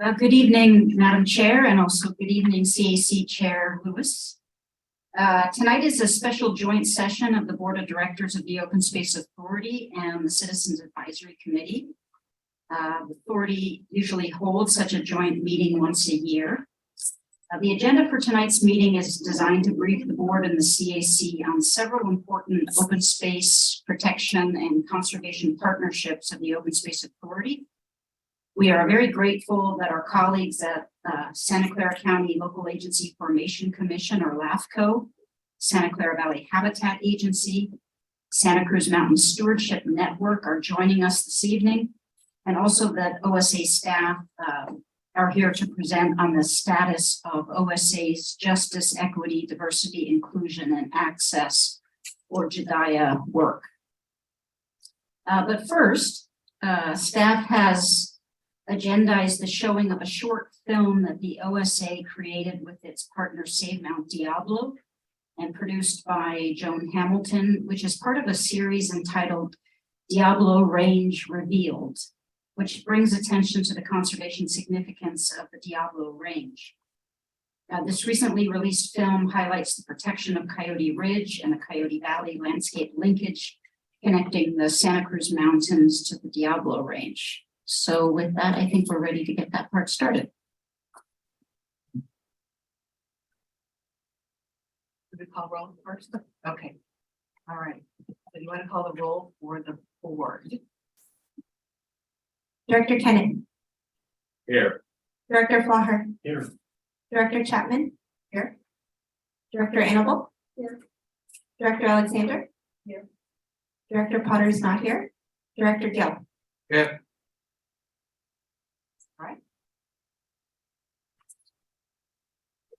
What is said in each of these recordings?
Good evening, Madam Chair, and also good evening, CAC Chair Lewis. Tonight is a special joint session of the Board of Directors of the Open Space Authority and the Citizens Advisory Committee. The authority usually holds such a joint meeting once a year. The agenda for tonight's meeting is designed to brief the board and the CAC on several important open space protection and conservation partnerships of the Open Space Authority. We are very grateful that our colleagues at Santa Clara County Local Agency Formation Commission, or LAFCO, Santa Clara Valley Habitat Agency, Santa Cruz Mountain Stewardship Network are joining us this evening, and also that OSA staff are here to present on the status of OSA's Justice, Equity, Diversity, Inclusion, and Access, or JEDIA work. But first, staff has agendized the showing of a short film that the OSA created with its partner Save Mount Diablo and produced by Joan Hamilton, which is part of a series entitled Diablo Range Revealed, which brings attention to the conservation significance of the Diablo Range. This recently released film highlights the protection of Coyote Ridge and the Coyote Valley landscape linkage connecting the Santa Cruz Mountains to the Diablo Range. So with that, I think we're ready to get that part started. Should we call roll first? Okay. All right. So you want to call the roll for the board? Director Kennett. Here. Director Flaher. Here. Director Chapman. Here. Director Annable. Here. Director Alexander. Here. Director Potter is not here. Director Gill. Yeah. All right.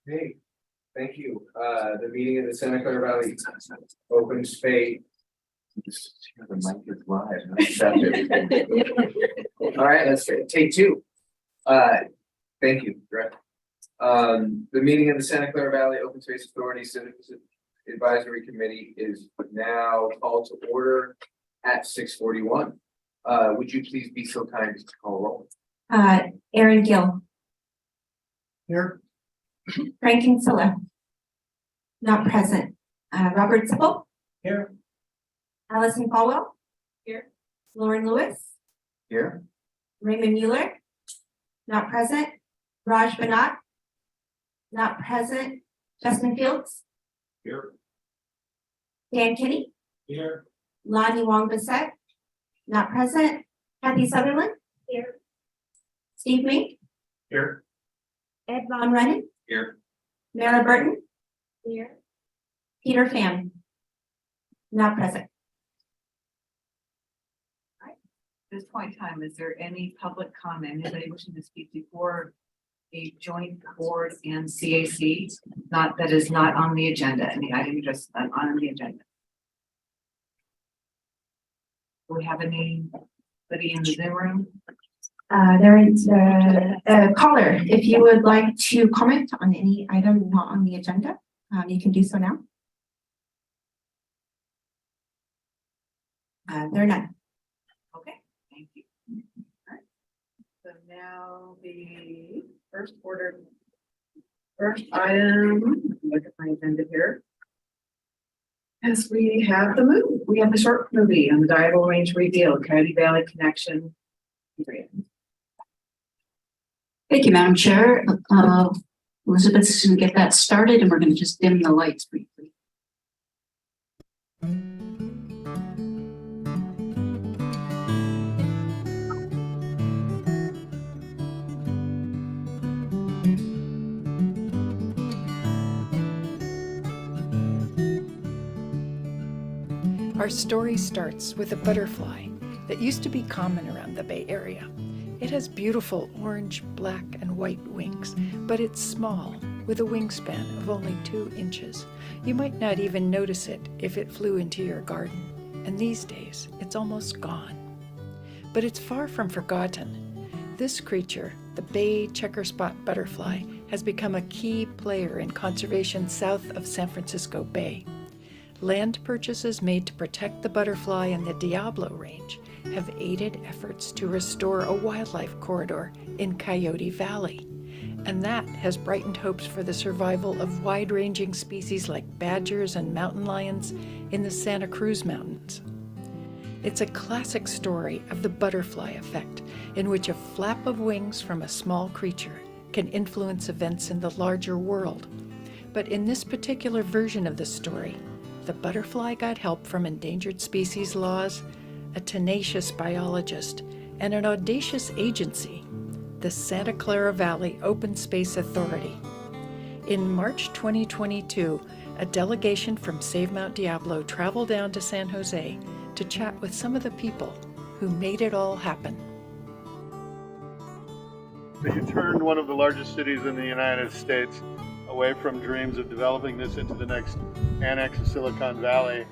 Hey, thank you. The meeting of the Santa Clara Valley Open Space. The mic is live. All right, let's take two. Thank you, Director. The meeting of the Santa Clara Valley Open Space Authority Citizens Advisory Committee is now called to order at 6:41. Would you please be so kind as to call roll? Aaron Gill. Here. Frank Kinsella. Not present. Robert Sippel. Here. Allison Falwell. Here. Lauren Lewis. Here. Raymond Mueller. Not present. Raj Banat. Not present. Justin Fields. Here. Dan Kinney. Here. Lonnie Wong Bissett. Not present. Kathy Sutherland. Here. Steve Mink. Here. Ed Von Rennen. Here. Mara Burton. Here. Peter Pham. Not present. At this point in time, is there any public comment? Anybody wishing to speak before a joint board and CAC? Not that is not on the agenda. Any item just on the agenda. Do we have anybody in the Zoom room? There is a caller. If you would like to comment on any item not on the agenda, you can do so now. There are none. Okay, thank you. All right. So now the first item, look at my agenda here. As we have the movie, we have the short movie on the Diablo Range Reveal, Coyote Valley Connection. Thank you, Madam Chair. Elizabeth's going to get that started, and we're going to just dim the lights briefly. Our story starts with a butterfly that used to be common around the Bay Area. It has beautiful orange, black, and white wings, but it's small, with a wingspan of only 2 inches. You might not even notice it if it flew into your garden, and these days it's almost gone. But it's far from forgotten. This creature, the bay checker spot butterfly, has become a key player in conservation south of San Francisco Bay. Land purchases made to protect the butterfly in the Diablo Range have aided efforts to restore a wildlife corridor in Coyote Valley. And that has brightened hopes for the survival of wide-ranging species like badgers and mountain lions in the Santa Cruz Mountains. It's a classic story of the butterfly effect, in which a flap of wings from a small creature can influence events in the larger world. But in this particular version of the story, the butterfly got help from endangered species laws, a tenacious biologist, and an audacious agency, the Santa Clara Valley Open Space Authority. In March 2022, a delegation from Save Mount Diablo traveled down to San Jose to chat with some of the people who made it all happen. You turned one of the largest cities in the United States away from dreams of developing this into the next annex of Silicon Valley,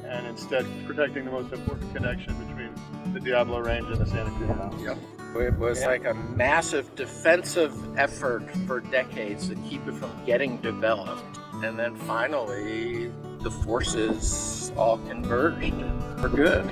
and instead protecting the most important connection between the Diablo Range and the Santa Cruz Mountains. Yep. It was like a massive defensive effort for decades to keep it from getting developed. And then finally, the forces all converged for good.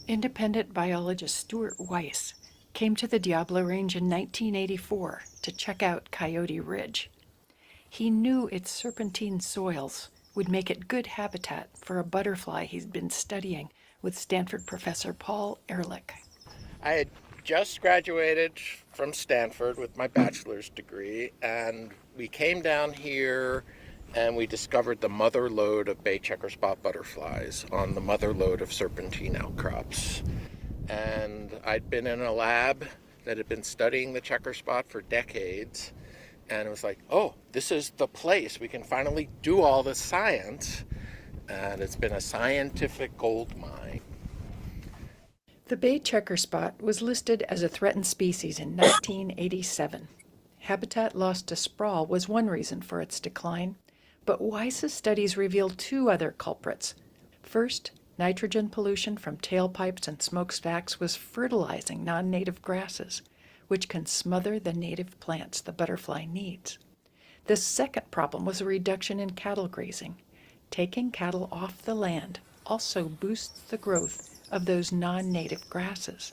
Independent biologist Stuart Weiss came to the Diablo Range in 1984 to check out Coyote Ridge. He knew its serpentine soils would make it good habitat for a butterfly he'd been studying with Stanford professor Paul Ehrlich. I had just graduated from Stanford with my bachelor's degree, and we came down here and we discovered the mother lode of bay checker spot butterflies on the mother lode of serpentine outcrops. And I'd been in a lab that had been studying the checker spot for decades, and it was like, oh, this is the place. We can finally do all the science, and it's been a scientific gold mine. The bay checker spot was listed as a threatened species in 1987. Habitat loss to sprawl was one reason for its decline, but Weiss's studies revealed two other culprits. First, nitrogen pollution from tailpipes and smokestacks was fertilizing non-native grasses, which can smother the native plants the butterfly needs. The second problem was a reduction in cattle grazing. Taking cattle off the land also boosts the growth of those non-native grasses.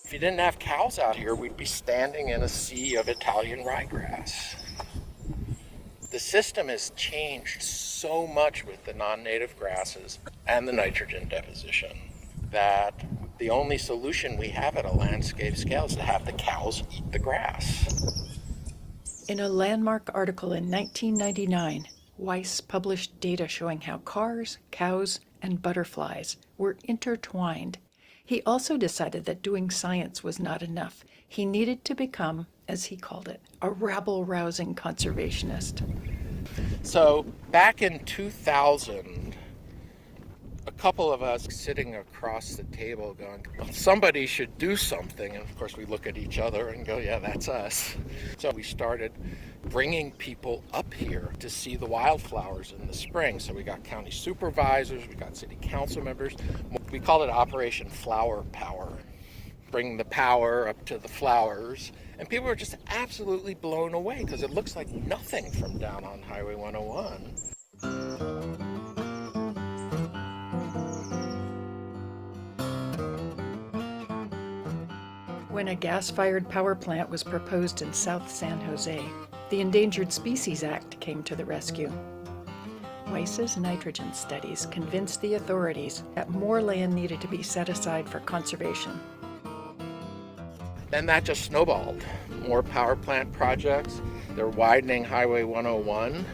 If you didn't have cows out here, we'd be standing in a sea of Italian ryegrass. The system has changed so much with the non-native grasses and the nitrogen deposition that the only solution we have at a landscape scale is to have the cows eat the grass. In a landmark article in 1999, Weiss published data showing how cars, cows, and butterflies were intertwined. He also decided that doing science was not enough. He needed to become, as he called it, a rabble-rousing conservationist. So back in 2000, a couple of us sitting across the table going, well, somebody should do something. And of course we look at each other and go, yeah, that's us. So we started bringing people up here to see the wildflowers in the spring. So we got county supervisors, we got city council members. We called it Operation Flower Power. Bring the power up to the flowers. And people were just absolutely blown away because it looks like nothing from down on Highway 101. When a gas-fired power plant was proposed in South San Jose, the Endangered Species Act came to the rescue. Weiss's nitrogen studies convinced the authorities that more land needed to be set aside for conservation. Then that just snowballed. More power plant projects. They're widening Highway 101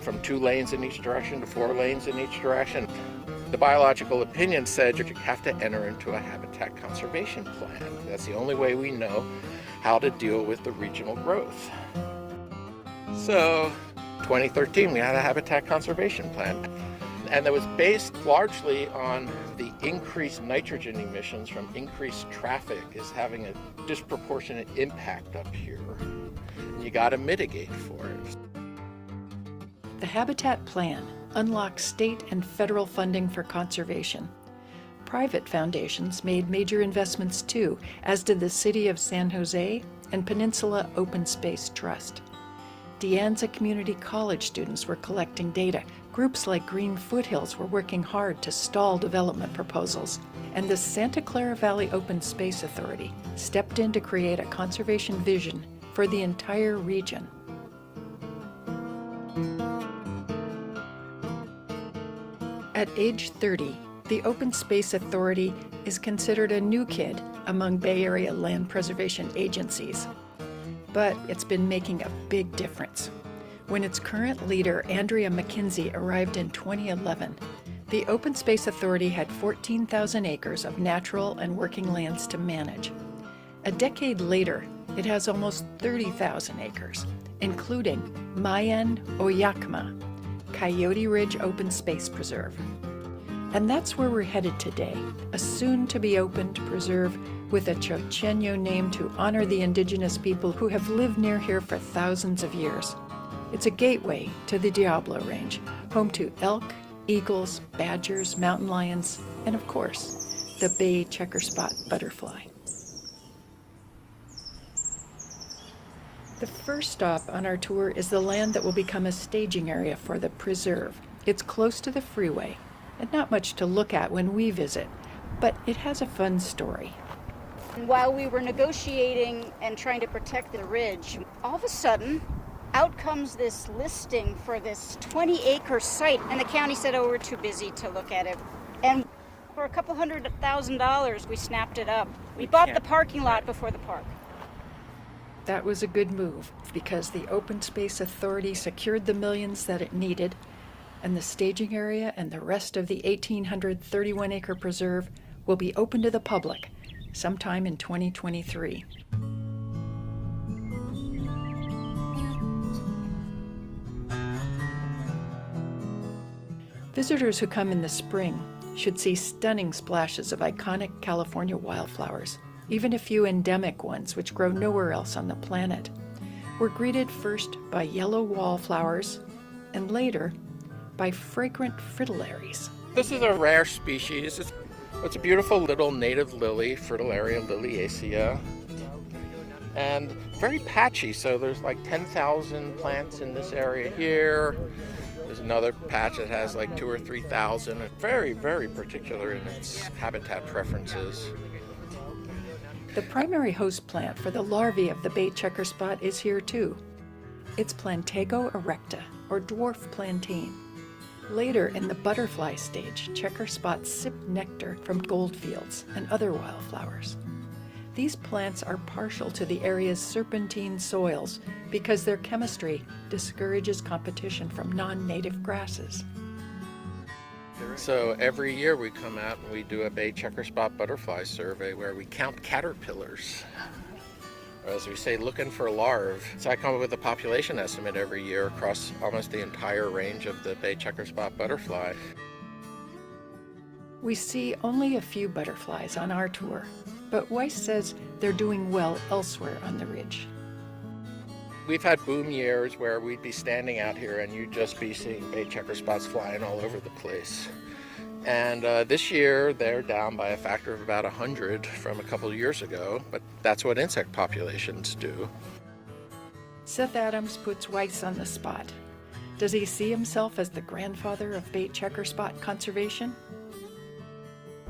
from 2 lanes in each direction to 4 lanes in each direction. The biological opinion said you have to enter into a habitat conservation plan. That's the only way we know how to deal with the regional growth. So 2013, we had a habitat conservation plan. And that was based largely on the increased nitrogen emissions from increased traffic is having a disproportionate impact up here. And you got to mitigate for it. The Habitat Plan unlocks state and federal funding for conservation. Private foundations made major investments too, as did the City of San Jose and Peninsula Open Space Trust. De Anza Community College students were collecting data. Groups like Green Foothills were working hard to stall development proposals. And the Santa Clara Valley Open Space Authority stepped in to create a conservation vision for the entire region. At age 30, the Open Space Authority is considered a new kid among Bay Area land preservation agencies. But it's been making a big difference. When its current leader, Andrea McKinsey, arrived in 2011, the Open Space Authority had 14,000 acres of natural and working lands to manage. A decade later, it has almost 30,000 acres, including Mayan Oyakma, Coyote Ridge Open Space Preserve. And that's where we're headed today, a soon-to-be-opened preserve with a Chochenyo name to honor the indigenous people who have lived near here for thousands of years. It's a gateway to the Diablo Range, home to elk, eagles, badgers, mountain lions, and of course, the Bay checker spot butterfly. The first stop on our tour is the land that will become a staging area for the preserve. It's close to the freeway, and not much to look at when we visit, but it has a fun story. While we were negotiating and trying to protect the ridge, all of a sudden, out comes this listing for this 20-acre site, and the county said, oh, we're too busy to look at it. And for $200,000, we snapped it up. We bought the parking lot before the park. That was a good move, because the Open Space Authority secured the millions that it needed, and the staging area and the rest of the 1,831-acre preserve will be open to the public sometime in 2023. Visitors who come in the spring should see stunning splashes of iconic California wildflowers, even a few endemic ones which grow nowhere else on the planet. We're greeted first by yellow wallflowers and later by fragrant fritillaries. This is a rare species. It's a beautiful little native lily, Fritillaria liliacea, and very patchy. So there's like 10,000 plants in this area here. There's another patch that has like 2,000 or 3,000. It's very, very particular in its habitat preferences. The primary host plant for the larvae of the Bay checker spot is here too. It's Plantago erecta, or dwarf plantain. Later in the butterfly stage, checker spots sip nectar from goldfields and other wildflowers. These plants are partial to the area's serpentine soils because their chemistry discourages competition from non-native grasses. So every year we come out and we do a Bay checker spot butterfly survey where we count caterpillars. Or as we say, looking for larvae. So I come up with a population estimate every year across almost the entire range of the Bay checker spot butterfly. We see only a few butterflies on our tour, but Weiss says they're doing well elsewhere on the ridge. We've had boom years where we'd be standing out here and you'd just be seeing Bay checker spots flying all over the place. And this year they're down by a factor of about 100 from a couple of years ago, but that's what insect populations do. Seth Adams puts Weiss on the spot. Does he see himself as the grandfather of Bay checker spot conservation?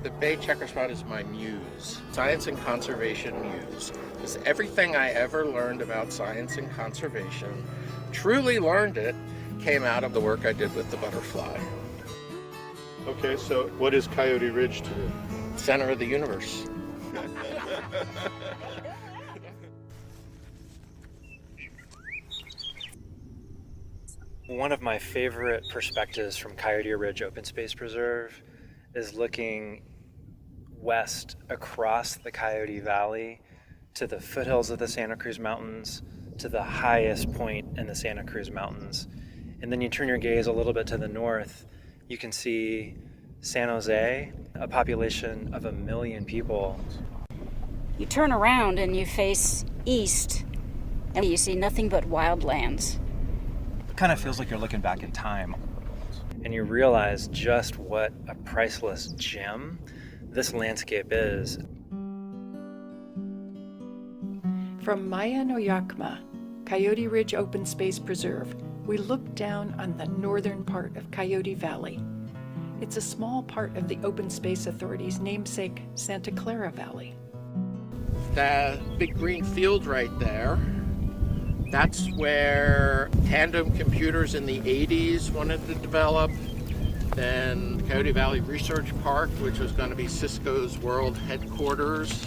The Bay checker spot is my muse, science and conservation muse. It's everything I ever learned about science and conservation, truly learned it, came out of the work I did with the butterfly. Okay, so what is Coyote Ridge to you? Center of the universe. One of my favorite perspectives from Coyote Ridge Open Space Preserve is looking west across the Coyote Valley to the foothills of the Santa Cruz Mountains, to the highest point in the Santa Cruz Mountains. And then you turn your gaze a little bit to the north, you can see San Jose, a population of 1 million people. You turn around and you face east, and you see nothing but wildlands. It kind of feels like you're looking back in time. And you realize just what a priceless gem this landscape is. From Mayan Oyakma, Coyote Ridge Open Space Preserve, we look down on the northern part of Coyote Valley. It's a small part of the Open Space Authority's namesake Santa Clara Valley. That big green field right there, that's where Tandem Computers in the 80s wanted to develop. Then the Coyote Valley Research Park, which was going to be Cisco's world headquarters,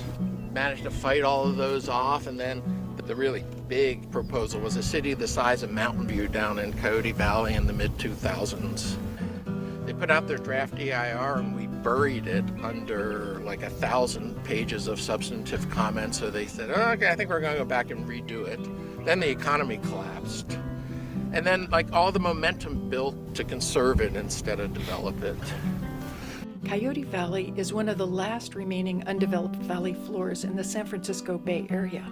managed to fight all of those off. And then the really big proposal was a city the size of Mountain View down in Coyote Valley in the mid-2000s. They put out their draft EIR and we buried it under like 1,000 pages of substantive comments. So they said, oh, okay, I think we're going to go back and redo it. Then the economy collapsed. And then like all the momentum built to conserve it instead of develop it. Coyote Valley is one of the last remaining undeveloped valley floors in the San Francisco Bay Area.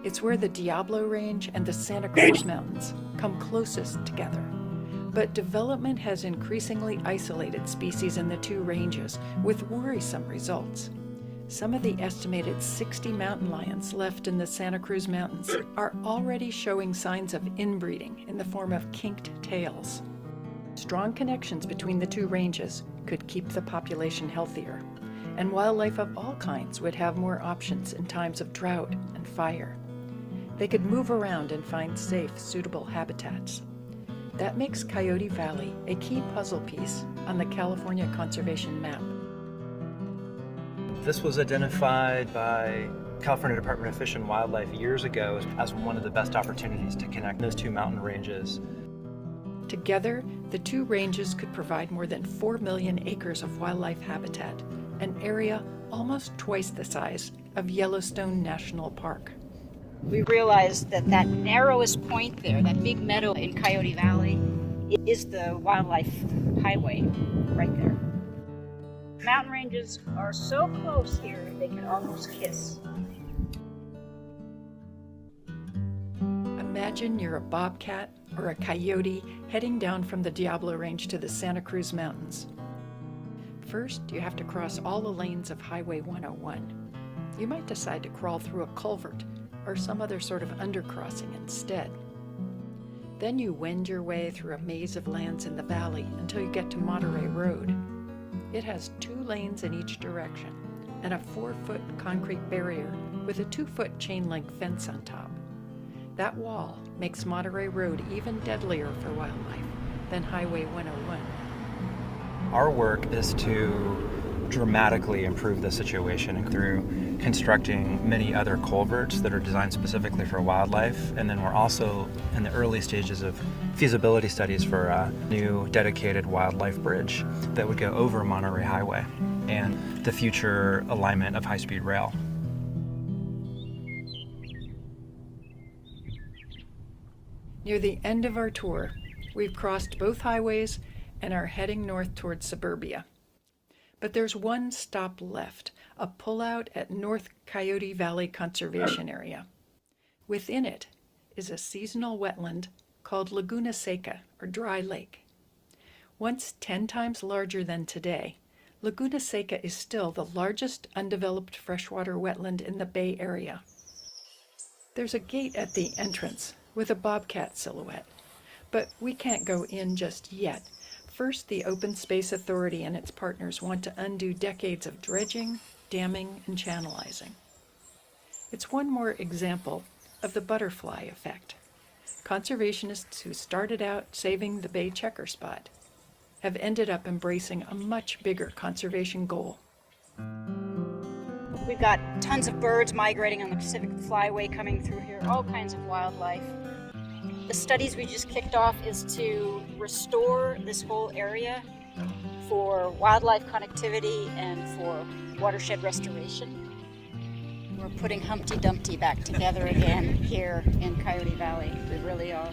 It's where the Diablo Range and the Santa Cruz Mountains come closest together. But development has increasingly isolated species in the two ranges with worrisome results. Some of the estimated 60 mountain lions left in the Santa Cruz Mountains are already showing signs of inbreeding in the form of kinked tails. Strong connections between the two ranges could keep the population healthier, and wildlife of all kinds would have more options in times of drought and fire. They could move around and find safe, suitable habitats. That makes Coyote Valley a key puzzle piece on the California Conservation Map. This was identified by California Department of Fish and Wildlife years ago as one of the best opportunities to connect those two mountain ranges. Together, the two ranges could provide more than 4 million acres of wildlife habitat, an area almost twice the size of Yellowstone National Park. We realized that that narrowest point there, that big meadow in Coyote Valley, is the wildlife highway right there. Mountain ranges are so close here, they can almost kiss. Imagine you're a bobcat or a coyote heading down from the Diablo Range to the Santa Cruz Mountains. First, you have to cross all the lanes of Highway 101. You might decide to crawl through a culvert or some other sort of undercrossing instead. Then you wend your way through a maze of lands in the valley until you get to Monterey Road. It has 2 lanes in each direction and a 4-foot concrete barrier with a 2-foot chain-link fence on top. That wall makes Monterey Road even deadlier for wildlife than Highway 101. Our work is to dramatically improve the situation through constructing many other culverts that are designed specifically for wildlife. And then we're also in the early stages of feasibility studies for a new dedicated wildlife bridge that would go over Monterey Highway and the future alignment of high-speed rail. Near the end of our tour, we've crossed both highways and are heading north towards suburbia. But there's one stop left, a pullout at North Coyote Valley Conservation Area. Within it is a seasonal wetland called Laguna Seca, or Dry Lake. Once 10 times larger than today, Laguna Seca is still the largest undeveloped freshwater wetland in the Bay Area. There's a gate at the entrance with a bobcat silhouette, but we can't go in just yet. First, the Open Space Authority and its partners want to undo decades of dredging, damming, and channelizing. It's one more example of the butterfly effect. Conservationists who started out saving the Bay checker spot have ended up embracing a much bigger conservation goal. We've got tons of birds migrating on the Pacific Flyway coming through here, all kinds of wildlife. The studies we just kicked off is to restore this whole area for wildlife connectivity and for watershed restoration. We're putting Humpty Dumpty back together again here in Coyote Valley. We really are.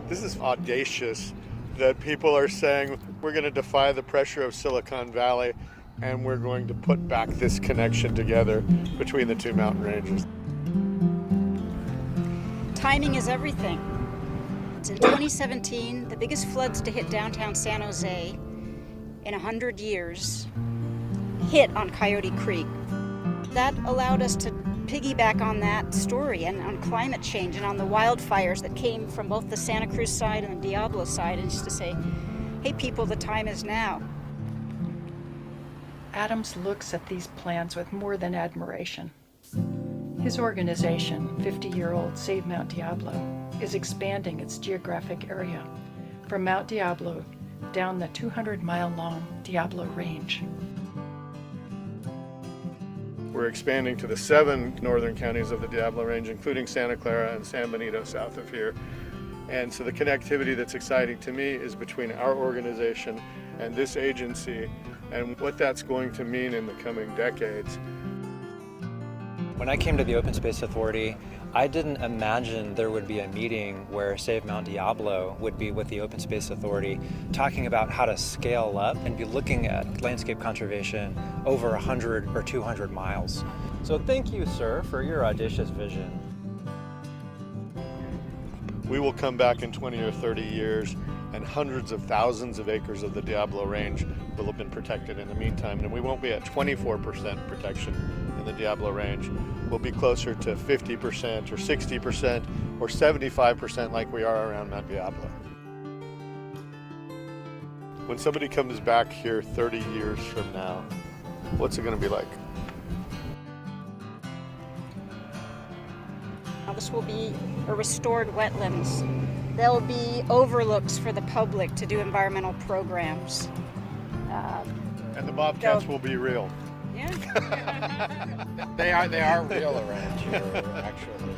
This is audacious that people are saying we're going to defy the pressure of Silicon Valley and we're going to put back this connection together between the two mountain ranges. Timing is everything. In 2017, the biggest floods to hit downtown San Jose in 100 years hit on Coyote Creek. That allowed us to piggyback on that story and on climate change and on the wildfires that came from both the Santa Cruz side and the Diablo side, and just to say, hey people, the time is now. Adams looks at these plans with more than admiration. His organization, 50-year-old Save Mount Diablo, is expanding its geographic area from Mount Diablo down the 200-mile-long Diablo Range. We're expanding to the 7 northern counties of the Diablo Range, including Santa Clara and San Benito south of here. And so the connectivity that's exciting to me is between our organization and this agency and what that's going to mean in the coming decades. When I came to the Open Space Authority, I didn't imagine there would be a meeting where Save Mount Diablo would be with the Open Space Authority talking about how to scale up and be looking at landscape conservation over 100 or 200 miles. So thank you, sir, for your audacious vision. We will come back in 20 or 30 years and hundreds of thousands of acres of the Diablo Range will have been protected in the meantime, and we won't be at 24% protection in the Diablo Range. We'll be closer to 50% or 60% or 75% like we are around Mount Diablo. When somebody comes back here 30 years from now, what's it going to be like? This will be a restored wetlands. There'll be overlooks for the public to do environmental programs. And the bobcats will be real. Yeah. They are real around here, actually.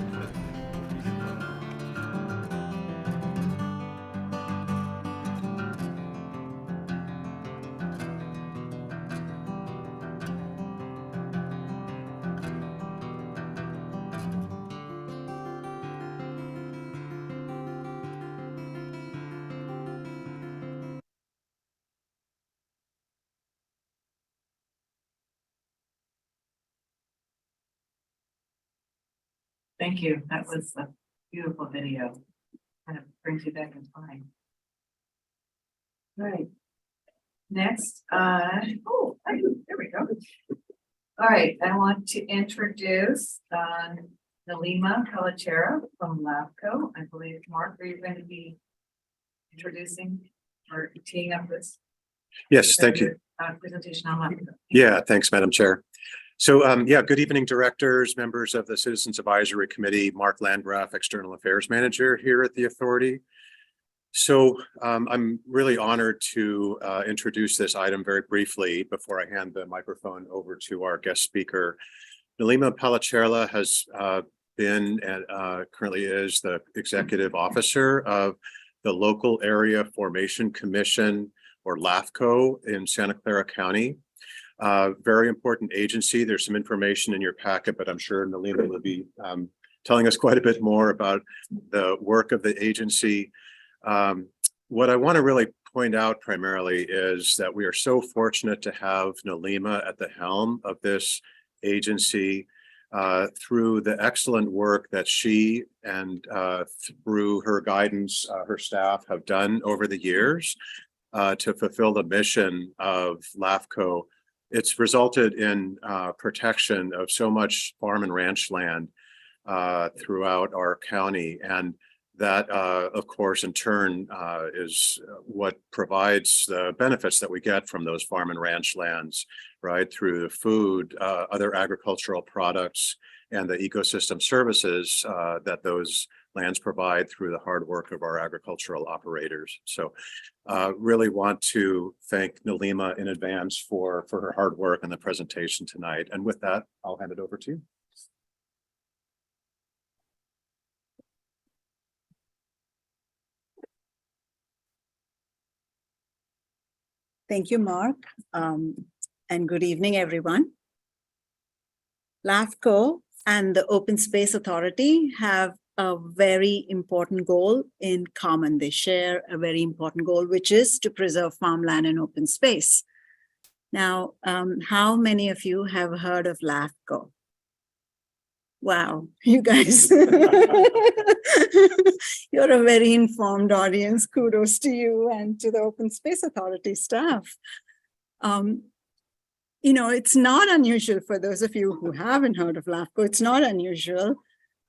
Thank you. That was a beautiful video. Kind of brings you back in time. Right. Next, there we go. All right, I want to introduce Nalima Palachera from LAFCO. I believe, Mark, are you going to be introducing or teeing up this? Yes, thank you. Presentation on LAFCO. Yeah, thanks, Madam Chair. So, good evening, directors, members of the Citizens Advisory Committee. Mark Landgraf, External Affairs Manager here at the Authority. So, I'm really honored to introduce this item very briefly before I hand the microphone over to our guest speaker. Nalima Palachera has been and currently is the Executive Officer of the Local Area Formation Commission, or LAFCO, in Santa Clara County. Very important agency. There's some information in your packet, but I'm sure Nalima will be telling us quite a bit more about the work of the agency. What I want to really point out primarily is that we are so fortunate to have Nalima at the helm of this agency through the excellent work that she and through her guidance, her staff have done over the years to fulfill the mission of LAFCO. It's resulted in protection of so much farm and ranch land throughout our county. And that, of course, in turn, is what provides the benefits that we get from those farm and ranch lands, right? Through the food, other agricultural products, and the ecosystem services that those lands provide through the hard work of our agricultural operators. So really want to thank Nalima in advance for her hard work and the presentation tonight. And with that, I'll hand it over to you. Thank you, Mark, and good evening, everyone. LAFCO and the Open Space Authority have a very important goal in common. They share a very important goal, which is to preserve farmland and open space. Now, how many of you have heard of LAFCO? Wow, you guys, you're a very informed audience. Kudos to you and to the Open Space Authority staff. it's not unusual for those of you who haven't heard of LAFCO. It's not unusual.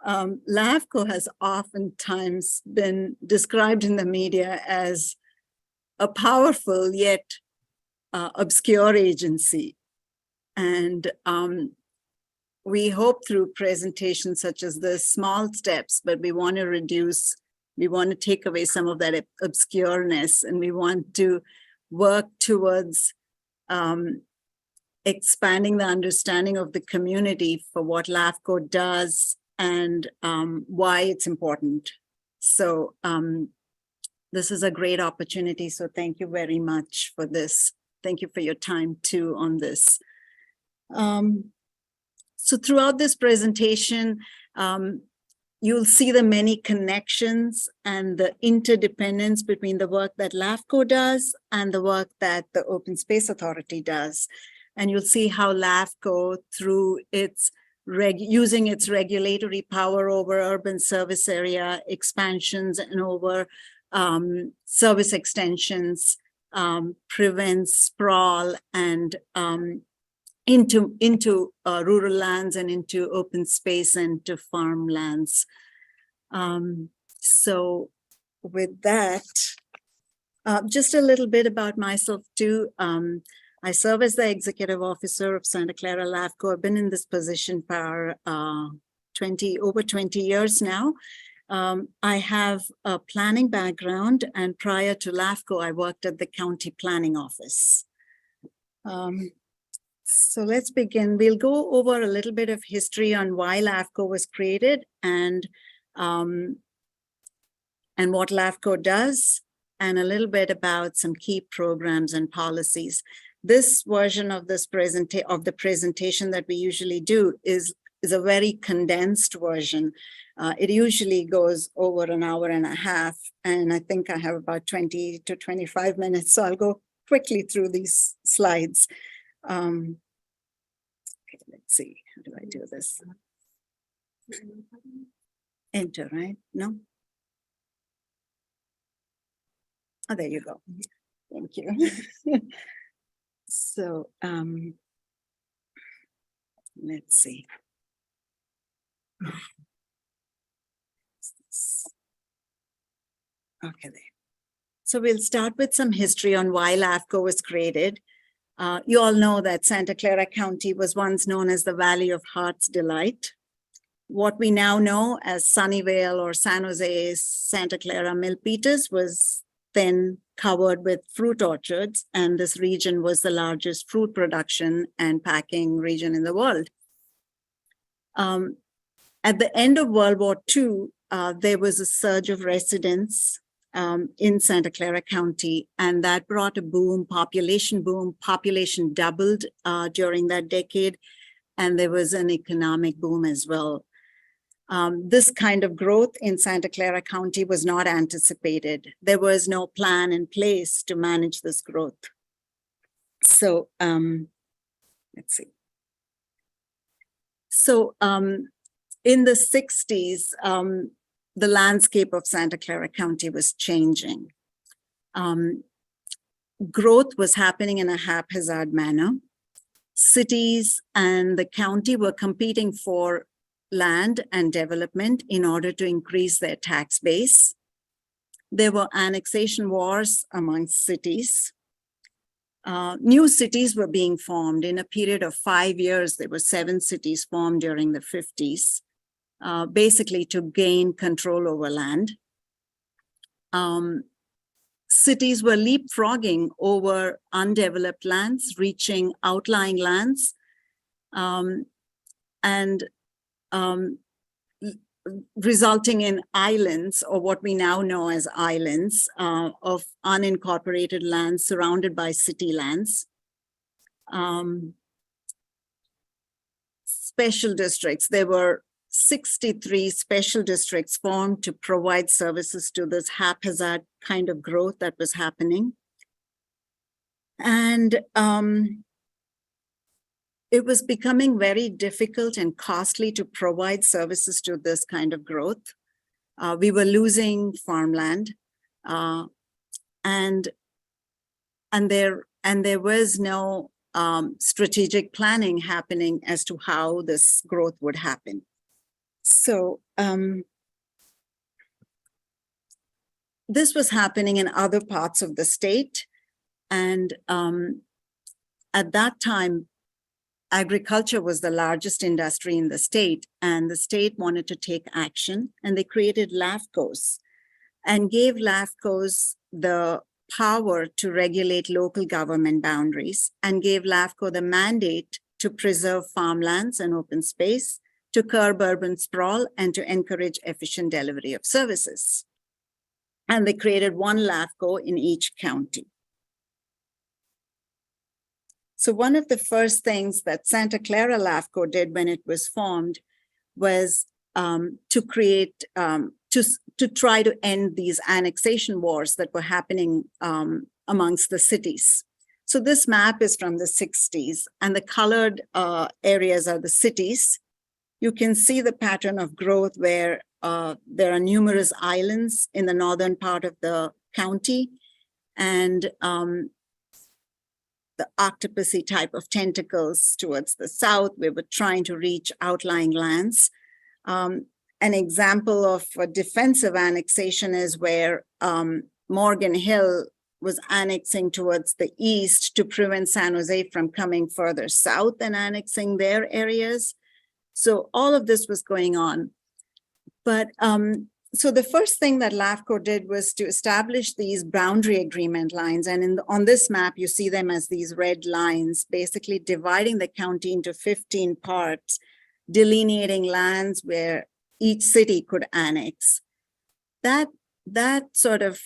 LAFCO has oftentimes been described in the media as a powerful yet obscure agency. And we hope through presentations such as this, small steps, but we want to take away some of that obscureness, and we want to work towards expanding the understanding of the community for what LAFCO does and why it's important. So this is a great opportunity. So thank you very much for this. Thank you for your time too on this. So throughout this presentation, you'll see the many connections and the interdependence between the work that LAFCO does and the work that the Open Space Authority does. And you'll see how LAFCO, through its using its regulatory power over urban service area expansions and over service extensions, prevents sprawl and into rural lands and into open space and to farmlands. So with that, just a little bit about myself too. I serve as the executive officer of Santa Clara LAFCO. I've been in this position for over 20 years now. I have a planning background, and prior to LAFCO, I worked at the county planning office. So let's begin. We'll go over a little bit of history on why LAFCO was created and what LAFCO does, and a little bit about some key programs and policies. This version of this presentation that we usually do is a very condensed version. It usually goes over an hour and a half, and I think I have about 20 to 25 minutes, so I'll go quickly through these slides. Okay, let's see, how do I do this? Enter, right? No? Oh, there you go. Thank you. So let's see. Okay, there. So we'll start with some history on why LAFCO was created. You all know that Santa Clara County was once known as the Valley of Heart's Delight. What we now know as Sunnyvale or San Jose, Santa Clara, Milpitas was then covered with fruit orchards, and this region was the largest fruit production and packing region in the world. At the end of World War II, there was a surge of residents in Santa Clara County, and that brought a boom, population boom. Population doubled during that decade, and there was an economic boom as well. This kind of growth in Santa Clara County was not anticipated. There was no plan in place to manage this growth. So let's see. So in the 60s, the landscape of Santa Clara County was changing. Growth was happening in a haphazard manner. Cities and the county were competing for land and development in order to increase their tax base. There were annexation wars amongst cities. New cities were being formed. In a period of 5 years, there were 7 cities formed during the 50s, basically to gain control over land. Cities were leapfrogging over undeveloped lands, reaching outlying lands, and resulting in islands, or what we now know as islands, of unincorporated lands surrounded by city lands. Special districts, there were 63 special districts formed to provide services to this haphazard kind of growth that was happening. And it was becoming very difficult and costly to provide services to this kind of growth. We were losing farmland, and there was no strategic planning happening as to how this growth would happen. So this was happening in other parts of the state. And at that time, agriculture was the largest industry in the state, and the state wanted to take action, and they created LAFCOs and gave LAFCOs the power to regulate local government boundaries and gave LAFCO the mandate to preserve farmlands and open space, to curb urban sprawl, and to encourage efficient delivery of services. And they created one LAFCO in each county. So one of the first things that Santa Clara LAFCO did when it was formed was to create, to try to end these annexation wars that were happening amongst the cities. So this map is from the 60s, and the colored areas are the cities. You can see the pattern of growth where there are numerous islands in the northern part of the county, and the octopusy type of tentacles towards the south. We were trying to reach outlying lands. An example of a defensive annexation is where Morgan Hill was annexing towards the east to prevent San Jose from coming further south and annexing their areas. So all of this was going on. But so the first thing that LAFCO did was to establish these boundary agreement lines. And on this map, you see them as these red lines, basically dividing the county into 15 parts, delineating lands where each city could annex. That sort of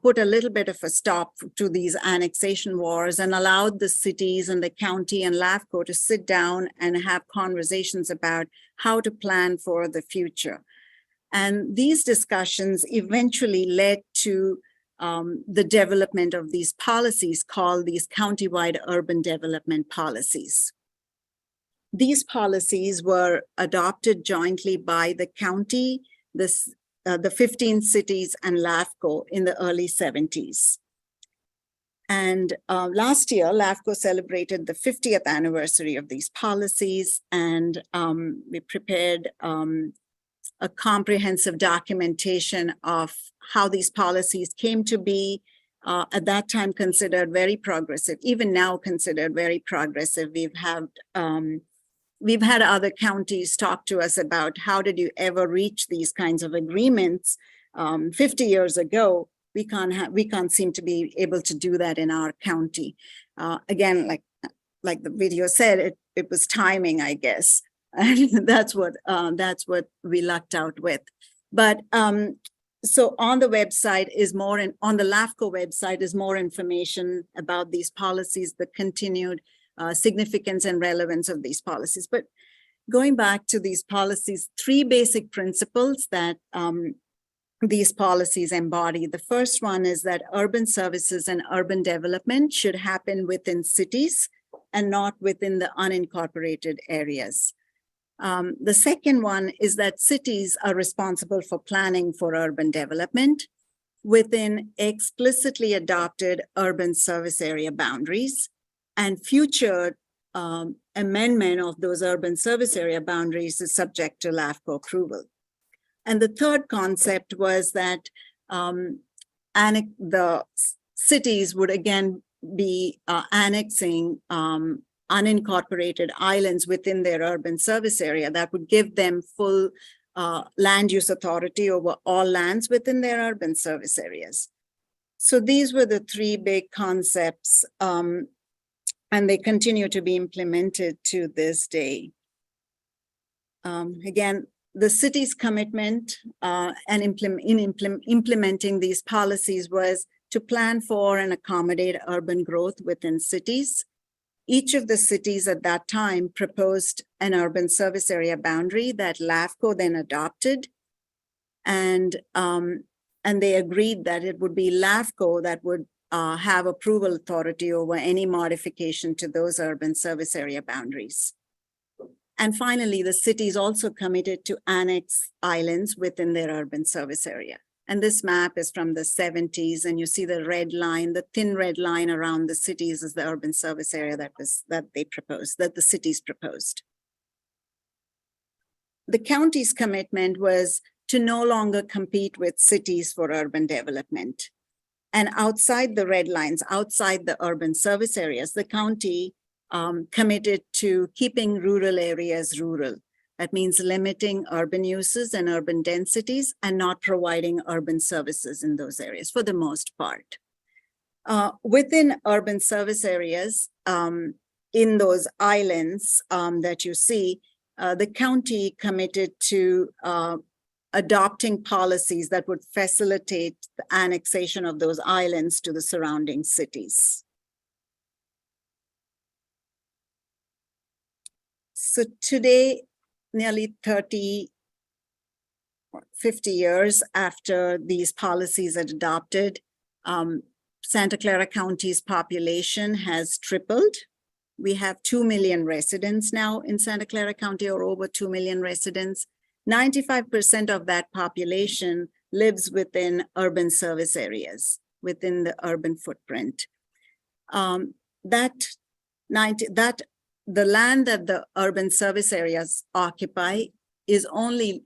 put a little bit of a stop to these annexation wars and allowed the cities and the county and LAFCO to sit down and have conversations about how to plan for the future. And these discussions eventually led to the development of these policies called these countywide urban development policies. These policies were adopted jointly by the county, the 15 cities, and LAFCO in the early 70s. And last year, LAFCO celebrated the 50th anniversary of these policies, and we prepared a comprehensive documentation of how these policies came to be, at that time considered very progressive, even now considered very progressive. We've had other counties talk to us about how did you ever reach these kinds of agreements 50 years ago. We can't seem to be able to do that in our county. Again, like the video said, it was timing, I guess. And that's what we lucked out with. But so on the website is more, on the LAFCO website is more information about these policies, the continued significance and relevance of these policies. But going back to these policies, three basic principles that these policies embody. The first one is that urban services and urban development should happen within cities and not within the unincorporated areas. The second one is that cities are responsible for planning for urban development within explicitly adopted urban service area boundaries, and future amendment of those urban service area boundaries is subject to LAFCO approval. And the third concept was that the cities would again be annexing unincorporated islands within their urban service area that would give them full land use authority over all lands within their urban service areas. So these were the three big concepts, and they continue to be implemented to this day. Again, the city's commitment in implementing these policies was to plan for and accommodate urban growth within cities. Each of the cities at that time proposed an urban service area boundary that LAFCO then adopted. And they agreed that it would be LAFCO that would have approval authority over any modification to those urban service area boundaries. And finally, the cities also committed to annex islands within their urban service area. And this map is from the 70s, and you see the red line, the thin red line around the cities is the urban service area that the cities proposed. The county's commitment was to no longer compete with cities for urban development. And outside the red lines, outside the urban service areas, the county committed to keeping rural areas rural. That means limiting urban uses and urban densities and not providing urban services in those areas for the most part. Within urban service areas, in those islands that you see, the county committed to adopting policies that would facilitate the annexation of those islands to the surrounding cities. So today, nearly 30 or 50 years after these policies are adopted, Santa Clara County's population has tripled. We have 2 million residents now in Santa Clara County, or over 2 million residents. 95% of that population lives within urban service areas, within the urban footprint. The land that the urban service areas occupy is only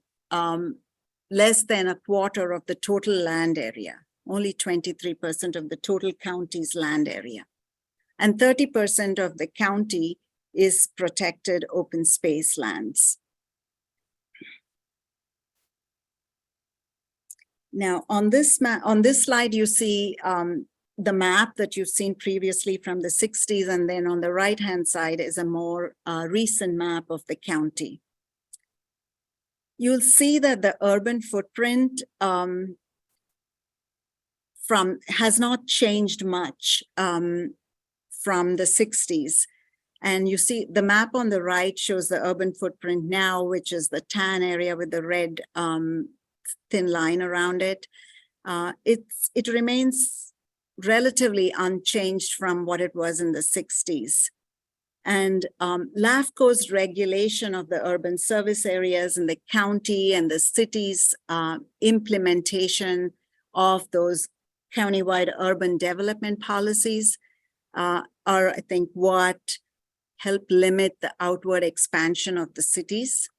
less than a quarter of the total land area, only 23% of the total county's land area. And 30% of the county is protected open space lands. Now, on this slide, you see the map that you've seen previously from the 60s, and then on the right-hand side is a more recent map of the county. You'll see that the urban footprint has not changed much from the 60s. And you see the map on the right shows the urban footprint now, which is the tan area with the red thin line around it. It remains relatively unchanged from what it was in the 60s. And LAFCO's regulation of the urban service areas in the county and the city's implementation of those countywide urban development policies are, I think, what help limit the outward expansion of the cities.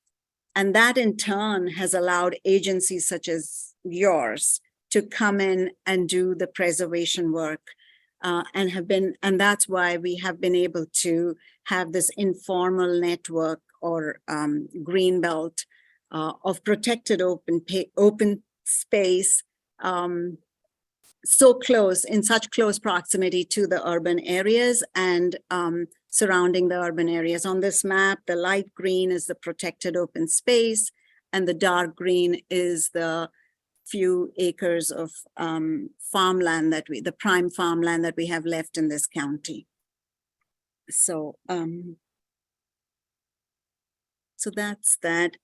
And that in turn has allowed agencies such as yours to come in and do the preservation work and that's why we have been able to have this informal network or green belt of protected open space so close, in such close proximity to the urban areas and surrounding the urban areas. On this map, the light green is the protected open space and the dark green is the few acres of farmland the prime farmland that we have left in this county. So, so that's that.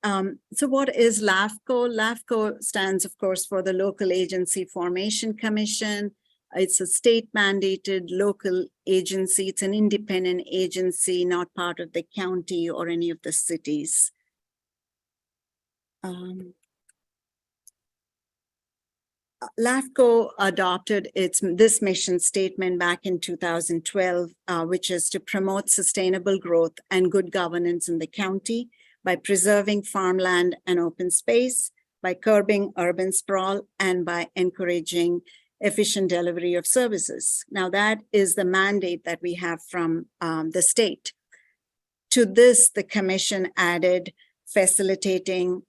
So what is LAFCO? LAFCO stands, of course, for the Local Agency Formation Commission. It's a state mandated local agency. It's an independent agency, not part of the county or any of the cities. LAFCO adopted this mission statement back in 2012, which is to promote sustainable growth and good governance in the county by preserving farmland and open space, by curbing urban sprawl, and by encouraging efficient delivery of services. Now, that is the mandate that we have from the state. To this, the commission added facilitating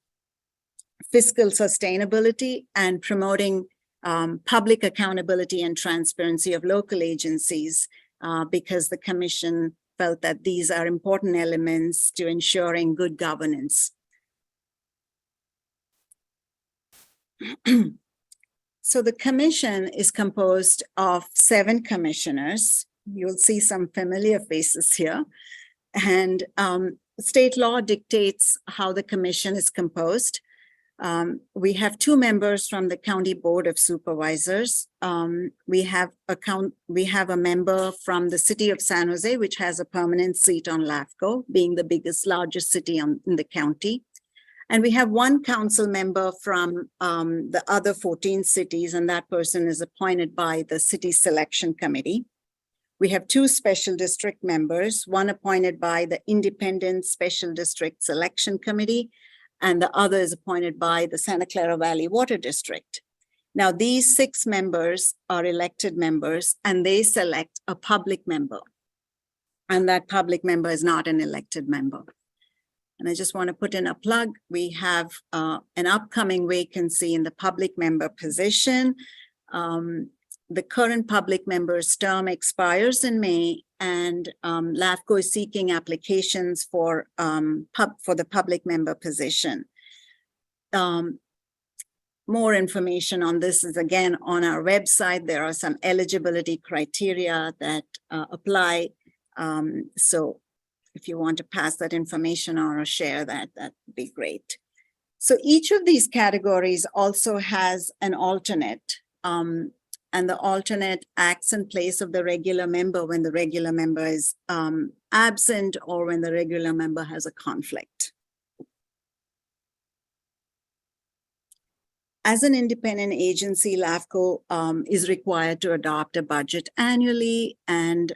fiscal sustainability and promoting public accountability and transparency of local agencies because the commission felt that these are important elements to ensuring good governance. So the commission is composed of 7 commissioners. You'll see some familiar faces here. And state law dictates how the commission is composed. We have 2 members from the County Board of Supervisors. We have a member from the City of San Jose, which has a permanent seat on LAFCO, being the largest city in the county. And we have one council member from the other 14 cities, and that person is appointed by the city selection committee. We have 2 special district members, one appointed by the Independent Special District Selection Committee, and the other is appointed by the Santa Clara Valley Water District. Now, these 6 members are elected members, and they select a public member. And that public member is not an elected member. And I just want to put in a plug. We have an upcoming vacancy in the public member position. The current public member's term expires in May, and LAFCO is seeking applications for the public member position. More information on this is again on our website. There are some eligibility criteria that apply. So if you want to pass that information on or share that, that would be great. So each of these categories also has an alternate. And the alternate acts in place of the regular member when the regular member is absent or when the regular member has a conflict. As an independent agency, LAFCO is required to adopt a budget annually, and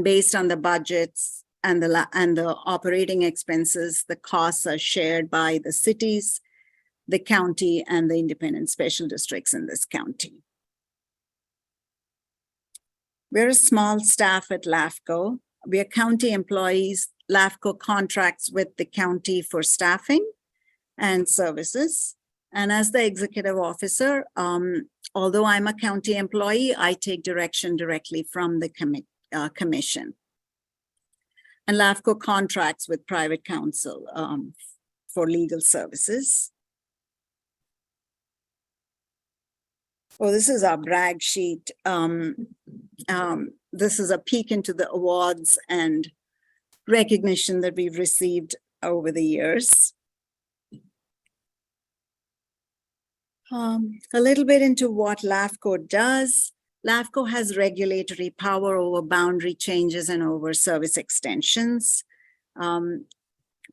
based on the budgets and the operating expenses, the costs are shared by the cities, the county, and the independent special districts in this county. We're a small staff at LAFCO. We are county employees. LAFCO contracts with the county for staffing and services. And as the executive officer, although I'm a county employee, I take direction directly from the commission. And LAFCO contracts with private counsel for legal services. Oh, this is our brag sheet. This is a peek into the awards and recognition that we've received over the years. A little bit into what LAFCO does. LAFCO has regulatory power over boundary changes and over service extensions.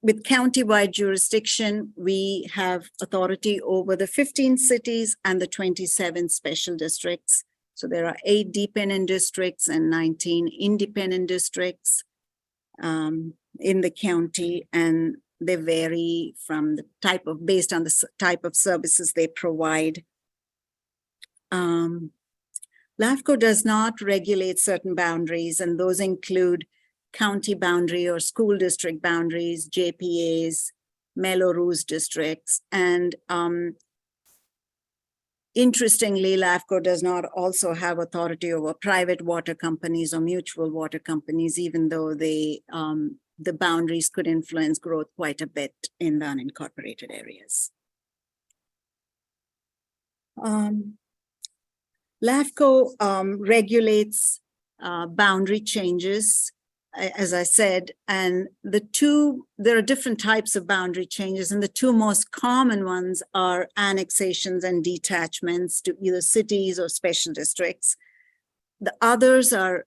With countywide jurisdiction, we have authority over the 15 cities and the 27 special districts. So there are 8 dependent districts and 19 independent districts in the county, and they vary from the based on the type of services they provide. LAFCO does not regulate certain boundaries, and those include county boundary or school district boundaries, JPAs, Mello-Roos districts. And interestingly, LAFCO does not also have authority over private water companies or mutual water companies, even though they, the boundaries could influence growth quite a bit in the unincorporated areas. LAFCO regulates boundary changes, as I said, and there are different types of boundary changes, and the 2 most common ones are annexations and detachments to either cities or special districts. The others are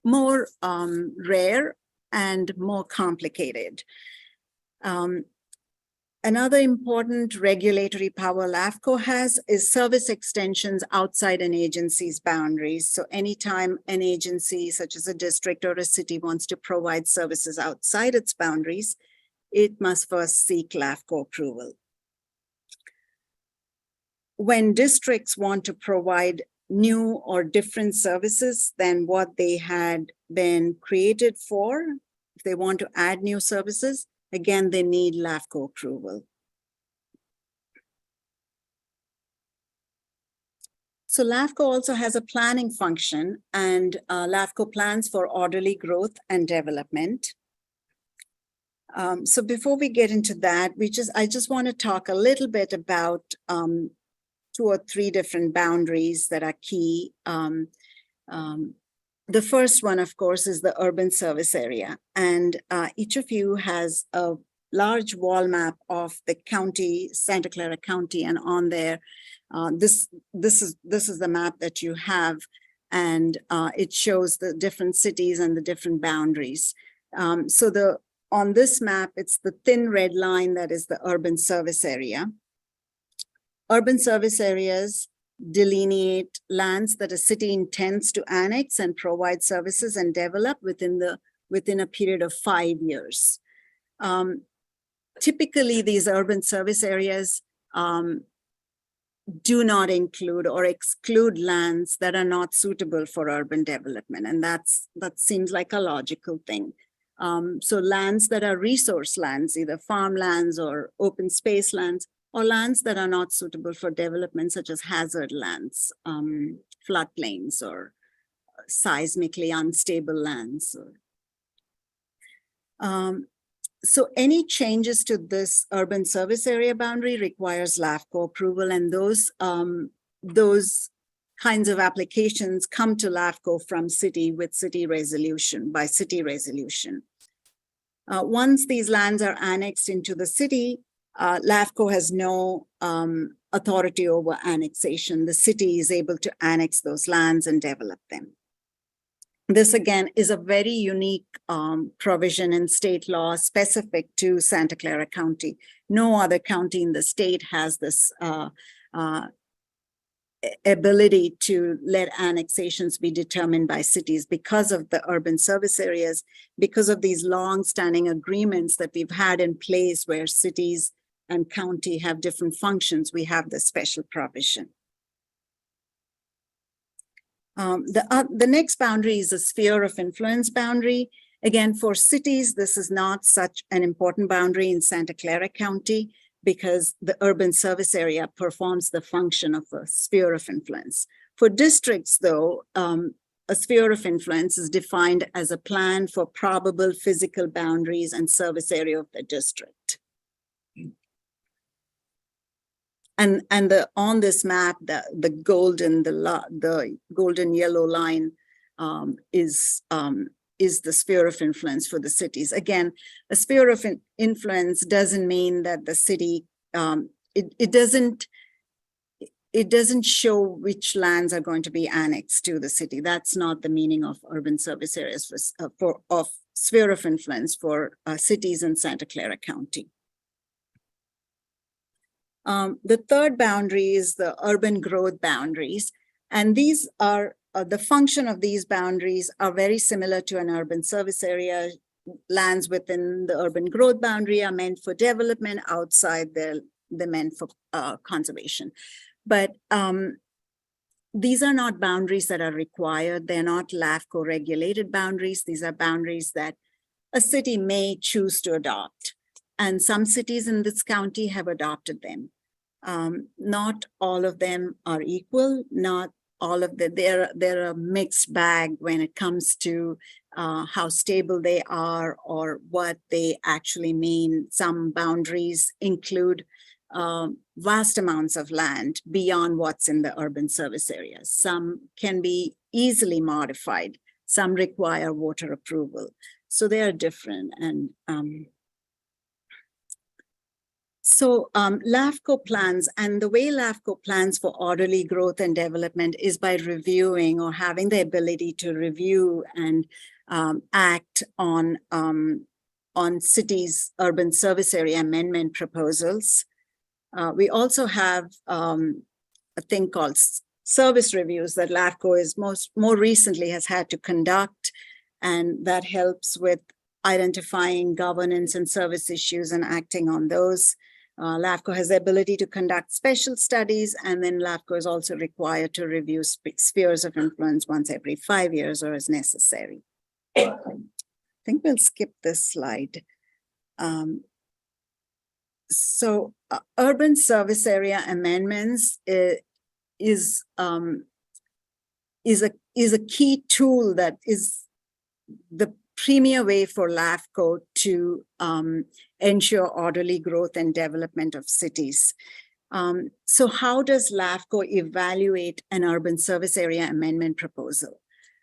more rare and more complicated. Another important regulatory power LAFCO has is service extensions outside an agency's boundaries. So anytime an agency, such as a district or a city, wants to provide services outside its boundaries, it must first seek LAFCO approval. When districts want to provide new or different services than what they had been created for, if they want to add new services, again, they need LAFCO approval. So LAFCO also has a planning function, and LAFCO plans for orderly growth and development. So before we get into that, I just want to talk a little bit about 2 or 3 different boundaries that are key. The first one, of course, is the urban service area. And each of you has a large wall map of the county, Santa Clara County, and on there, this is the map that you have, and it shows the different cities and the different boundaries. So the on this map, it's the thin red line that is the urban service area. Urban service areas delineate lands that a city intends to annex and provide services and develop within a period of 5 years. Typically, these urban service areas do not include or exclude lands that are not suitable for urban development. And that seems like a logical thing. So lands that are resource lands, either farmlands or open space lands, or lands that are not suitable for development, such as hazard lands, floodplains, or seismically unstable lands. So any changes to this urban service area boundary requires LAFCO approval, and those kinds of applications come to LAFCO from city with city resolution, by city resolution. Once these lands are annexed into the city, LAFCO has no authority over annexation. The city is able to annex those lands and develop them. This, again, is a very unique provision in state law specific to Santa Clara County. No other county in the state has this ability to let annexations be determined by cities because of the urban service areas, because of these long-standing agreements that we've had in place where cities and county have different functions. We have this special provision. The next boundary is a sphere of influence boundary. Again, for cities, this is not such an important boundary in Santa Clara County because the urban service area performs the function of a sphere of influence. For districts, though, a sphere of influence is defined as a plan for probable physical boundaries and service area of the district. And on this map, the golden yellow line is the sphere of influence for the cities. Again, a sphere of influence doesn't mean that the city, it doesn't show which lands are going to be annexed to the city. That's not the meaning of urban service areas of sphere of influence for cities in Santa Clara County. The third boundary is the urban growth boundaries. And these are, the function of these boundaries are very similar to an urban service area. Lands within the urban growth boundary are meant for development, outside they're meant for conservation. But these are not boundaries that are required. They're not LAFCO regulated boundaries. These are boundaries that a city may choose to adopt. And some cities in this county have adopted them. Not all of them are equal. Not all of them, they're a mixed bag when it comes to how stable they are or what they actually mean. Some boundaries include vast amounts of land beyond what's in the urban service areas. Some can be easily modified. Some require voter approval. So they are different. And so LAFCO plans, and the way LAFCO plans for orderly growth and development is by reviewing or having the ability to review and act on cities' urban service area amendment proposals. We also have a thing called service reviews that LAFCO is more recently has had to conduct, and that helps with identifying governance and service issues and acting on those. LAFCO has the ability to conduct special studies, and then LAFCO is also required to review spheres of influence once every 5 years or as necessary. I think we'll skip this slide. So urban service area amendments is a key tool that is the premier way for LAFCO to ensure orderly growth and development of cities. So how does LAFCO evaluate an urban service area amendment proposal?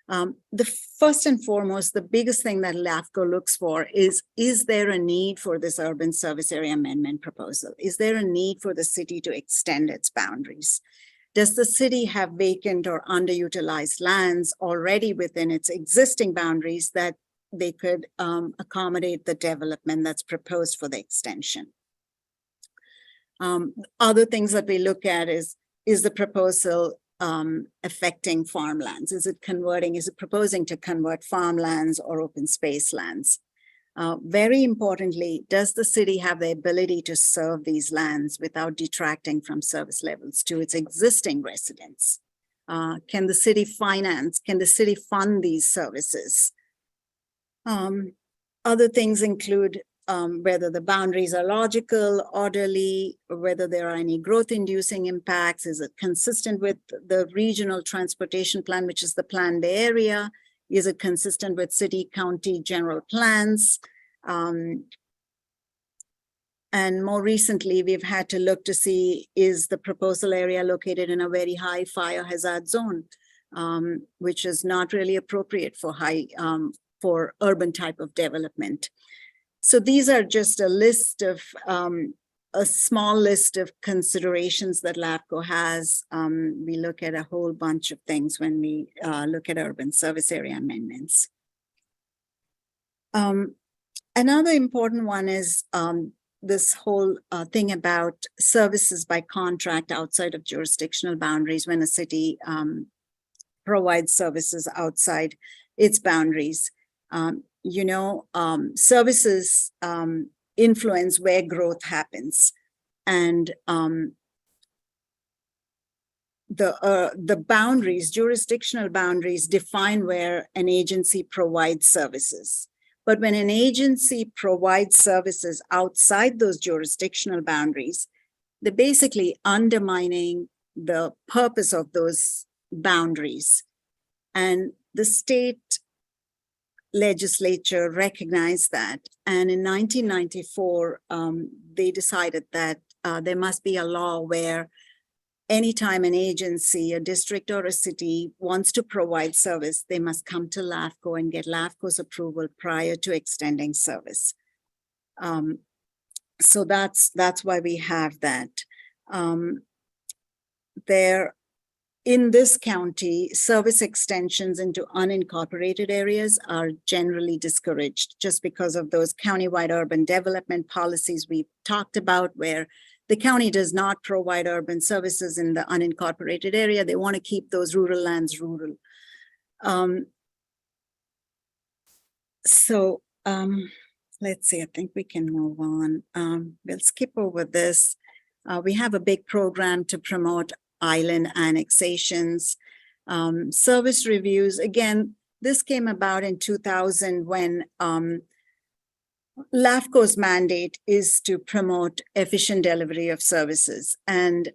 The first and foremost, the biggest thing that LAFCO looks for is there a need for this urban service area amendment proposal? Is there a need for the city to extend its boundaries? Does the city have vacant or underutilized lands already within its existing boundaries that they could accommodate the development that's proposed for the extension. Other things that we look at is the proposal affecting farmlands? Is it proposing to convert farmlands or open space lands? Very importantly, does the city have the ability to serve these lands without detracting from service levels to its existing residents? Can the city fund these services? Other things include whether the boundaries are logical, orderly, or whether there are any growth-inducing impacts. Is it consistent with the regional transportation plan, which is the planned area? Is it consistent with city, county general plans? And more recently, we've had to look to see, is the proposal area located in a very high fire hazard zone, which is not really appropriate for for urban type of development. So these are just a list of, a small list of considerations that LAFCO has. We look at a whole bunch of things when we look at urban service area amendments. Another important one is this whole thing about services by contract outside of jurisdictional boundaries when a city provides services outside its boundaries. Services influence where growth happens, and the boundaries, jurisdictional boundaries, define where an agency provides services. But when an agency provides services outside those jurisdictional boundaries, they're basically undermining the purpose of those boundaries. And the state legislature recognized that. And in 1994, they decided that there must be a law where anytime an agency, a district or a city wants to provide service, they must come to LAFCO and get LAFCO's approval prior to extending service. So that's why we have that. In this county, service extensions into unincorporated areas are generally discouraged just because of those countywide urban development policies we talked about, where the county does not provide urban services in the unincorporated area. They want to keep those rural lands rural. Let's see, I think we can move on. We'll skip over this. We have a big program to promote island annexations, service reviews. Again, this came about in 2000 when LAFCO's mandate is to promote efficient delivery of services. And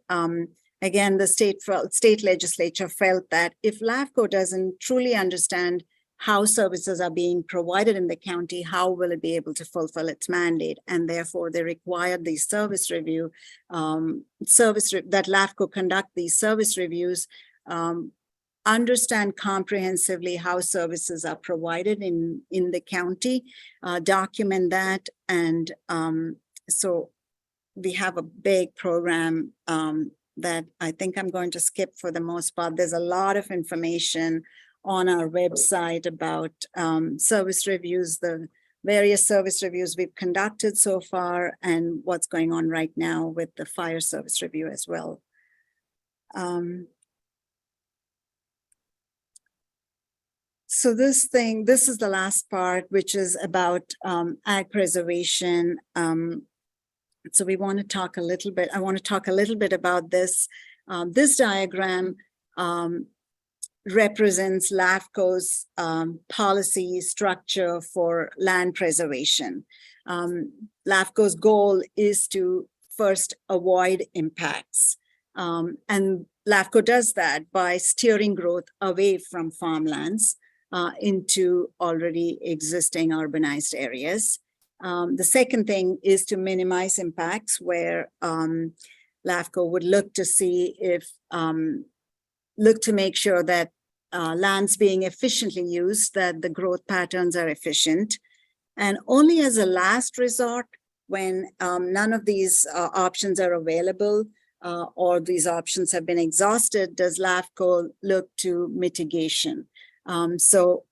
again, the state legislature felt that if LAFCO doesn't truly understand how services are being provided in the county, how will it be able to fulfill its mandate? And therefore, they required the service review, that LAFCO conduct these service reviews, understand comprehensively how services are provided in the county, document that. And so we have a big program that I think I'm going to skip for the most part. There's a lot of information on our website about service reviews, the various service reviews we've conducted so far, and what's going on right now with the fire service review as well. So this is the last part, which is about ag preservation. So we want to talk a little bit, I want to talk a little bit about this. This diagram represents LAFCO's policy structure for land preservation. LAFCO's goal is to first avoid impacts. And LAFCO does that by steering growth away from farmlands into already existing urbanized areas. The second thing is to minimize impacts, where LAFCO would look to see if look to make sure that lands being efficiently used, that the growth patterns are efficient. And only as a last resort, when none of these options are available or these options have been exhausted, does LAFCO look to mitigation. So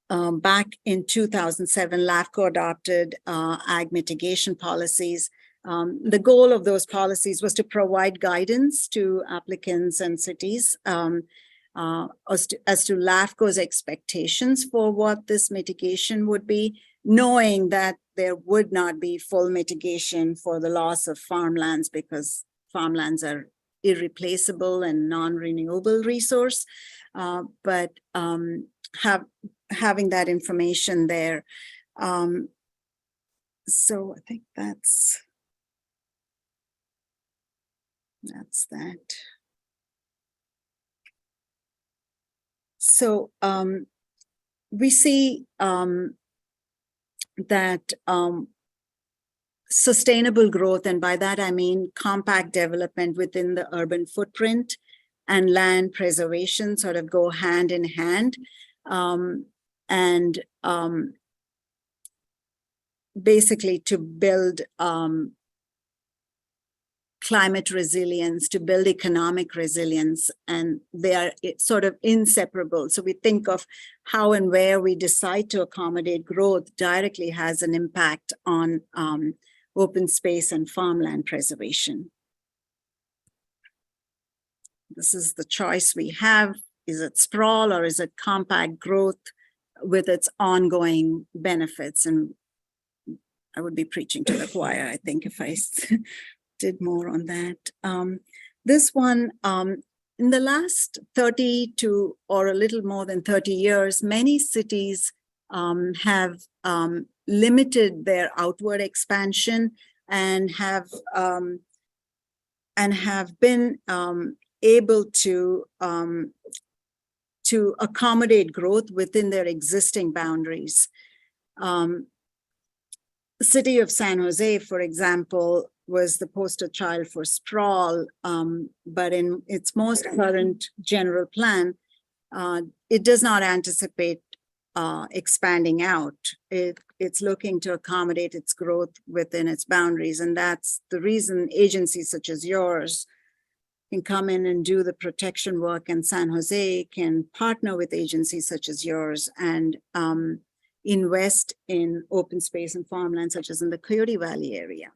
back in 2007, LAFCO adopted ag mitigation policies. The goal of those policies was to provide guidance to applicants and cities as to LAFCO's expectations for what this mitigation would be, knowing that there would not be full mitigation for the loss of farmlands because farmlands are irreplaceable and non-renewable resource, but having that information there. So I think that's that. So we see that sustainable growth, and by that I mean compact development within the urban footprint and land preservation sort of go hand in hand. Basically to build climate resilience, to build economic resilience, and they are sort of inseparable. So we think of how and where we decide to accommodate growth directly has an impact on open space and farmland preservation. This is the choice we have. Is it sprawl or is it compact growth with its ongoing benefits? And I would be preaching to the choir, I think, if I did more on that. This one, in the last 30 to or a little more than 30 years, many cities have limited their outward expansion and have been able to accommodate growth within their existing boundaries. The city of San Jose, for example, was the poster child for sprawl, but in its most current general plan, it does not anticipate expanding out. It's looking to accommodate its growth within its boundaries, and that's the reason agencies such as yours can come in and do the protection work, and San Jose can partner with agencies such as yours and invest in open space and farmland, such as in the Coyote Valley area.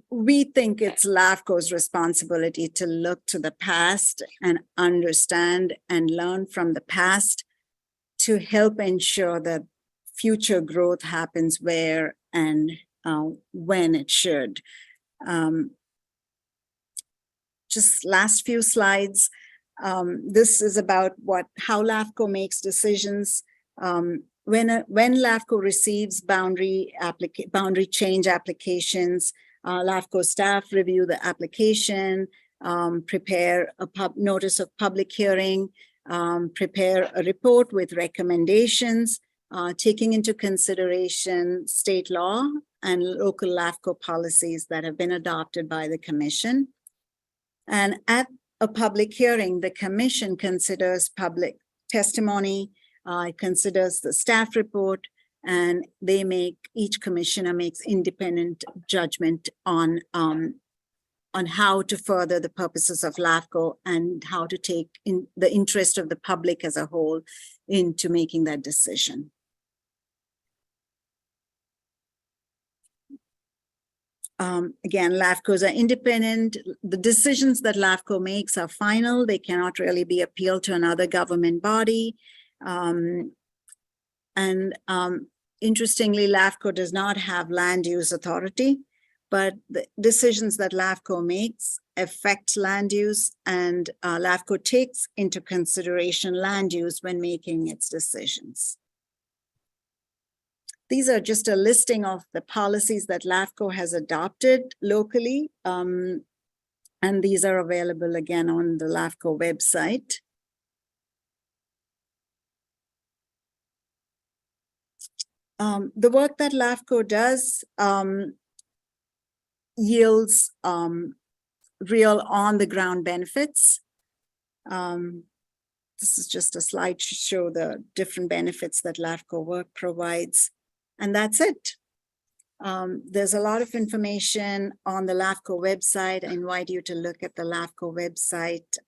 We think it's LAFCO's responsibility to look to the past and understand and learn from the past to help ensure that future growth happens where and when it should. Just last few slides. This is about how LAFCO makes decisions. When LAFCO receives boundary change applications, LAFCO staff review the application, prepare a notice of public hearing, prepare a report with recommendations, taking into consideration state law and local LAFCO policies that have been adopted by the commission. And at a public hearing, the commission considers public testimony, it considers the staff report, and each commissioner makes independent judgment on how to further the purposes of LAFCO and how to take in the interest of the public as a whole into making that decision. Again, LAFCOs are independent. The decisions that LAFCO makes are final. They cannot really be appealed to another government body. Interestingly, LAFCO does not have land use authority, but the decisions that LAFCO makes affect land use, and LAFCO takes into consideration land use when making its decisions. These are just a listing of the policies that LAFCO has adopted locally, and these are available again on the LAFCO website. The work that LAFCO does yields real on-the-ground benefits. This is just a slide to show the different benefits that LAFCO work provides. And that's it. There's a lot of information on the LAFCO website. I invite you to look at the LAFCO website.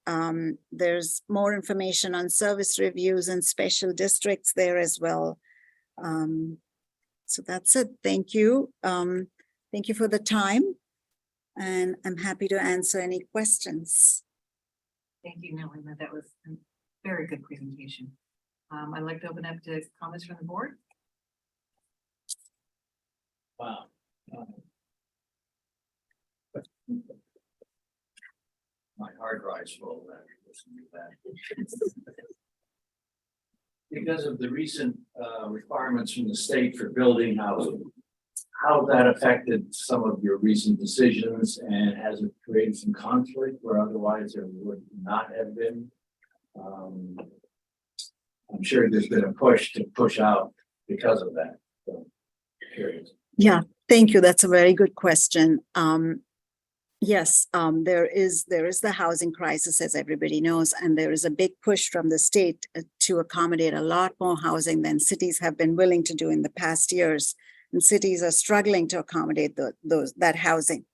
There's more information on service reviews and special districts there as well. So that's it. Thank you. Thank you for the time. And I'm happy to answer any questions. Thank you, Nalina. That was a very good presentation. I'd like to open up to comments from the board. Wow. My hard drive's full after listening to that. Because of the recent requirements from the state for building housing, how that affected some of your recent decisions, and has it created some conflict where otherwise there would not have been? I'm sure there's been a push to push out because of that. So, curious. Yeah, thank you. That's a very good question. Yes, there is the housing crisis, as everybody knows, and there is a big push from the state to accommodate a lot more housing than cities have been willing to do in the past years. And cities are struggling to accommodate that housing.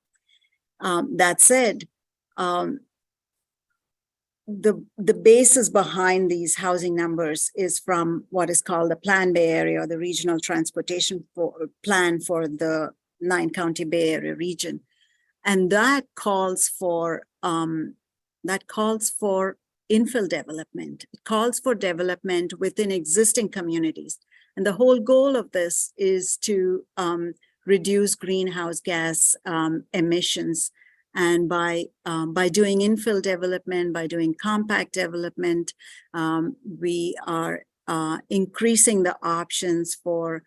That said, the basis behind these housing numbers is from what is called the Plan Bay Area, or the Regional Transportation Plan for the 9-county Bay Area region. And that calls for infill development. It calls for development within existing communities. And the whole goal of this is to reduce greenhouse gas emissions. And by doing infill development, by doing compact development, we are increasing the options for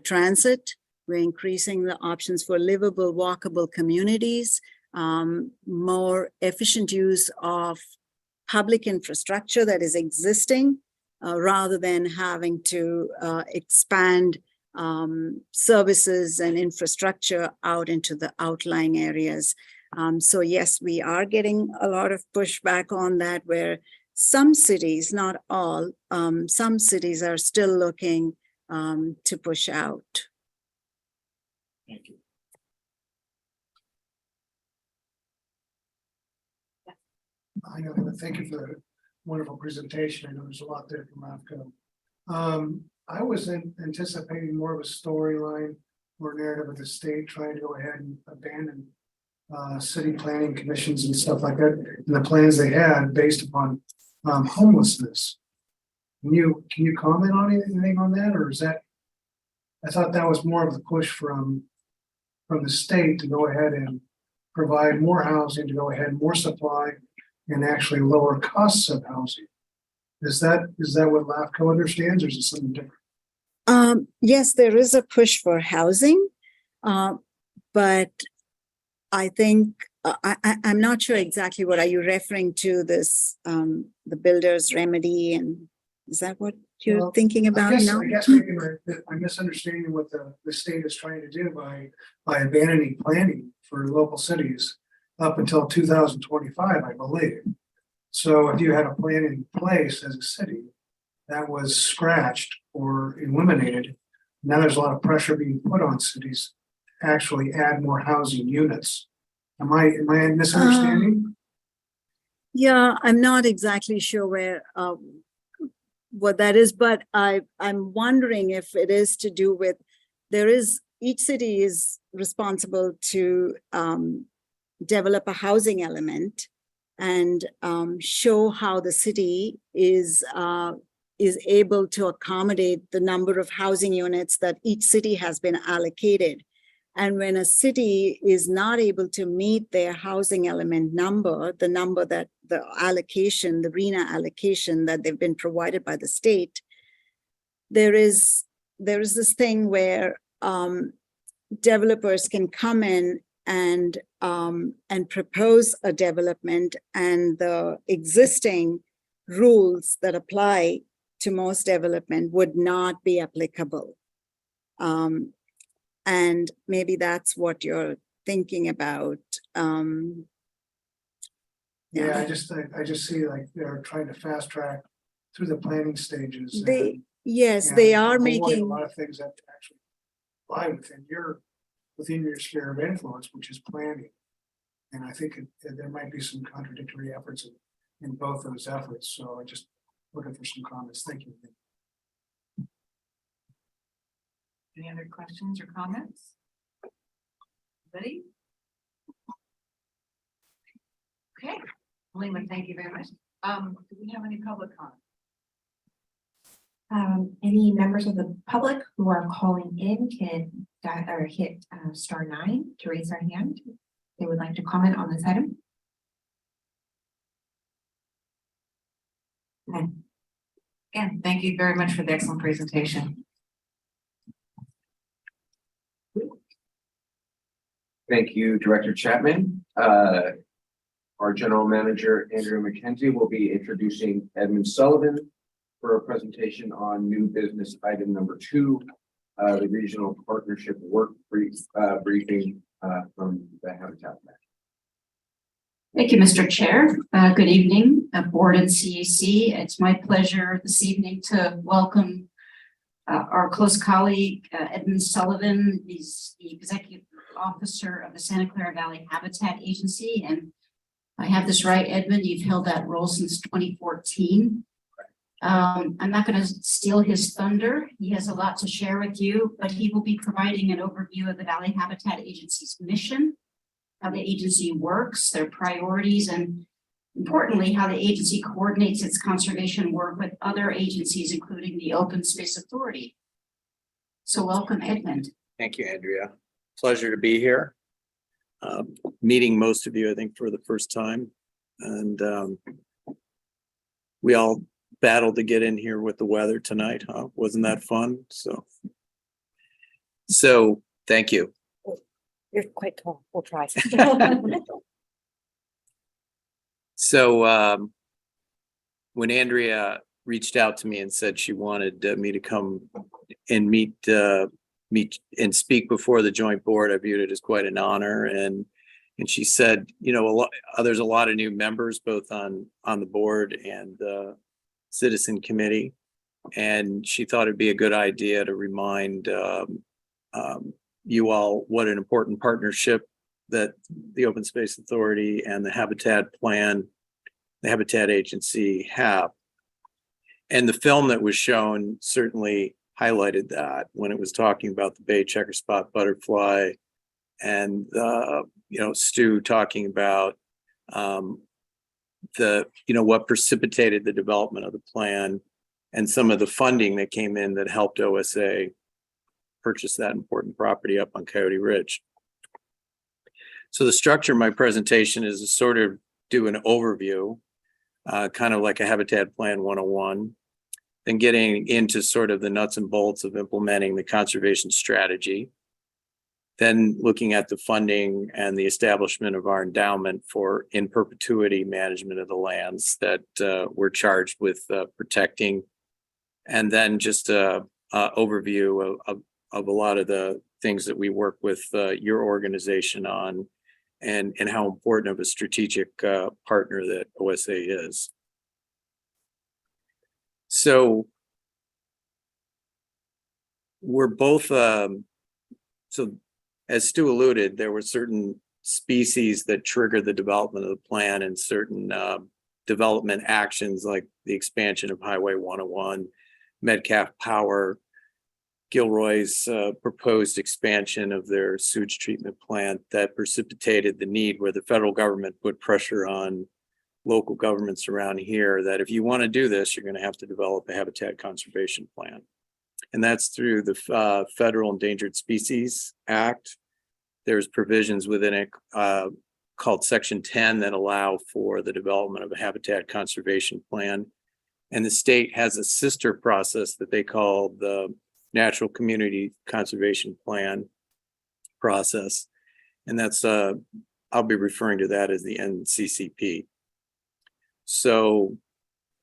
transit. We're increasing the options for livable, walkable communities, more efficient use of public infrastructure that is existing, rather than having to expand services and infrastructure out into the outlying areas. So yes, we are getting a lot of pushback on that, where some cities, not all, some cities are still looking to push out. Thank you. I know, thank you for the wonderful presentation. I know there's a lot there from AFCO. I was anticipating more of a storyline or narrative of the state trying to go ahead and abandon city planning commissions and stuff like that, and the plans they had based upon homelessness. Can you comment on anything on that, or is that? I thought that was more of the push from the state to go ahead and provide more housing, to go ahead more supply, and actually lower costs of housing. Is that what LAFCO understands, or is it something different? Yes, there is a push for housing, but I think I'm not sure exactly what are you referring to, this the builder's remedy, and is that what you're thinking about now? I guess maybe I'm misunderstanding what the state is trying to do by abandoning planning for local cities up until 2025, I believe. So if you had a plan in place as a city that was scratched or eliminated, now there's a lot of pressure being put on cities to actually add more housing units. Am I misunderstanding? Yeah, I'm not exactly sure where what that is, but I'm wondering if it is to do with, each city is responsible to develop a housing element and show how the city is able to accommodate the number of housing units that each city has been allocated. And when a city is not able to meet their housing element number, the number that the allocation, the RHNA allocation that they've been provided by the state, there is this thing where developers can come in and propose a development, and the existing rules that apply to most development would not be applicable. And maybe that's what you're thinking about. Yeah, I just see like they're trying to fast track through the planning stages. They and are avoid making a lot of things that actually lie within your within your sphere of influence, which is planning. And I think there might be some contradictory efforts in both those efforts, so I just looking for some comments. Thank you. Any other questions or comments? Ready? Okay, Lima, thank you very much. Do we have any public comment? Any members of the public who are calling in can or hit *9 to raise their hand. If they would like to comment on this item. Okay. Again, thank you very much for the excellent presentation. Thank you, Director Chapman. Our General Manager, Andrea McKenzie, will be introducing Edmund Sullivan for a presentation on new business item number 2, the regional partnership work briefing from the Habitat Map. Thank you, Mr. Chair. Good evening, Board and CAC. It's my pleasure this evening to welcome our close colleague, Edmund Sullivan. He's the Executive Officer of the Santa Clara Valley Habitat Agency. And I have this right, Edmund, you've held that role since 2014. I'm not going to steal his thunder. He has a lot to share with you, but he will be providing an overview of the Valley Habitat Agency's mission, how the agency works, their priorities, and importantly, how the agency coordinates its conservation work with other agencies, including the Open Space Authority. So welcome, Edmund. Thank you, Andrea. Pleasure to be here. Meeting most of you, I think, for the first time. And we all battled to get in here with the weather tonight, huh? Wasn't that fun? So thank you. You're quite tall. We'll try. So when Andrea reached out to me and said she wanted me to come and meet and speak before the joint board, I viewed it as quite an honor. And she said, you know, there's a lot of new members both on the board and the citizen committee, and she thought it'd be a good idea to remind you all what an important partnership that the Open Space Authority and the Habitat Plan, the Habitat Agency have. And the film that was shown certainly highlighted that when it was talking about the Bay checker spot butterfly, and Stu talking about what precipitated the development of the plan and some of the funding that came in that helped OSA purchase that important property up on Coyote Ridge. So the structure of my presentation is to sort of do an overview, kind of like a Habitat Plan 101, then getting into sort of the nuts and bolts of implementing the conservation strategy, then looking at the funding and the establishment of our endowment for in perpetuity management of the lands that we're charged with protecting, and then just a overview of a lot of the things that we work with your organization on, and how important of a strategic partner that OSA is. So we're both, so as Stu alluded, there were certain species that triggered the development of the plan and certain development actions like the expansion of Highway 101, Metcalf Power, Gilroy's proposed expansion of their sewage treatment plant that precipitated the need where the federal government put pressure on local governments around here that if you want to do this, you're going to have to develop a habitat conservation plan. And that's through the Federal Endangered Species Act. There's provisions within it called Section 10 that allow for the development of a habitat conservation plan. And the state has a sister process that they call the Natural Community Conservation Plan process. And that's, I'll be referring to that as the NCCP. So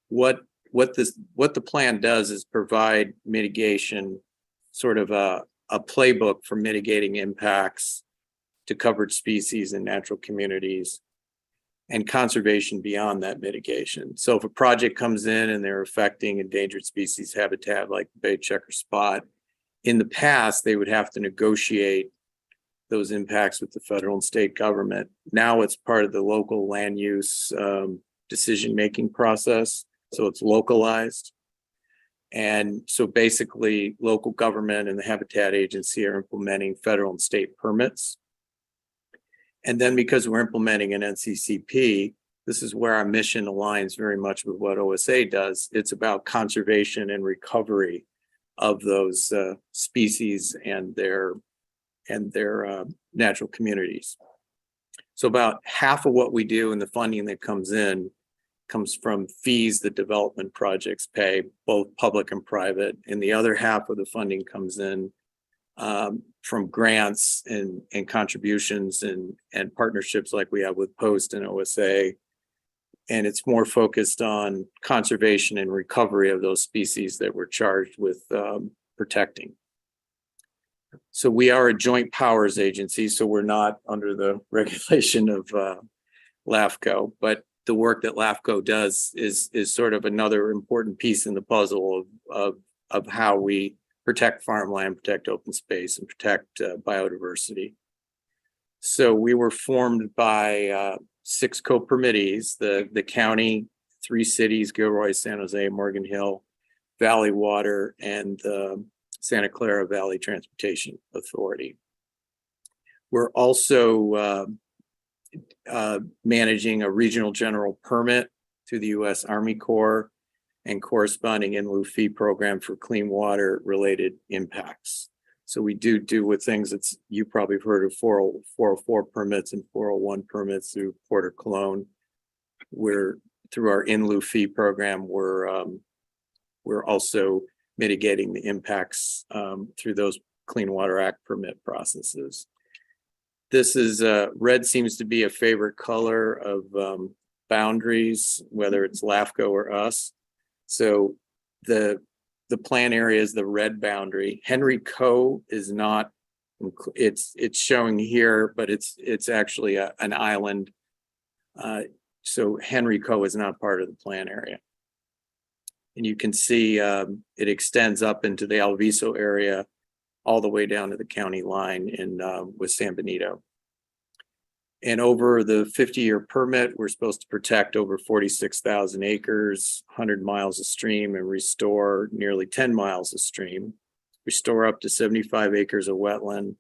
what the plan does is provide mitigation, sort of a playbook for mitigating impacts to covered species and natural communities, and conservation beyond that mitigation. So if a project comes in and they're affecting endangered species habitat like the Bay checker spot, in the past, they would have to negotiate those impacts with the federal and state government. Now it's part of the local land use decision-making process, so it's localized. And so basically, local government and the Habitat Agency are implementing federal and state permits. And then because we're implementing an NCCP, this is where our mission aligns very much with what OSA does. It's about conservation and recovery of those species and their natural communities. So about half of what we do and the funding that comes in comes from fees that development projects pay, both public and private. And the other half of the funding comes in from grants and contributions and partnerships like we have with Post and OSA. And it's more focused on conservation and recovery of those species that we're charged with protecting. So we are a joint powers agency, so we're not under the regulation of LAFCO, but the work that LAFCO does is sort of another important piece in the puzzle of how we protect farmland, protect open space, and protect biodiversity. So we were formed by 6 co-permittees, the county, 3 cities, Gilroy, San Jose, Morgan Hill, Valley Water, and the Santa Clara Valley Transportation Authority. We're also managing a regional general permit through the U.S. Army Corps and corresponding in lieu fee program for clean water related impacts. So we do with things that's, you probably have heard of 404 permits and 401 permits through Port of Cologne. We're through our in lieu fee program, we're also mitigating the impacts through those Clean Water Act permit processes. This is red seems to be a favorite color of boundaries, whether it's LAFCO or us. So the plan area is the red boundary. Henry Coe is not, it's showing here, but it's actually an island. So Henry Coe is not part of the plan area. And you can see it extends up into the Alviso area, all the way down to the county line in with San Benito. And over the 50-year permit, we're supposed to protect over 46,000 acres, 100 miles of stream, and restore nearly 10 miles of stream. Restore up to 75 acres of wetland,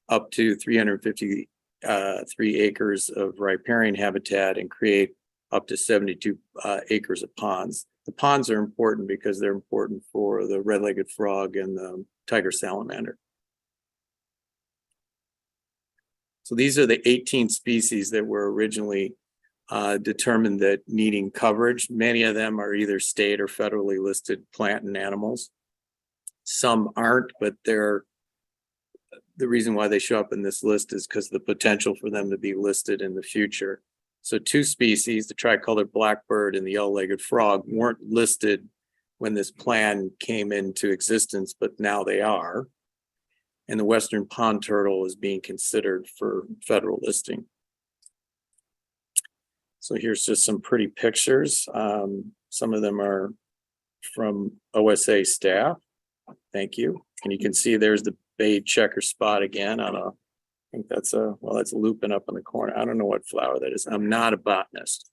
up to 353 acres of riparian habitat, and create up to 72 acres of ponds. The ponds are important because they're important for the red-legged frog and the tiger salamander. So these are the 18 species that were originally determined that needing coverage. Many of them are either state or federally listed plant and animals. Some aren't, but the reason why they show up in this list is because of the potential for them to be listed in the future. So 2 species, the tricolored blackbird and the yellow-legged frog, weren't listed when this plan came into existence, but now they are. And the western pond turtle is being considered for federal listing. So here's just some pretty pictures. Some of them are from OSA staff. Thank you. And you can see there's the bay checker spot again on I think that's that's looping up in the corner. I don't know what flower that is. I'm not a botanist.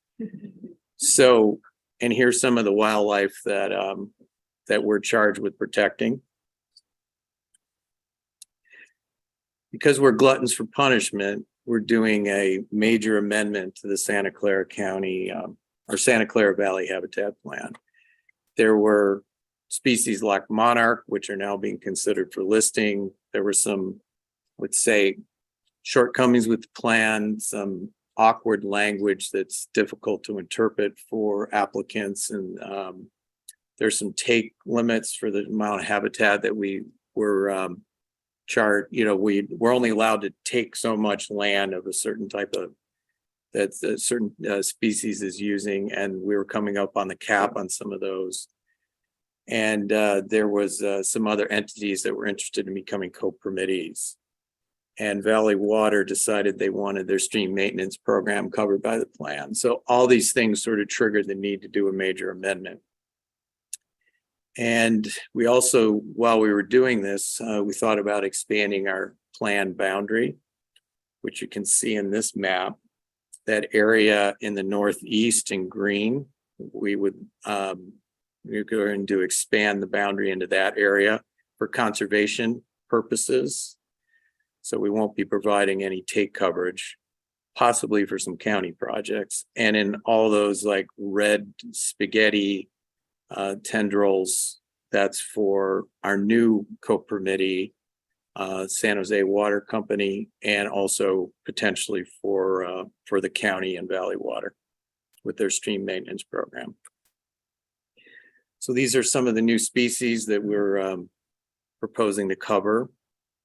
So, and here's some of the wildlife that we're charged with protecting. Because we're gluttons for punishment, we're doing a major amendment to the Santa Clara County or Santa Clara Valley Habitat Plan. There were species like monarch, which are now being considered for listing. There were some, let's say, shortcomings with the plan, some awkward language that's difficult to interpret for applicants, and there's some take limits for the amount of habitat that we were chart. We're only allowed to take so much land of a certain type of that a certain species is using, and we were coming up on the cap on some of those. And there was some other entities that were interested in becoming co-permittees. And Valley Water decided they wanted their stream maintenance program covered by the plan. So all these things sort of triggered the need to do a major amendment. And we also, while we were doing this, we thought about expanding our plan boundary, which you can see in this map. That area in the northeast in green, we're going to expand the boundary into that area for conservation purposes. So we won't be providing any take coverage, possibly for some county projects. And in all those like red spaghetti tendrils, that's for our new co-permittee, San Jose Water Company, and also potentially for the county and Valley Water with their stream maintenance program. So these are some of the new species that we're proposing to cover.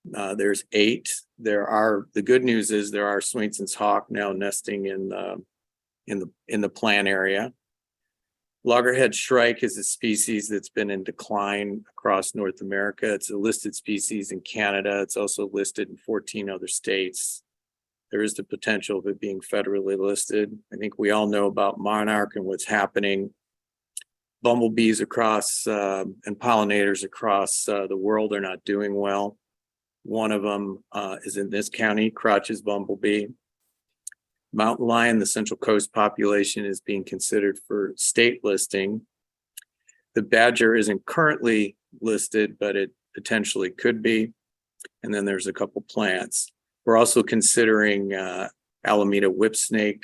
There's 8. The good news is there are Swainson's hawk now nesting in the plan area. Loggerhead shrike is a species that's been in decline across North America. It's a listed species in Canada. It's also listed in 14 other states. There is the potential of it being federally listed. I think we all know about monarch and what's happening. Bumblebees across and pollinators across the world are not doing well. One of them is in this county, Crotch's bumblebee. Mountain lion, the Central Coast population, is being considered for state listing. The badger isn't currently listed, but it potentially could be. And then there's a couple plants. We're also considering Alameda whipsnake,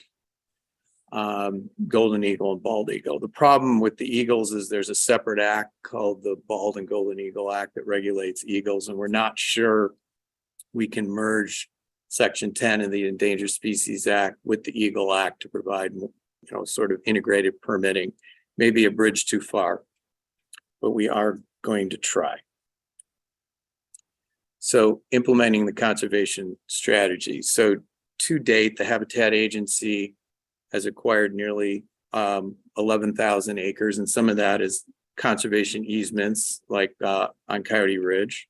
golden eagle, and bald eagle. The problem with the eagles is there's a separate act called the Bald and Golden Eagle Act that regulates eagles, and we're not sure we can merge Section 10 of the Endangered Species Act with the Eagle Act to provide, sort of integrated permitting. Maybe a bridge too far, but we are going to try. So implementing the conservation strategy. So to date, the Habitat Agency has acquired nearly 11,000 acres, and some of that is conservation easements like on Coyote Ridge.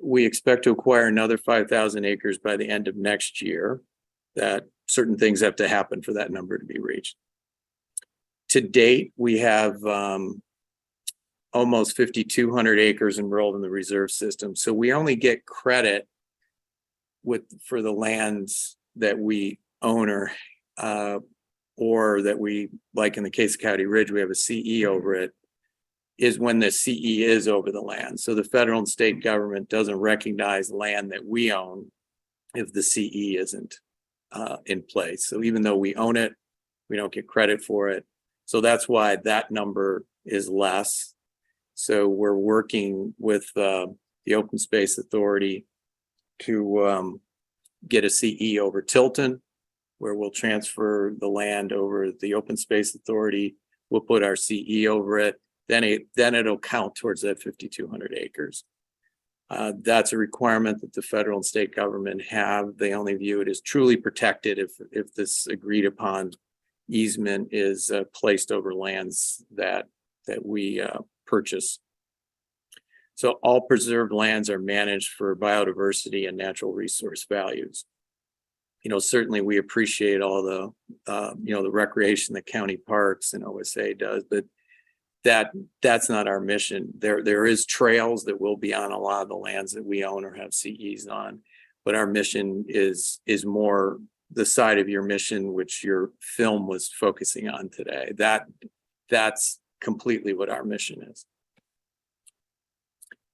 We expect to acquire another 5,000 acres by the end of next year. That certain things have to happen for that number to be reached. To date, we have almost 5,200 acres enrolled in the reserve system. So we only get credit for the lands that we own or that we, like in the case of Coyote Ridge, we have a CE over it, is when the CE is over the land. So the federal and state government doesn't recognize land that we own if the CE isn't in place. So even though we own it, we don't get credit for it. So that's why that number is less. So we're working with the Open Space Authority to get a CE over Tilton, where we'll transfer the land over the Open Space Authority. We'll put our CE over it. Then it'll count towards that 5,200 acres. That's a requirement that the federal and state government have. They only view it as truly protected if this agreed upon easement is placed over lands that we purchase. So all preserved lands are managed for biodiversity and natural resource values. Certainly we appreciate all the, the recreation that county parks and OSA does, but that's not our mission. There is trails that will be on a lot of the lands that we own or have CEs on, but our mission is more the side of your mission, which your film was focusing on today. That's completely what our mission is.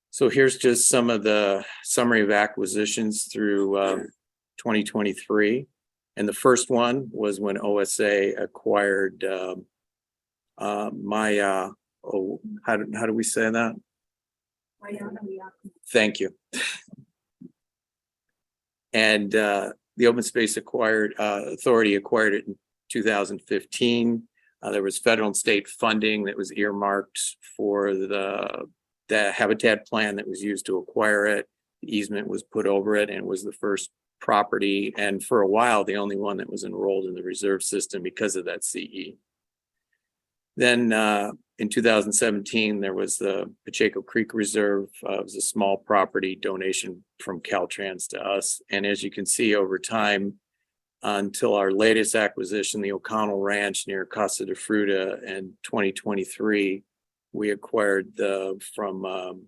So here's just some of the summary of acquisitions through 2023. And the first one was when OSA acquired Maya. Oh, how do we say that? Thank you. And the Open Space Authority acquired it in 2015. There was federal and state funding that was earmarked for the habitat plan that was used to acquire it. The easement was put over it, and it was the first property, and for a while the only one that was enrolled in the reserve system because of that CE. Then in 2017, there was the Pacheco Creek Reserve. It was a small property donation from Caltrans to us. And as you can see over time, until our latest acquisition, the O'Connell Ranch near Casa de Fruta in 2023, we acquired from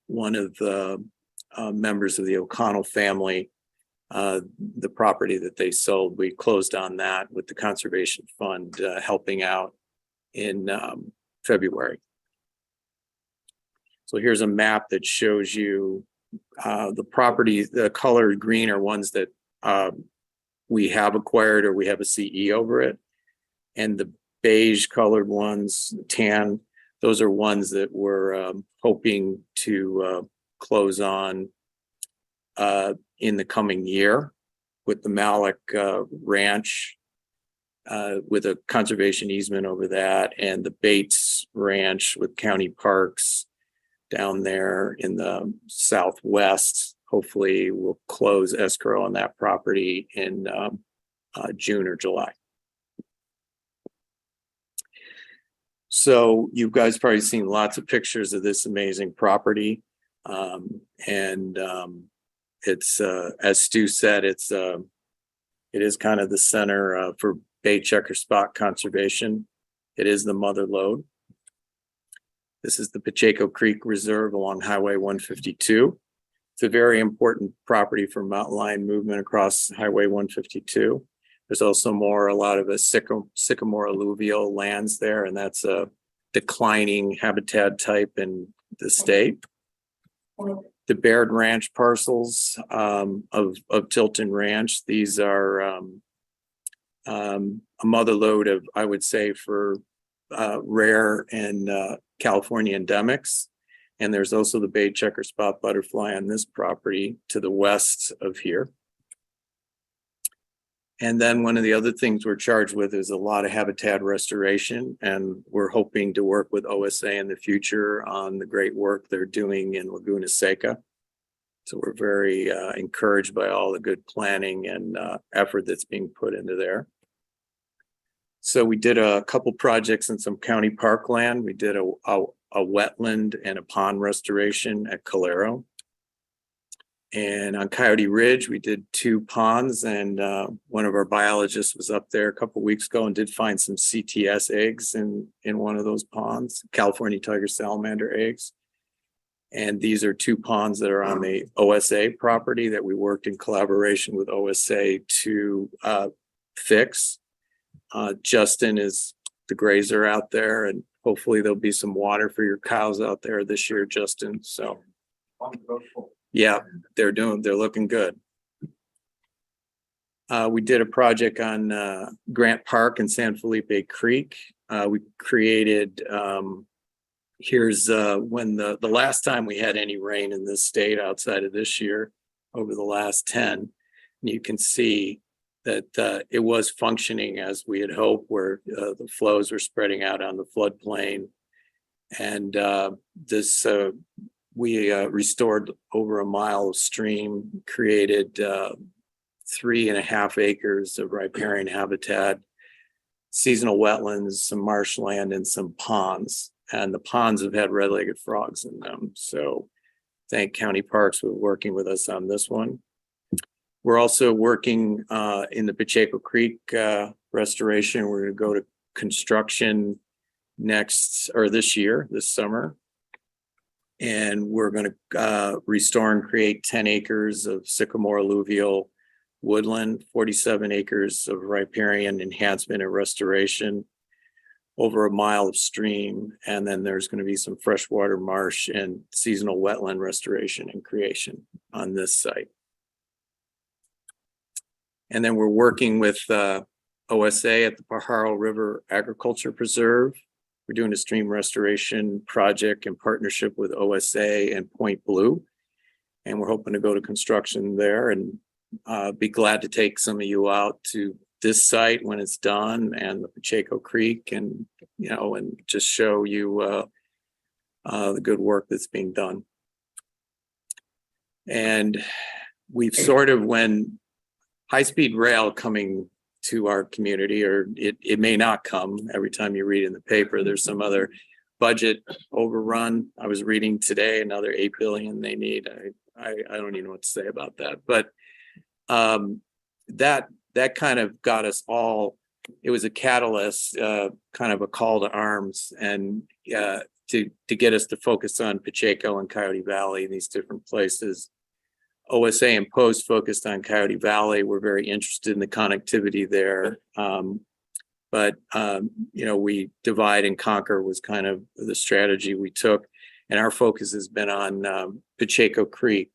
one of the members of the O'Connell family. The property that they sold, we closed on that with the Conservation Fund helping out in February. So here's a map that shows you the properties. The colored green are ones that we have acquired or we have a CE over it. And the beige colored ones, tan, those are ones that we're hoping to close on in the coming year with the Malik Ranch, with a conservation easement over that, and the Bates Ranch with county parks down there in the southwest. Hopefully we'll close escrow on that property in June or July. So you guys probably seen lots of pictures of this amazing property. It's as Stu said, it is kind of the center for Bay Checker Spot Conservation. It is the mother lode. This is the Pacheco Creek Reserve along Highway 152. It's a very important property for mountain lion movement across Highway 152. There's also a lot of sycamore alluvial lands there, and that's a declining habitat type in the state. The Baird Ranch parcels of Tilton Ranch, these are a mother lode of, I would say, for rare and California endemics. And there's also the Bay Checker Spot Butterfly on this property to the west of here. And then one of the other things we're charged with is a lot of habitat restoration, and we're hoping to work with OSA in the future on the great work they're doing in Laguna Seca. So we're very encouraged by all the good planning and effort that's being put into there. So we did a couple projects in some county parkland. We did a wetland and a pond restoration at Calero. And on Coyote Ridge, we did 2 ponds, and one of our biologists was up there a couple weeks ago and did find some CTS eggs in one of those ponds, California tiger salamander eggs. And these are 2 ponds that are on the OSA property that we worked in collaboration with OSA to fix. Justin is the grazer out there, and hopefully there'll be some water for your cows out there this year, Justin. So yeah, they're looking good. We did a project on Grant Park and San Felipe Creek. We created, here's when the last time we had any rain in this state outside of this year, over the last 10, and you can see that it was functioning as we had hoped, where the flows were spreading out on the floodplain. And we restored over a mile of stream, created 3.5 acres of riparian habitat, seasonal wetlands, some marshland, and some ponds. And the ponds have had red-legged frogs in them. So thank County Parks for working with us on this one. We're also working in the Pacheco Creek restoration. We're going to go to construction this year, this summer. And we're going to restore and create 10 acres of sycamore alluvial woodland, 47 acres of riparian enhancement and restoration, over a mile of stream. And then there's going to be some freshwater marsh and seasonal wetland restoration and creation on this site. And then we're working with OSA at the Pajaro River Agriculture Preserve. We're doing a stream restoration project in partnership with OSA and Point Blue. And we're hoping to go to construction there, and be glad to take some of you out to this site when it's done, and the Pacheco Creek, and and just show you the good work that's being done. And we've sort of, when high-speed rail coming to our community, or it may not come. Every time you read in the paper, there's some other budget overrun. I was reading today another $8 billion they need. I don't even know what to say about that. But that kind of got us all. It was a catalyst, kind of a call to arms, and to get us to focus on Pacheco and Coyote Valley, these different places OSA and Post focused on Coyote Valley. We're very interested in the connectivity there. You know, we divide and conquer was kind of the strategy we took. And our focus has been on Pacheco Creek.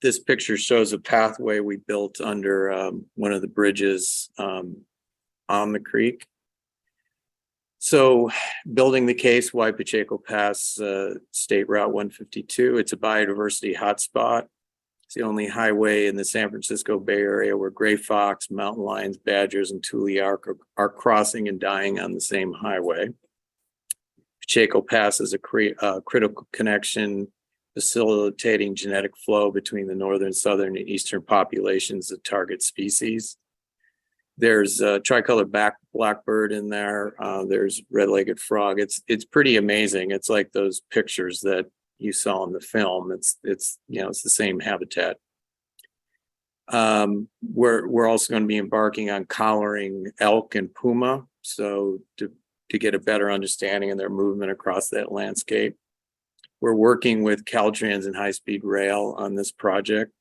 This picture shows a pathway we built under one of the bridges on the creek. So building the case why Pacheco Pass, State Route 152, it's a biodiversity hotspot. It's the only highway in the San Francisco Bay Area where gray fox, mountain lions, badgers, and tule are crossing and dying on the same highway. Pacheco Pass is a critical connection facilitating genetic flow between the northern, southern, and eastern populations of target species. There's a tricolor blackbird in there. There's red-legged frog. It's pretty amazing. It's like those pictures that you saw in the film. It's you know, it's the same habitat. We're also going to be embarking on collaring elk and puma, so to get a better understanding of their movement across that landscape. We're working with Caltrans and High Speed Rail on this project.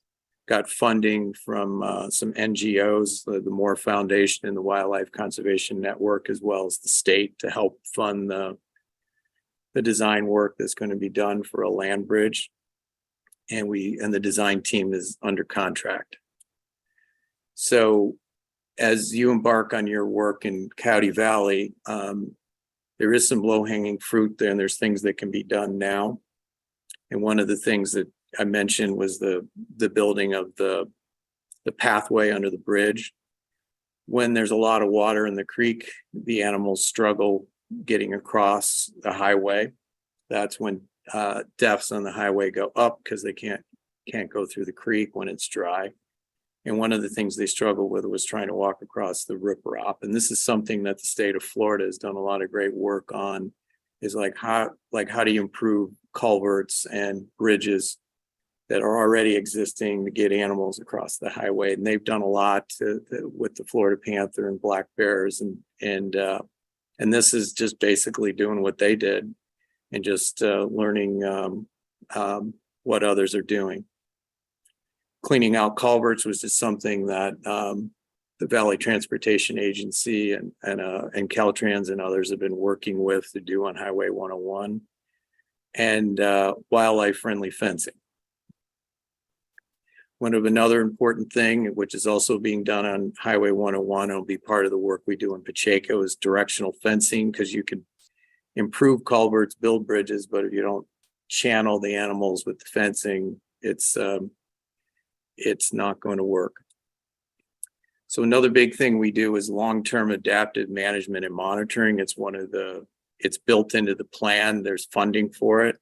Got funding from some NGOs, the Moore Foundation and the Wildlife Conservation Network, as well as the state, to help fund the design work that's going to be done for a land bridge. And the design team is under contract. So as you embark on your work in Coyote Valley, there is some low-hanging fruit there, and there's things that can be done now. And one of the things that I mentioned was the building of the pathway under the bridge. When there's a lot of water in the creek, the animals struggle getting across the highway. That's when deaths on the highway go up because they can't go through the creek when it's dry. And one of the things they struggled with was trying to walk across the Rip Rop. And this is something that the state of Florida has done a lot of great work on, is how do you improve culverts and bridges that are already existing to get animals across the highway. And they've done a lot with the Florida panther and black bears. And this is just basically doing what they did and just learning what others are doing. Cleaning out culverts was just something that the Valley Transportation Agency and Caltrans and others have been working with to do on Highway 101, and wildlife-friendly fencing. One of another important thing, which is also being done on Highway 101, it'll be part of the work we do in Pacheco, is directional fencing, because you can improve culverts, build bridges, but if you don't channel the animals with the fencing, it's not going to work. So another big thing we do is long-term adaptive management and monitoring. It's built into the plan. There's funding for it.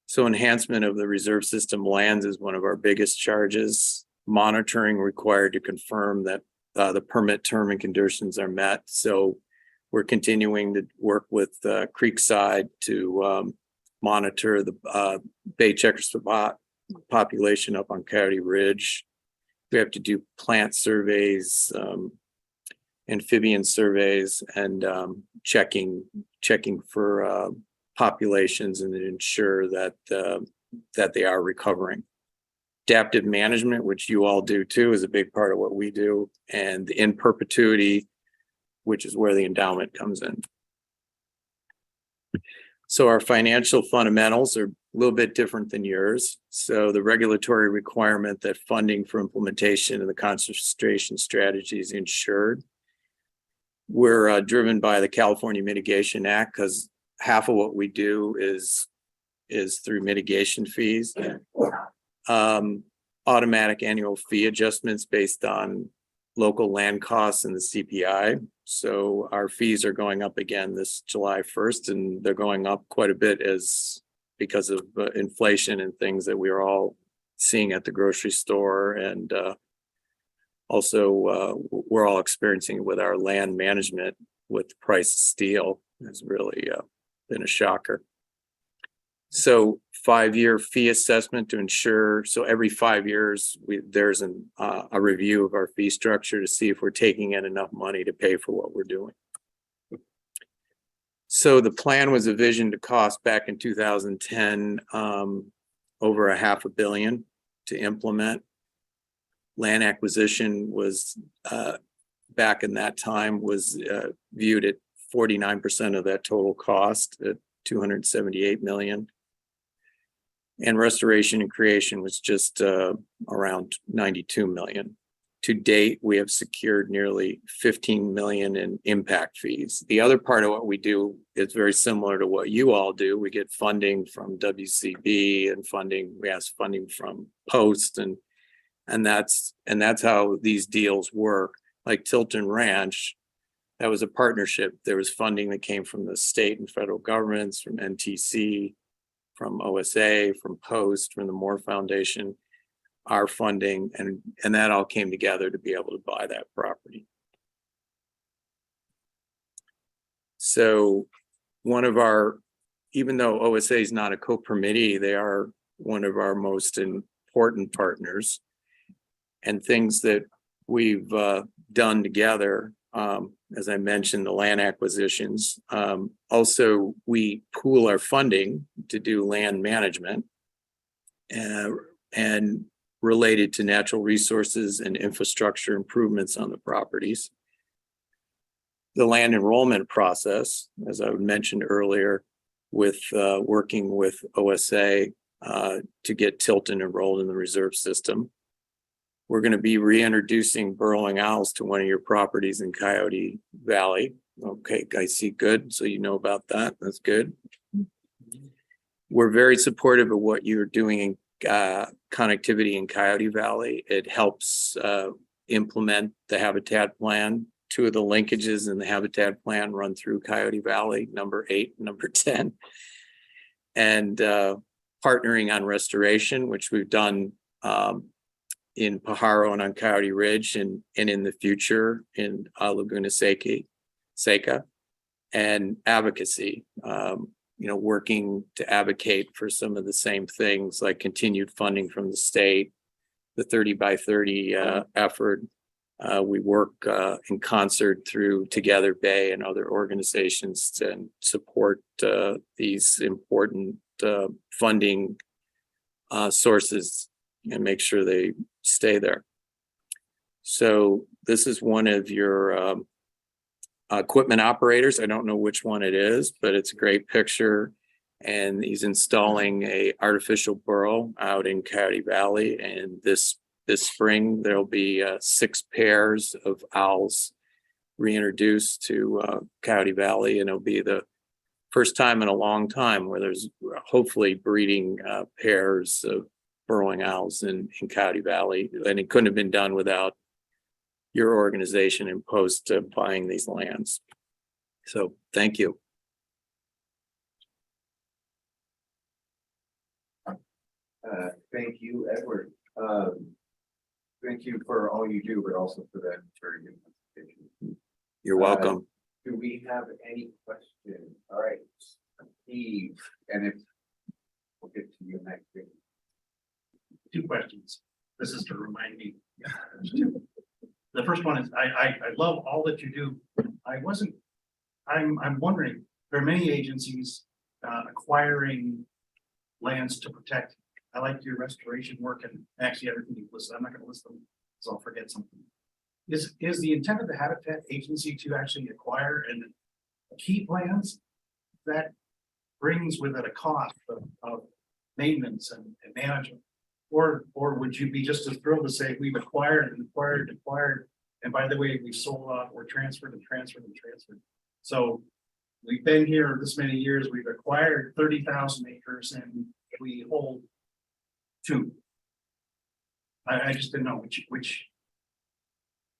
So enhancement of the reserve system lands is one of our biggest charges. Monitoring required to confirm that the permit term and conditions are met. So we're continuing to work with Creekside to monitor the bay checker spot population up on Coyote Ridge. We have to do plant surveys, amphibian surveys, and checking for populations and ensure that they are recovering. Adaptive management, which you all do too, is a big part of what we do, and the in perpetuity, which is where the endowment comes in. So our financial fundamentals are a little bit different than yours. So the regulatory requirement that funding for implementation of the conservation strategy is ensured. We're driven by the California Mitigation Act, because half of what we do is through mitigation fees. Automatic annual fee adjustments based on local land costs and the CPI. So our fees are going up again this July 1st, and they're going up quite a bit because of inflation and things that we're all seeing at the grocery store. And also we're all experiencing it with our land management with the price of steel. It's really been a shocker. So 5-year fee assessment to ensure, so every 5 years, there's a review of our fee structure to see if we're taking in enough money to pay for what we're doing. So the plan was a vision to cost back in 2010, over $500 million. to implement. Land acquisition was, back in that time, was viewed at 49% of that total cost at 278 million. And restoration and creation was just around 92 million. To date, we have secured nearly 15 million in impact fees. The other part of what we do is very similar to what you all do. We get funding from WCB and we ask funding from Post, and that's how these deals work. Like Tilton Ranch, that was a partnership. There was funding that came from the state and federal governments, from NTC, from OSA, from Post, from the Moore Foundation, our funding, and that all came together to be able to buy that property. So even though OSA is not a co-permittee, they are one of our most important partners. And things that we've done together, as I mentioned, the land acquisitions. Also, we pool our funding to do land management and related to natural resources and infrastructure improvements on the properties. The land enrollment process, as I mentioned earlier, with working with OSA to get Tilton enrolled in the reserve system. We're going to be reintroducing burrowing owls to one of your properties in Coyote Valley. Okay, I see, good. So you know about that. That's good. We're very supportive of what you're doing in connectivity in Coyote Valley. It helps implement the habitat plan. Two of the linkages in the habitat plan run through Coyote Valley, number 8, number 10. And partnering on restoration, which we've done in Pajaro and on Coyote Ridge, and in the future in Laguna Seca, and advocacy, working to advocate for some of the same things like continued funding from the state, the 30 by 30 effort. We work in concert through Together Bay and other organizations to support these important funding sources and make sure they stay there. So this is one of your equipment operators. I don't know which one it is, but it's a great picture. And he's installing a artificial burrow out in Coyote Valley. And this spring, there'll be 6 pairs of owls reintroduced to Coyote Valley. And it'll be the first time in a long time where there's hopefully breeding pairs of burrowing owls in Coyote Valley. And it couldn't have been done without your organization and Post buying these lands. So thank you. Thank you, Edward. Thank you for all you do, but also for that very good presentation. You're welcome. Do we have any questions? All right, Steve, and if we'll get to you next week. 2 questions. This is to remind me. The first one is I love all that you do. I'm wondering, there are many agencies acquiring lands to protect. I like your restoration work and actually everything you've listed. I'm not going to list them because I'll forget something. Is the intent of the Habitat Agency to actually acquire and keep lands? That brings with it a cost of maintenance and management. Or would you be just as thrilled to say we've acquired, and by the way, we sold off or transferred. So we've been here this many years, we've acquired 30,000 acres and we hold 2. I just didn't know which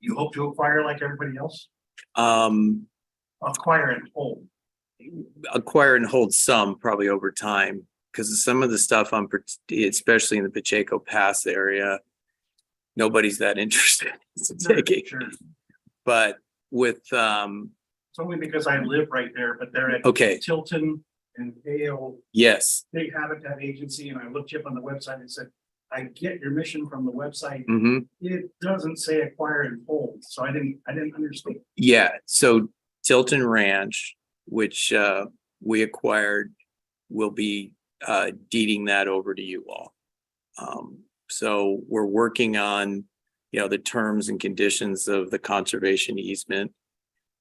you hope to acquire like everybody else? Acquire and hold. Acquire and hold some probably over time, because some of the stuff especially in the Pacheco Pass area, nobody's that interested in taking. Sure. But with it's only because I live right there, but they're at okay. Tilton and Hale. Yes. Big Habitat Agency, and I looked you up on the website and said, I get your mission from the website. Mm-hmm. It doesn't say acquire and hold, so I didn't understand. Yeah, so Tilton Ranch, which we acquired, will be deeding that over to you all. So we're working on, the terms and conditions of the conservation easement,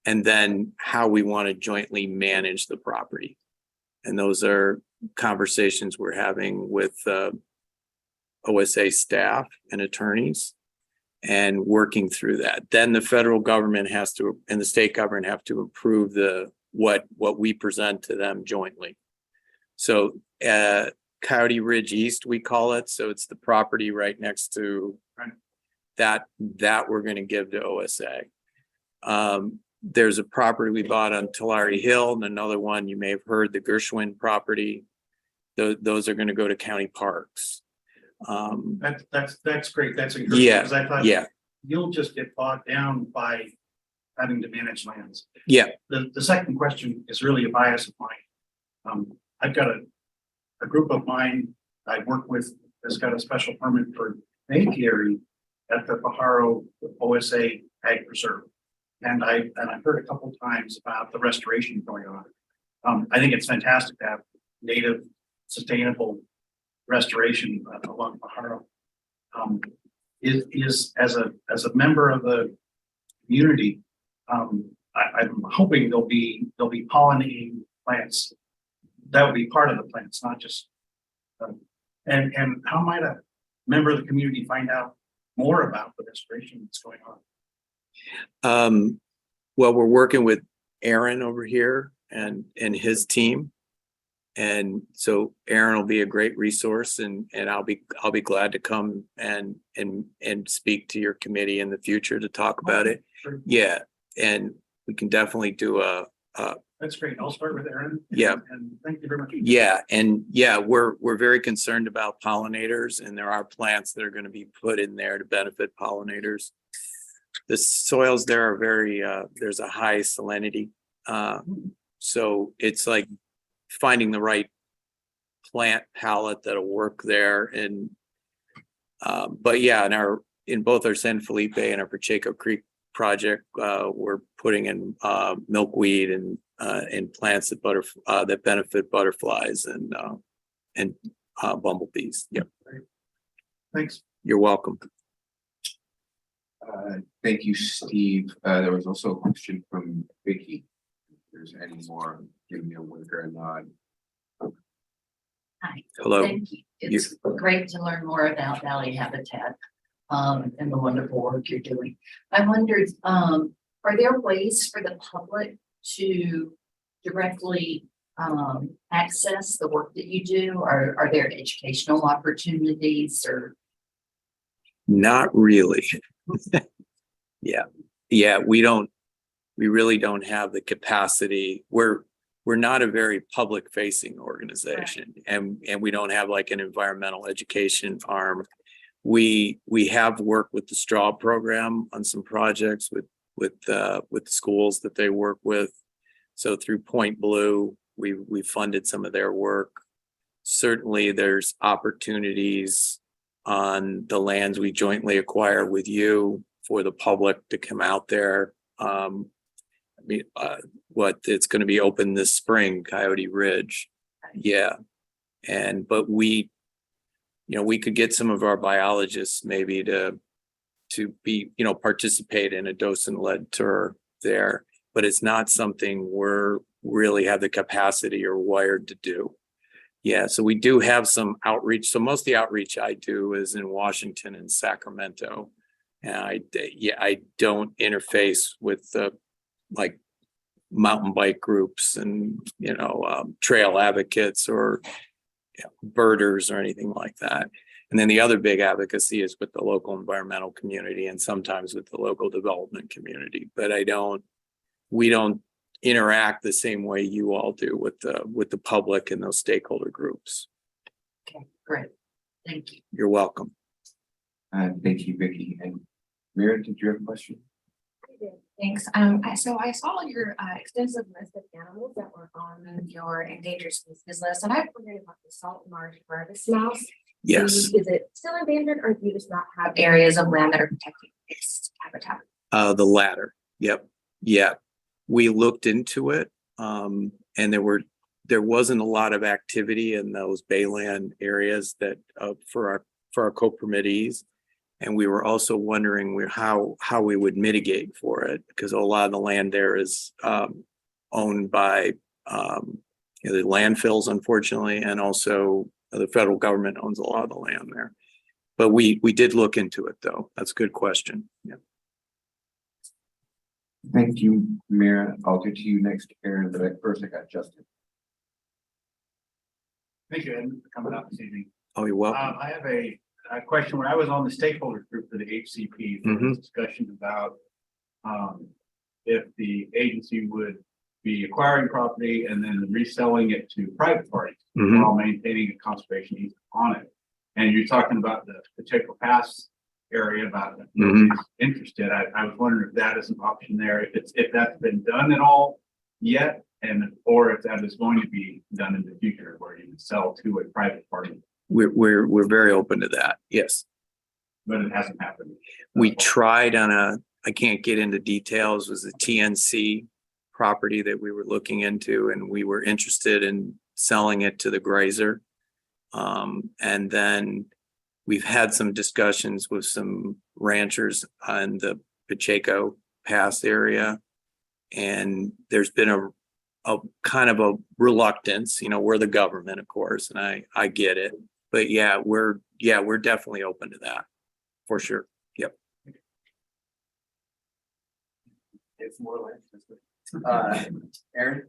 and then how we want to jointly manage the property. And those are conversations we're having with OSA staff and attorneys and working through that. Then the federal government and the state government have to approve what we present to them jointly. So Coyote Ridge East, we call it. So it's the property right next to that we're going to give to OSA. There's a property we bought on Tulare Hill, and another one you may have heard, the Gershwin property. Those are going to go to county parks. That's great. That's encouraging. Yeah, 'Cause I thought yeah, you'll just get bogged down by having to manage lands. yeah. The second question is really a bias of mine. I've got a group of mine I work with that's got a special permit for apiary at the Pajaro OSA Ag Preserve. And I've heard a couple times about the restoration going on. I think it's fantastic to have native, sustainable restoration along Pajaro. Is as a member of the community, I'm hoping there'll be pollinating plants. That would be part of the plants, not just. And how might a member of the community find out more about the restoration that's going on? Well, we're working with Aaron over here and his team. And so Aaron will be a great resource, and I'll be glad to come and speak to your committee in the future to talk about it. Sure. Yeah, and we can definitely do a That's great. I'll start with Aaron. Yeah. And thank you very much. yeah, and yeah, we're very concerned about pollinators, and there are plants that are going to be put in there to benefit pollinators. The soils there are very there's a high salinity, so it's like finding the right plant palette that'll work there. And but yeah, in both our San Felipe and our Pacheco Creek project, we're putting in milkweed and plants that benefit butterflies and bumblebees. Yep. Thanks. You're welcome. Thank you, Steve. There was also a question from Vicky. If there's any more, give me a wink or a nod. Hi. Hello. Thank you. It's great to learn more about Valley Habitat and the wonderful work you're doing. I wondered, are there ways for the public to directly access the work that you do? Or are there educational opportunities or? Not really. Yeah, we really don't have the capacity. We're not a very public facing organization, and we don't have like an environmental education arm. We have worked with the straw program on some projects with the schools that they work with. So through Point Blue, we funded some of their work. Certainly there's opportunities on the lands we jointly acquire with you for the public to come out there. It's going to be open this spring, Coyote Ridge. Yeah. But we could get some of our biologists maybe to be, participate in a docent-led tour there, but it's not something we're really have the capacity or wired to do. Yeah, so we do have some outreach. So most of the outreach I do is in Washington and Sacramento. And I don't interface with like mountain bike groups and, trail advocates or birders or anything like that. And then the other big advocacy is with the local environmental community and sometimes with the local development community. But we don't interact the same way you all do with the public and those stakeholder groups. Okay, great. Thank you. You're welcome. Thank you, Vicky. And Mary, did you have a question? Thanks. So I saw your extensive list of animals that were on your endangered species list, and I wondered about the salt marsh Barvis mouse. Yes. Is it still endangered, or do you just not have areas of land that are protecting its habitat? The latter. Yep. Yeah. We looked into it, and there wasn't a lot of activity in those bayland areas that for for our co-permittees. And we were also wondering how we would mitigate for it, because a lot of the land there is owned by the landfills, unfortunately, and also the federal government owns a lot of the land there. But we did look into it, though. That's a good question. Yeah. Thank you, Mira. I'll get to you next, Aaron, but first I got Justin. Thank you, Ed, for coming out this evening. Oh, you're welcome. I have a question. When I was on the stakeholder group for the HCP, there was discussion about if the agency would be acquiring property and then reselling it to private parties while maintaining a conservation easement on it. And you're talking about the Pacheco Pass area about nobody's interested. I was wondering if that is an option there, if that's been done at all yet, or if that is going to be done in the future where you can sell to a private party. We're very open to that. Yes. But it hasn't happened. We tried on I can't get into details, was a TNC property that we were looking into, and we were interested in selling it to the grazer. And then we've had some discussions with some ranchers on the Pacheco Pass area. And there's been a kind of a reluctance, we're the government, of course, and I get it. But yeah, we're definitely open to that for sure. Yep. It's more like Aaron.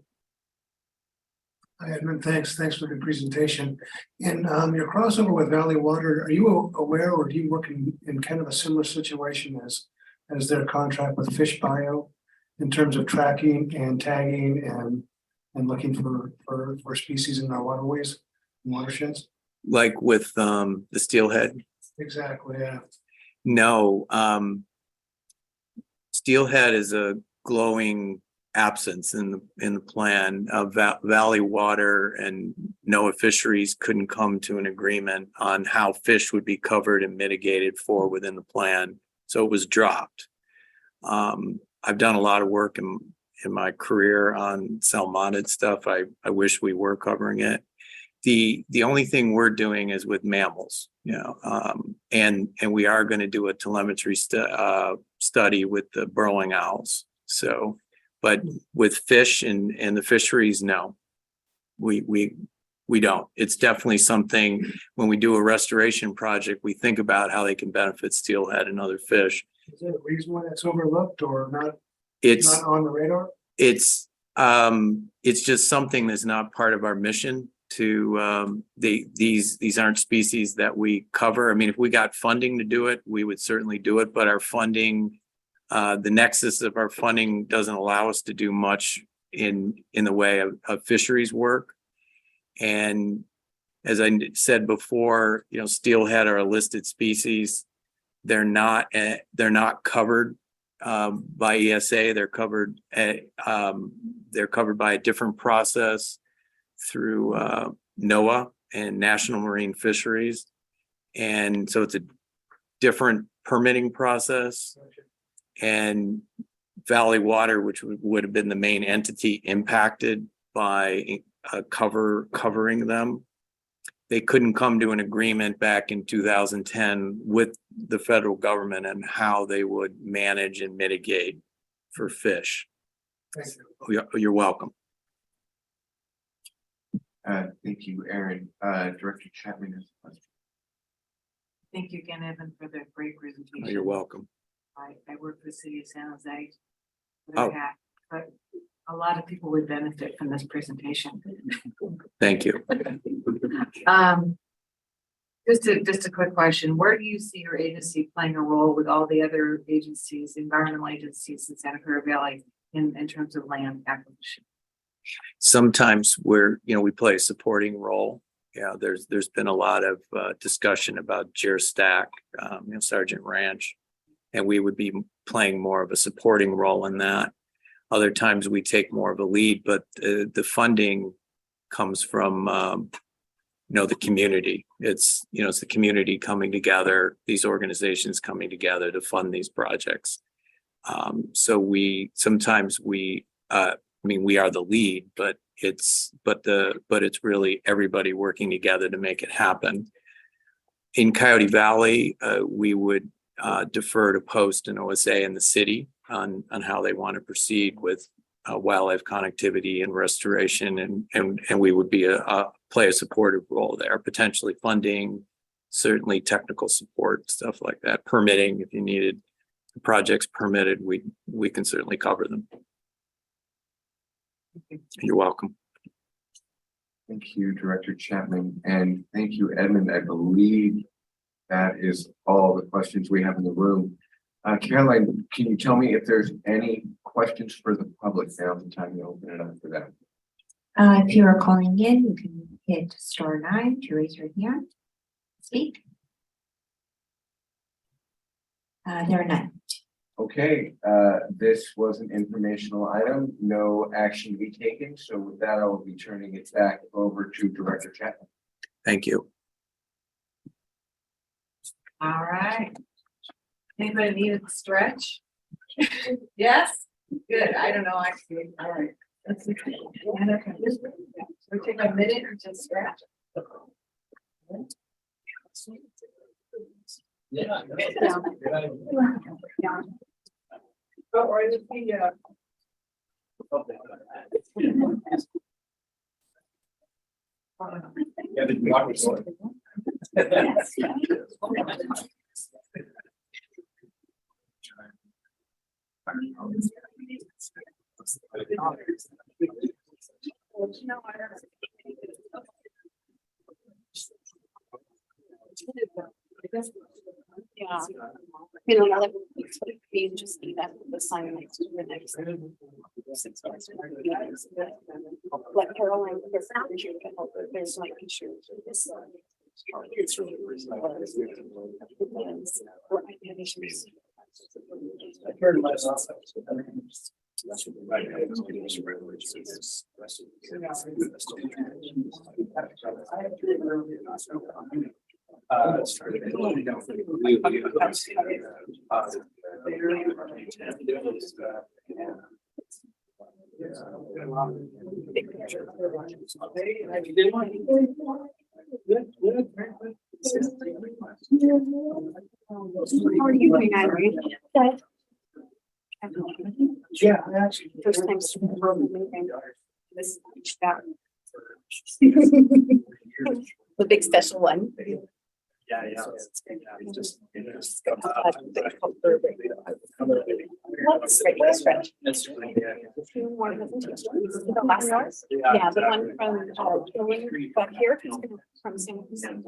Hi, Edmund, thanks for the presentation. In your crossover with Valley Water, are you aware or do you work in kind of a similar situation as their contract with Fish Bio in terms of tracking and tagging and looking for species in our waterways and watersheds? Like with the steelhead? Exactly, yeah. No, steelhead is a glowing absence in the plan. Valley Water and NOAA Fisheries couldn't come to an agreement on how fish would be covered and mitigated for within the plan, so it was dropped. I've done a lot of work in my career on salmonid stuff. I wish we were covering it. The only thing we're doing is with mammals, and we are going to do a telemetry study with the burrowing owls. So, but with fish and the fisheries, no, we don't. It's definitely something when we do a restoration project, we think about how they can benefit steelhead and other fish. Is there a reason why that's overlooked or not It's on the radar? It's just something that's not part of our mission to these aren't species that we cover. I mean, if we got funding to do it, we would certainly do it, but our funding, the nexus of our funding doesn't allow us to do much in the way of fisheries work. And as I said before, steelhead are a listed species. They're not covered by ESA. They're covered by a different process through NOAA and National Marine Fisheries. And so it's a different permitting process. And Valley Water, which would have been the main entity impacted by covering them, they couldn't come to an agreement back in 2010 with the federal government on how they would manage and mitigate for fish. Thank you. You're welcome. Thank you, Aaron. Director Chapman has a question. Thank you again, Evan, for the great presentation. You're welcome. I work for the city of San Jose. Oh. But a lot of people would benefit from this presentation. Thank you. Just a quick question. Where do you see your agency playing a role with all the other agencies, environmental agencies in Santa Clara Valley in terms of land acquisition? Sometimes we play a supporting role. Yeah, there's been a lot of discussion about Jerstack, Sergeant Ranch, and we would be playing more of a supporting role in that. Other times we take more of a lead, but the funding comes from the community. It's the community coming together, these organizations coming together to fund these projects. So we are the lead, but it's really everybody working together to make it happen. In Coyote Valley, we would defer to Post and OSA in the city on how they want to proceed with wildlife connectivity and restoration, and we would be play a supportive role there, potentially funding, certainly technical support, stuff like that, permitting if you needed projects permitted, we can certainly cover them. You're welcome. Thank you, Director Chapman, and thank you, Edmund. I believe that is all the questions we have in the room. Caroline, can you tell me if there's any questions for the public? Now's the time to open it up for them. If you are calling in, you can hit *9 to raise your hand. Speak. There are none. Okay, this was an informational item, no action to be taken. So with that, I will be turning it back over to Director Chapman. Thank you. All right. Anybody need a stretch? Yes? Good. I don't know, actually. All right. Let's see. We'll take a minute or just stretch. Yeah. But or the Yeah, the water source. Yeah. You know, another you just see that the sign next to the next. Like Caroline, there's like issues. It's really. I heard last. How are you doing, Irene? Yeah, actually. First time. This. The big special one. Yeah. Two more presentations. The last one? Yeah, the one from Killing back here, from San Francisco.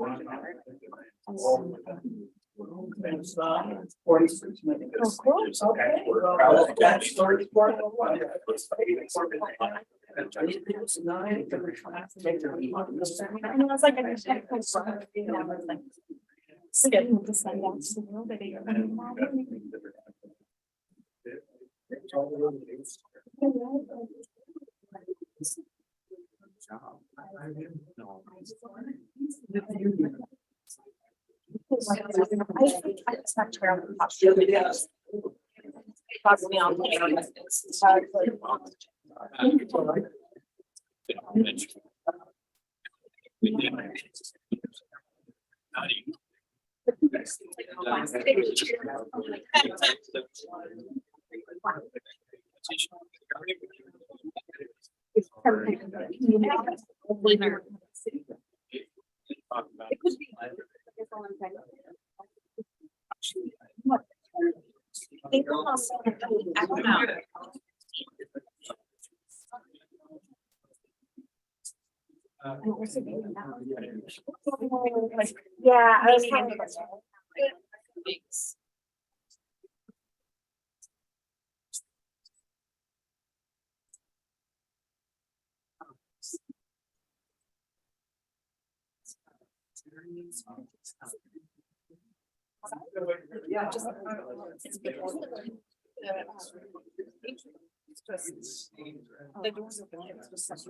Oh, cool. And I was like, I just had like scheduled to send out to nobody. Yeah, I was kind of. Yeah, just. It's just the doors open. It's just such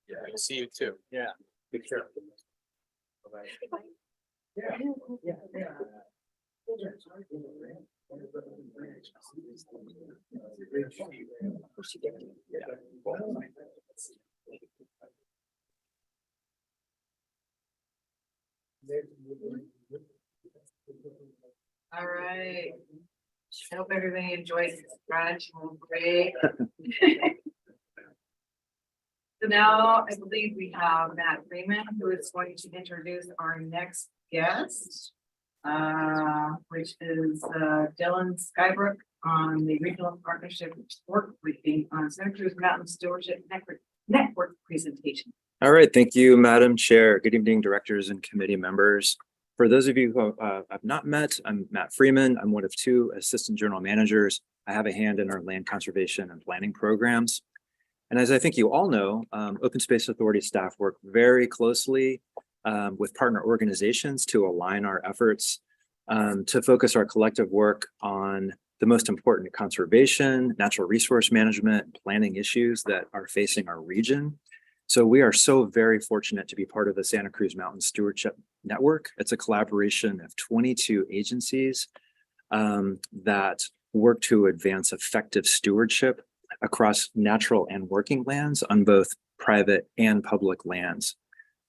Yeah, see you too. Yeah. Be careful. All right. I hope everybody enjoyed this brunch. Great. So now I believe we have Matt Freeman, who is going to introduce our next guest, which is Dylan Skybrook on the Regional Partnership Work Briefing on Santa Cruz Mountain Stewardship Network presentation. All right, thank you, Madam Chair. Good evening, directors and committee members. For those of you who I've not met, I'm Matt Freeman. I'm one of 2 assistant general managers. I have a hand in our land conservation and planning programs. And as I think you all know, Open Space Authority staff work very closely with partner organizations to align our efforts to focus our collective work on the most important conservation, natural resource management, planning issues that are facing our region. So we are so very fortunate to be part of the Santa Cruz Mountain Stewardship Network. It's a collaboration of 22 agencies that work to advance effective stewardship across natural and working lands on both private and public lands.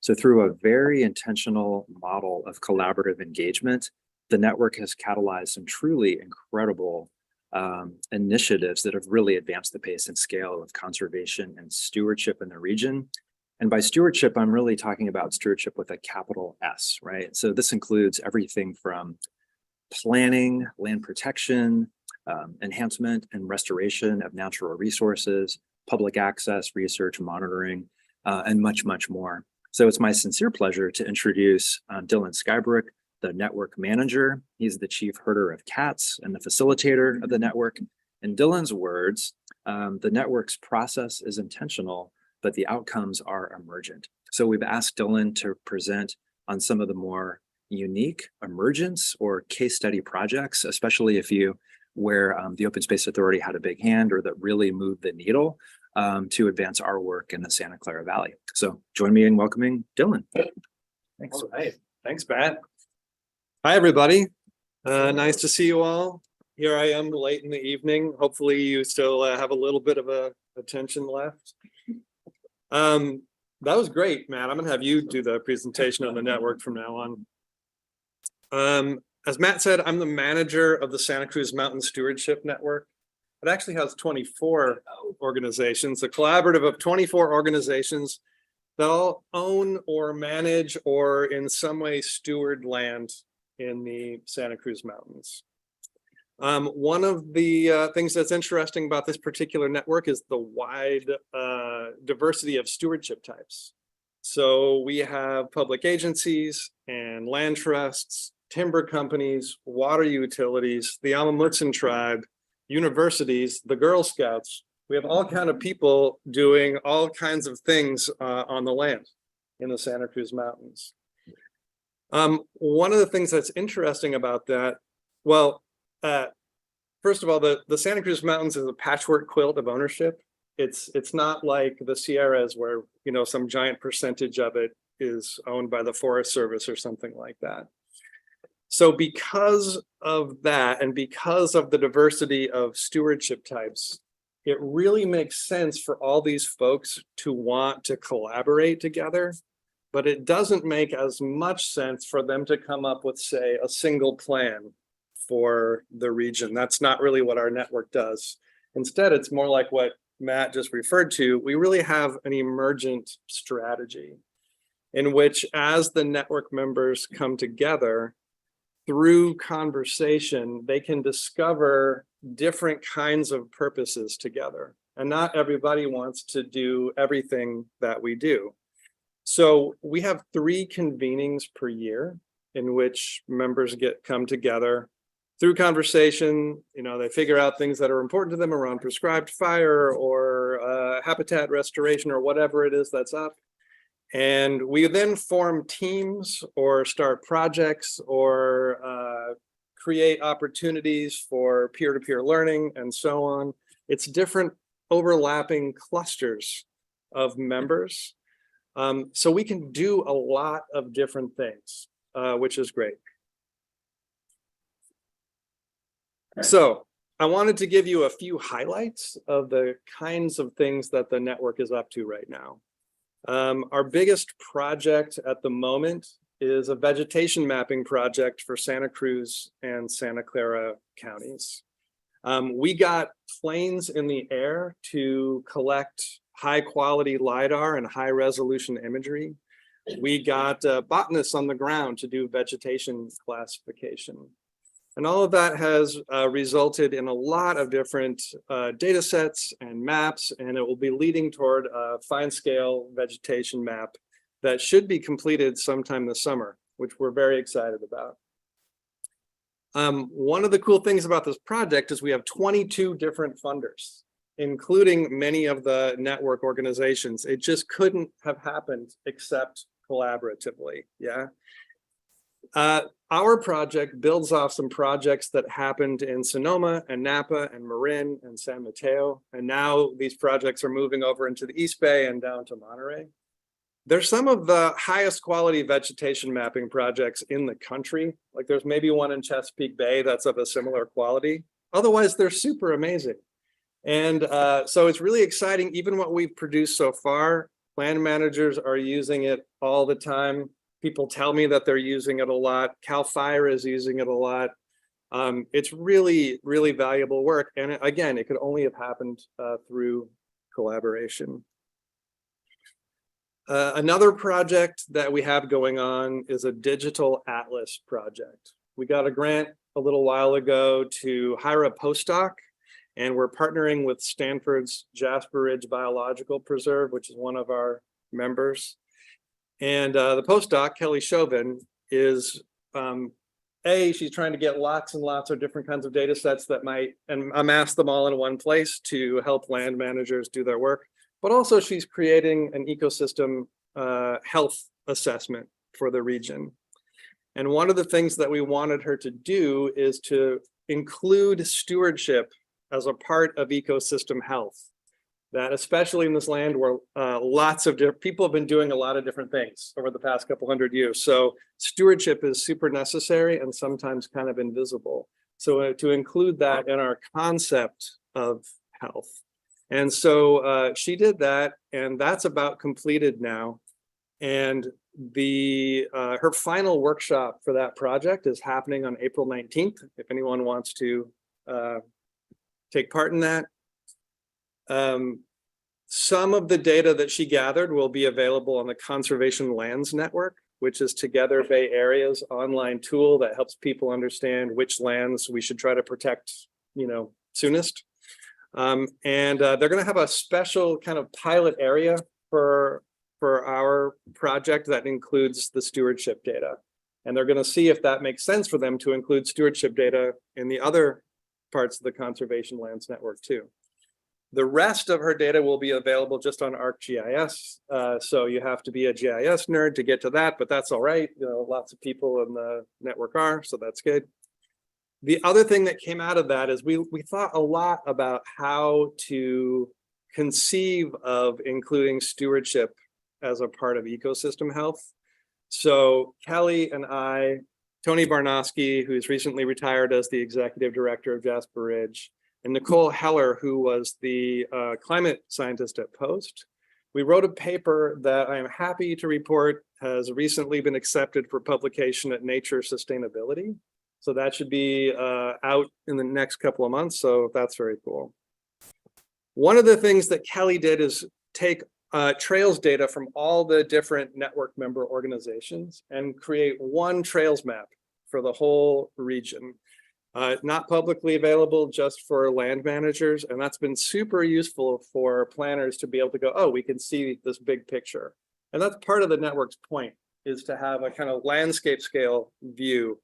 So through a very intentional model of collaborative engagement, the network has catalyzed some truly incredible initiatives that have really advanced the pace and scale of conservation and stewardship in the region. And by stewardship, I'm really talking about stewardship with a capital S, right? So this includes everything from planning, land protection, enhancement and restoration of natural resources, public access, research, monitoring, and much, much more. So it's my sincere pleasure to introduce Dylan Skybrook, the network manager. He's the chief herder of cats and the facilitator of the network. In Dylan's words, the network's process is intentional, but the outcomes are emergent. So we've asked Dylan to present on some of the more unique emergence or case study projects, especially if you where the Open Space Authority had a big hand or that really moved the needle to advance our work in the Santa Clara Valley. So join me in welcoming Dylan. Thanks. All right. Thanks, Matt. Hi, everybody. Nice to see you all. Here I am late in the evening. Hopefully you still have a little bit of attention left. That was great, Matt. I'm gonna have you do the presentation on the network from now on. As Matt said, I'm the manager of the Santa Cruz Mountain Stewardship Network. It actually has 24 organizations, a collaborative of 24 organizations that all own or manage or in some way steward land in the Santa Cruz Mountains. One of the things that's interesting about this particular network is the wide diversity of stewardship types. So we have public agencies and land trusts, timber companies, water utilities, the Amamutsan tribe, universities, the Girl Scouts. We have all kinds of people doing all kinds of things on the land in the Santa Cruz Mountains. One of the things that's interesting about that, well, first of all, the Santa Cruz Mountains is a patchwork quilt of ownership. It's not like the Sierras where, you know, some giant percentage of it is owned by the Forest Service or something like that. So because of that, and because of the diversity of stewardship types, it really makes sense for all these folks to want to collaborate together, but it doesn't make as much sense for them to come up with, say, a single plan for the region. That's not really what our network does. Instead, it's more like what Matt just referred to. We really have an emergent strategy in which, as the network members come together, through conversation, they can discover different kinds of purposes together. And not everybody wants to do everything that we do. So we have 3 convenings per year in which members come together through conversation. You know, they figure out things that are important to them around prescribed fire or habitat restoration or whatever it is that's up. And we then form teams or start projects or create opportunities for peer-to-peer learning and so on. It's different overlapping clusters of members So we can do a lot of different things, which is great. So I wanted to give you a few highlights of the kinds of things that the network is up to right now. Our biggest project at the moment is a vegetation mapping project for Santa Cruz and Santa Clara counties. We got planes in the air to collect high quality LiDAR and high resolution imagery. We got botanists on the ground to do vegetation classification. And all of that has resulted in a lot of different data sets and maps, and it will be leading toward a fine scale vegetation map that should be completed sometime this summer, which we're very excited about. One of the cool things about this project is we have 22 different funders, including many of the network organizations. It just couldn't have happened except collaboratively, yeah? Our project builds off some projects that happened in Sonoma and Napa and Marin and San Mateo. And now these projects are moving over into the East Bay and down to Monterey. They're some of the highest quality vegetation mapping projects in the country. Like there's maybe one in Chesapeake Bay that's of a similar quality. Otherwise, they're super amazing. And so it's really exciting. Even what we've produced so far, land managers are using it all the time. People tell me that they're using it a lot. CAL FIRE is using it a lot. It's really, really valuable work. And again, it could only have happened through collaboration. Another project that we have going on is a digital atlas project. We got a grant a little while ago to hire a postdoc, and we're partnering with Stanford's Jasper Ridge Biological Preserve, which is one of our members. And the postdoc, Kelly Chauvin, is, she's trying to get lots and lots of different kinds of data sets that might and amass them all in one place to help land managers do their work. But also she's creating an ecosystem health assessment for the region. And one of the things that we wanted her to do is to include stewardship as a part of ecosystem health. That especially in this land where lots of different people have been doing a lot of different things over the past couple hundred years. So stewardship is super necessary and sometimes kind of invisible. So to include that in our concept of health. And so she did that, and that's about completed now. And her final workshop for that project is happening on April 19th, if anyone wants to take part in that. Some of the data that she gathered will be available on the Conservation Lands Network, which is Together Bay Area's online tool that helps people understand which lands we should try to protect, soonest. And they're going to have a special kind of pilot area for our project that includes the stewardship data. And they're going to see if that makes sense for them to include stewardship data in the other parts of the Conservation Lands Network too. The rest of her data will be available just on ArcGIS. So you have to be a GIS nerd to get to that, but that's all right. Lots of people in the network are, so that's good. The other thing that came out of that is we thought a lot about how to conceive of including stewardship as a part of ecosystem health. So Kelly and I, Tony Barnosky, who's recently retired as the executive director of Jasper Ridge, and Nicole Heller, who was the climate scientist at Post. We wrote a paper that I am happy to report has recently been accepted for publication at Nature Sustainability. So that should be out in the next couple of months. So that's very cool. One of the things that Kelly did is take trails data from all the different network member organizations and create one trails map for the whole region. Not publicly available, just for land managers. And that's been super useful for planners to be able to go, oh, we can see this big picture. And that's part of the network's point, is to have a kind of landscape scale view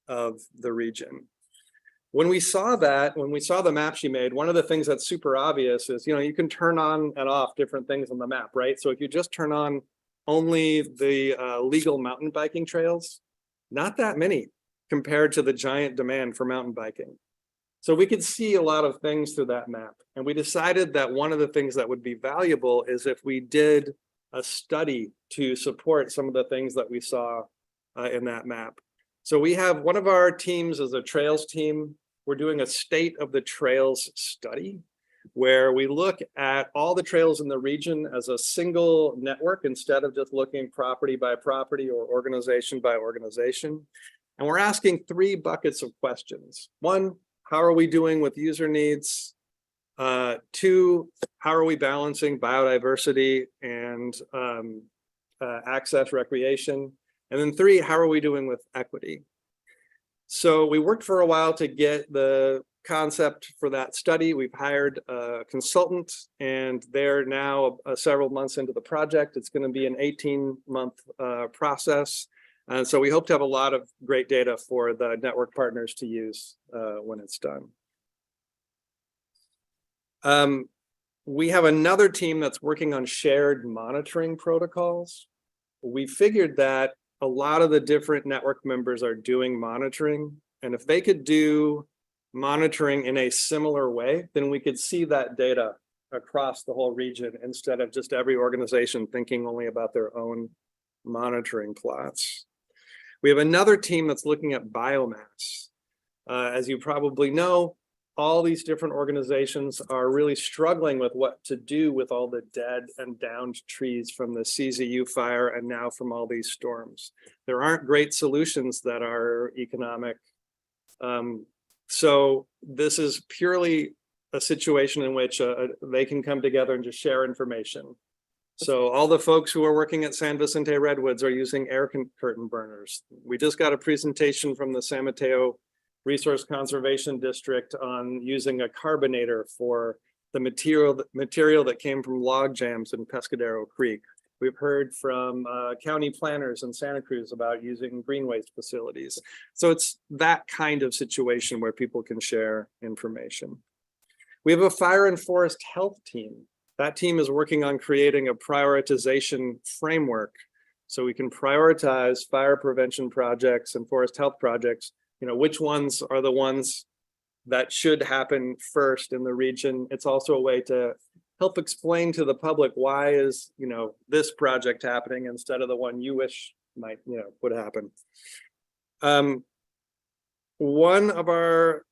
of the region. When we saw the map she made, one of the things that's super obvious is, you can turn on and off different things on the map, right? So if you just turn on only the legal mountain biking trails, not that many compared to the giant demand for mountain biking. So we could see a lot of things through that map. And we decided that one of the things that would be valuable is if we did a study to support some of the things that we saw in that map. So we have one of our teams is a trails team. We're doing a state of the trails study where we look at all the trails in the region as a single network instead of just looking property by property or organization by organization. And we're asking 3 buckets of questions. 1, how are we doing with user needs? 2, how are we balancing biodiversity and access recreation? And then 3, how are we doing with equity? So we worked for a while to get the concept for that study. We've hired a consultant and they're now several months into the project. It's going to be an 18-month process. And so we hope to have a lot of great data for the network partners to use when it's done. We have another team that's working on shared monitoring protocols. We figured that a lot of the different network members are doing monitoring. And if they could do monitoring in a similar way, then we could see that data across the whole region instead of just every organization thinking only about their own monitoring plots. We have another team that's looking at biomass. As you probably know, all these different organizations are really struggling with what to do with all the dead and downed trees from the CZU fire and now from all these storms. There aren't great solutions that are economic. So this is purely a situation in which they can come together and just share information. So all the folks who are working at San Vicente Redwoods are using air curtain burners. We just got a presentation from the San Mateo Resource Conservation District on using a carbonator for the material that came from log jams in Pescadero Creek. We've heard from county planners in Santa Cruz about using green waste facilities. So it's that kind of situation where people can share information. We have a fire and forest health team. That team is working on creating a prioritization framework so we can prioritize fire prevention projects and forest health projects. You know, which ones are the ones that should happen first in the region. It's also a way to help explain to the public why is, you know, this project happening instead of the one you wish might, you know, would happen. One of our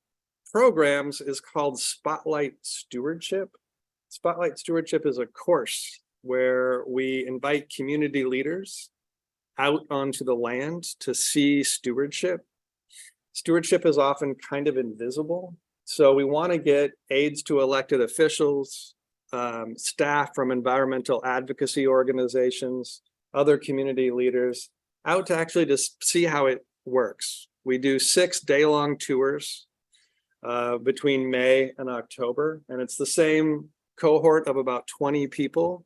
programs is called Spotlight Stewardship. Spotlight Stewardship is a course where we invite community leaders out onto the land to see stewardship. Stewardship is often kind of invisible. So we want to get aides to elected officials, staff from environmental advocacy organizations, other community leaders out to actually just see how it works. We do 6 day-long tours between May and October, and it's the same cohort of about 20 people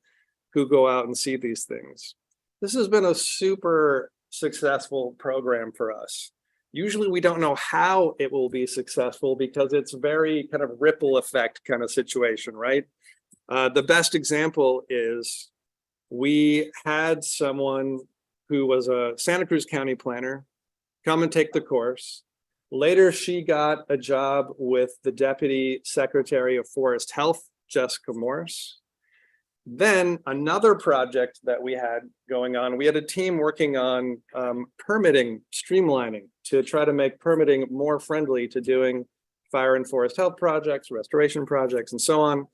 who go out and see these things. This has been a super successful program for us. Usually we don't know how it will be successful because it's very kind of ripple effect kind of situation, right? The best example is we had someone who was a Santa Cruz County planner come and take the course. Later, she got a job with the Deputy Secretary of Forest Health, Jessica Morris. Then another project that we had going on, we had a team working on permitting, streamlining to try to make permitting more friendly to doing fire and forest health projects, restoration projects, and so on.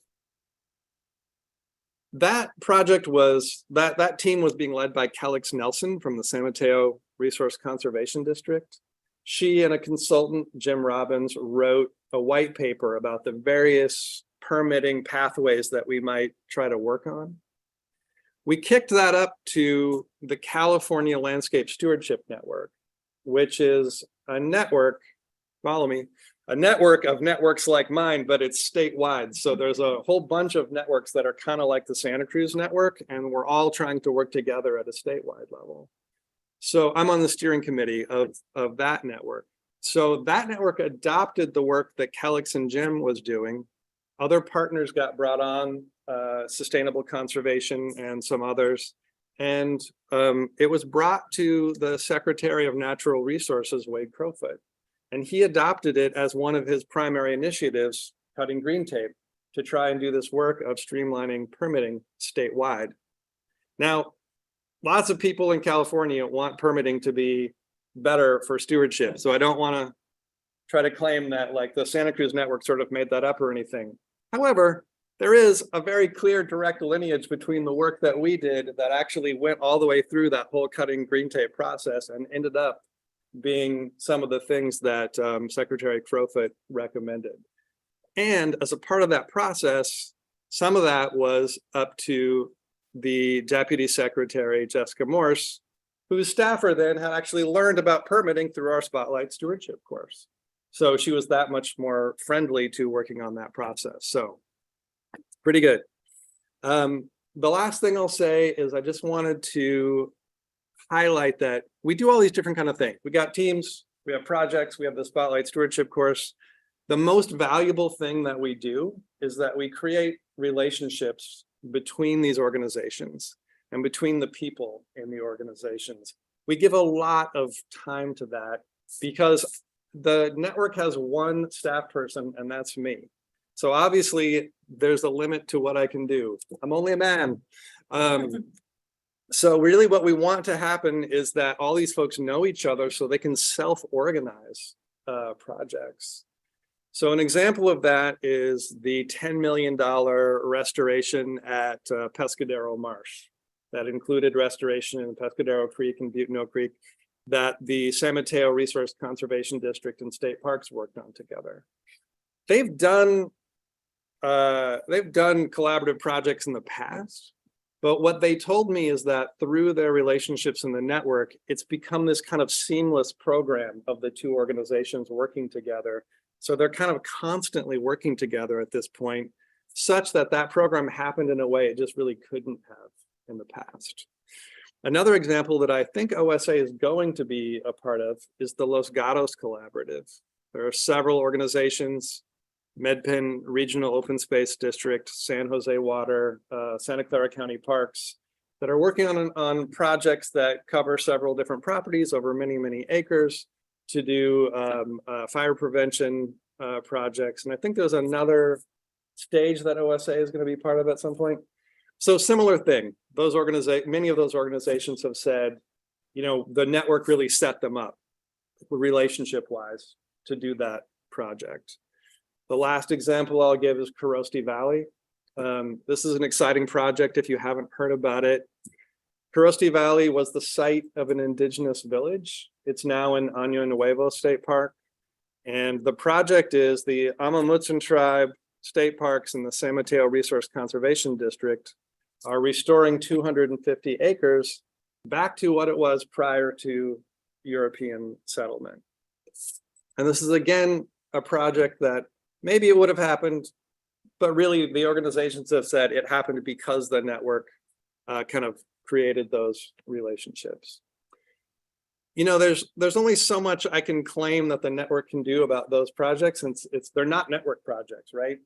That project was, that team was being led by Calix Nelson from the San Mateo Resource Conservation District. She and a consultant, Jim Robbins, wrote a white paper about the various permitting pathways that we might try to work on. We kicked that up to the California Landscape Stewardship Network, which is a network, follow me, a network of networks like mine, but it's statewide. So there's a whole bunch of networks that are kind of like the Santa Cruz network, and we're all trying to work together at a statewide level. So I'm on the steering committee of that network. So that network adopted the work that Calix and Jim was doing. Other partners got brought on, Sustainable Conservation and some others. And it was brought to the Secretary of Natural Resources, Wade Crowfoot. And he adopted it as one of his primary initiatives, cutting green tape, to try and do this work of streamlining permitting statewide. Now, lots of people in California want permitting to be better for stewardship. So I don't want to try to claim that like the Santa Cruz network sort of made that up or anything. However, there is a very clear direct lineage between the work that we did that actually went all the way through that whole cutting green tape process and ended up being some of the things that Secretary Crowfoot recommended. And as a part of that process, some of that was up to the Deputy Secretary, Jessica Morse, whose staffer then had actually learned about permitting through our Spotlight Stewardship course. So she was that much more friendly to working on that process. So pretty good. The last thing I'll say is I just wanted to highlight that we do all these different kind of things. We got teams, we have projects, we have the Spotlight Stewardship course. The most valuable thing that we do is that we create relationships between these organizations and between the people in the organizations. We give a lot of time to that because the network has one staff person, and that's me. So obviously there's a limit to what I can do. I'm only a man. So really what we want to happen is that all these folks know each other so they can self-organize projects. So an example of that is the $10 million restoration at Pescadero Marsh. That included restoration in Pescadero Creek and Butano Creek that the San Mateo Resource Conservation District and State Parks worked on together. They've done collaborative projects in the past, but what they told me is that through their relationships in the network, it's become this kind of seamless program of the two organizations working together. So they're kind of constantly working together at this point, such that that program happened in a way it just really couldn't have in the past. Another example that I think OSA is going to be a part of is the Los Gatos Collaborative. There are several organizations, MedPen Regional Open Space District, San Jose Water, Santa Clara County Parks, that are working on projects that cover several different properties over many, many acres to do fire prevention projects. And I think there's another stage that OSA is going to be part of at some point. So similar thing, many of those organizations have said, you know, the network really set them up relationship wise to do that project. The last example I'll give is Carosti Valley. This is an exciting project if you haven't heard about it. Carosti Valley was the site of an indigenous village. It's now in Año Nuevo State Park. And the project is the Amamutsun Tribe State Parks and the San Mateo Resource Conservation District are restoring 250 acres back to what it was prior to European settlement. And this is again a project that maybe it would have happened, but really the organizations have said it happened because the network kind of created those relationships. You know, there's only so much I can claim that the network can do about those projects, and they're not network projects, right?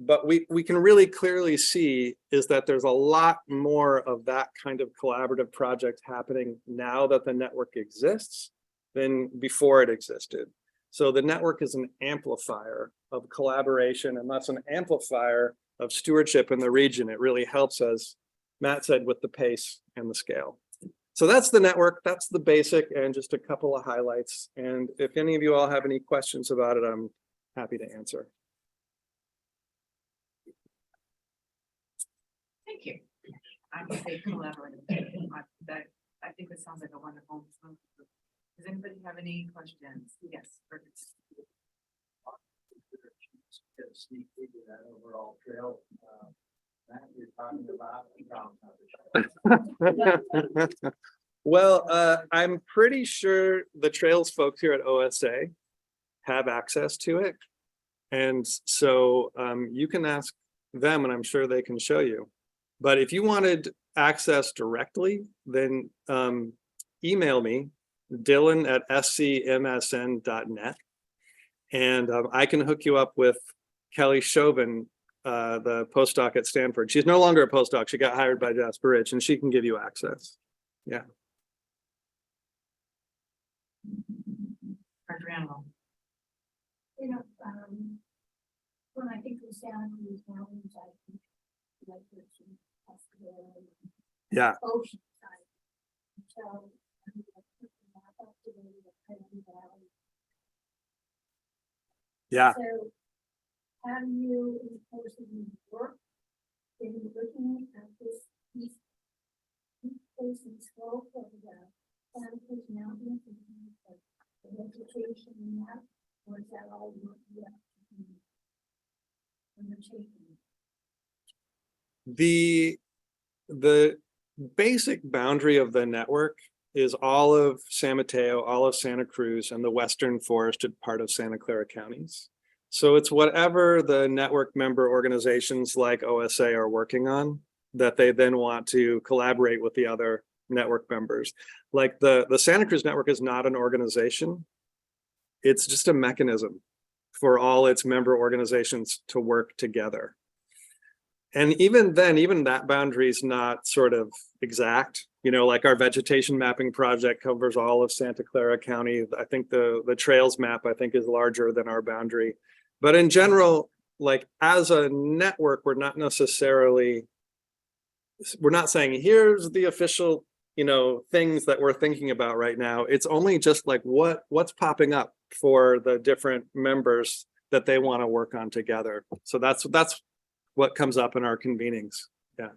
But we can really clearly see is that there's a lot more of that kind of collaborative project happening now that the network exists than before it existed. So the network is an amplifier of collaboration, and that's an amplifier of stewardship in the region. It really helps, as Matt said, with the pace and the scale. So that's the network, that's the basic, and just a couple of highlights. And if any of you all have any questions about it, I'm happy to answer. Thank you. I would say collaborative. I think it sounds like a wonderful. Does anybody have any questions? Yes. Get a sneak peek of that overall trail that you're talking about. Well, I'm pretty sure the trails folks here at OSA have access to it. And so you can ask them and I'm sure they can show you. But if you wanted access directly, then email me, dylan@scmsn.net. And I can hook you up with Kelly Chauvin, the postdoc at Stanford. She's no longer a postdoc. She got hired by Jasper Ridge and she can give you access. Yeah. You know, when I think of Santa Cruz Mountains, I think like Yeah. ocean side. So, map up to the Cayuga Valley. Yeah. So have you, in the course of your work, been looking at this east facing slope of the Santa Cruz Mountains and the vegetation in that, or is that all work you have to do when you're taking? The basic boundary of the network is all of San Mateo, all of Santa Cruz, and the western forested part of Santa Clara counties. So it's whatever the network member organizations like OSA are working on that they then want to collaborate with the other network members. Like the Santa Cruz network is not an organization. It's just a mechanism for all its member organizations to work together. And even then, even that boundary is not sort of exact. You know, like our vegetation mapping project covers all of Santa Clara County. I think the trails map, I think, is larger than our boundary. But in general, like as a network, we're not saying, here's the official, you know, things that we're thinking about right now. It's only just like what's popping up for the different members that they want to work on together. So that's what comes up in our convenings. Yeah.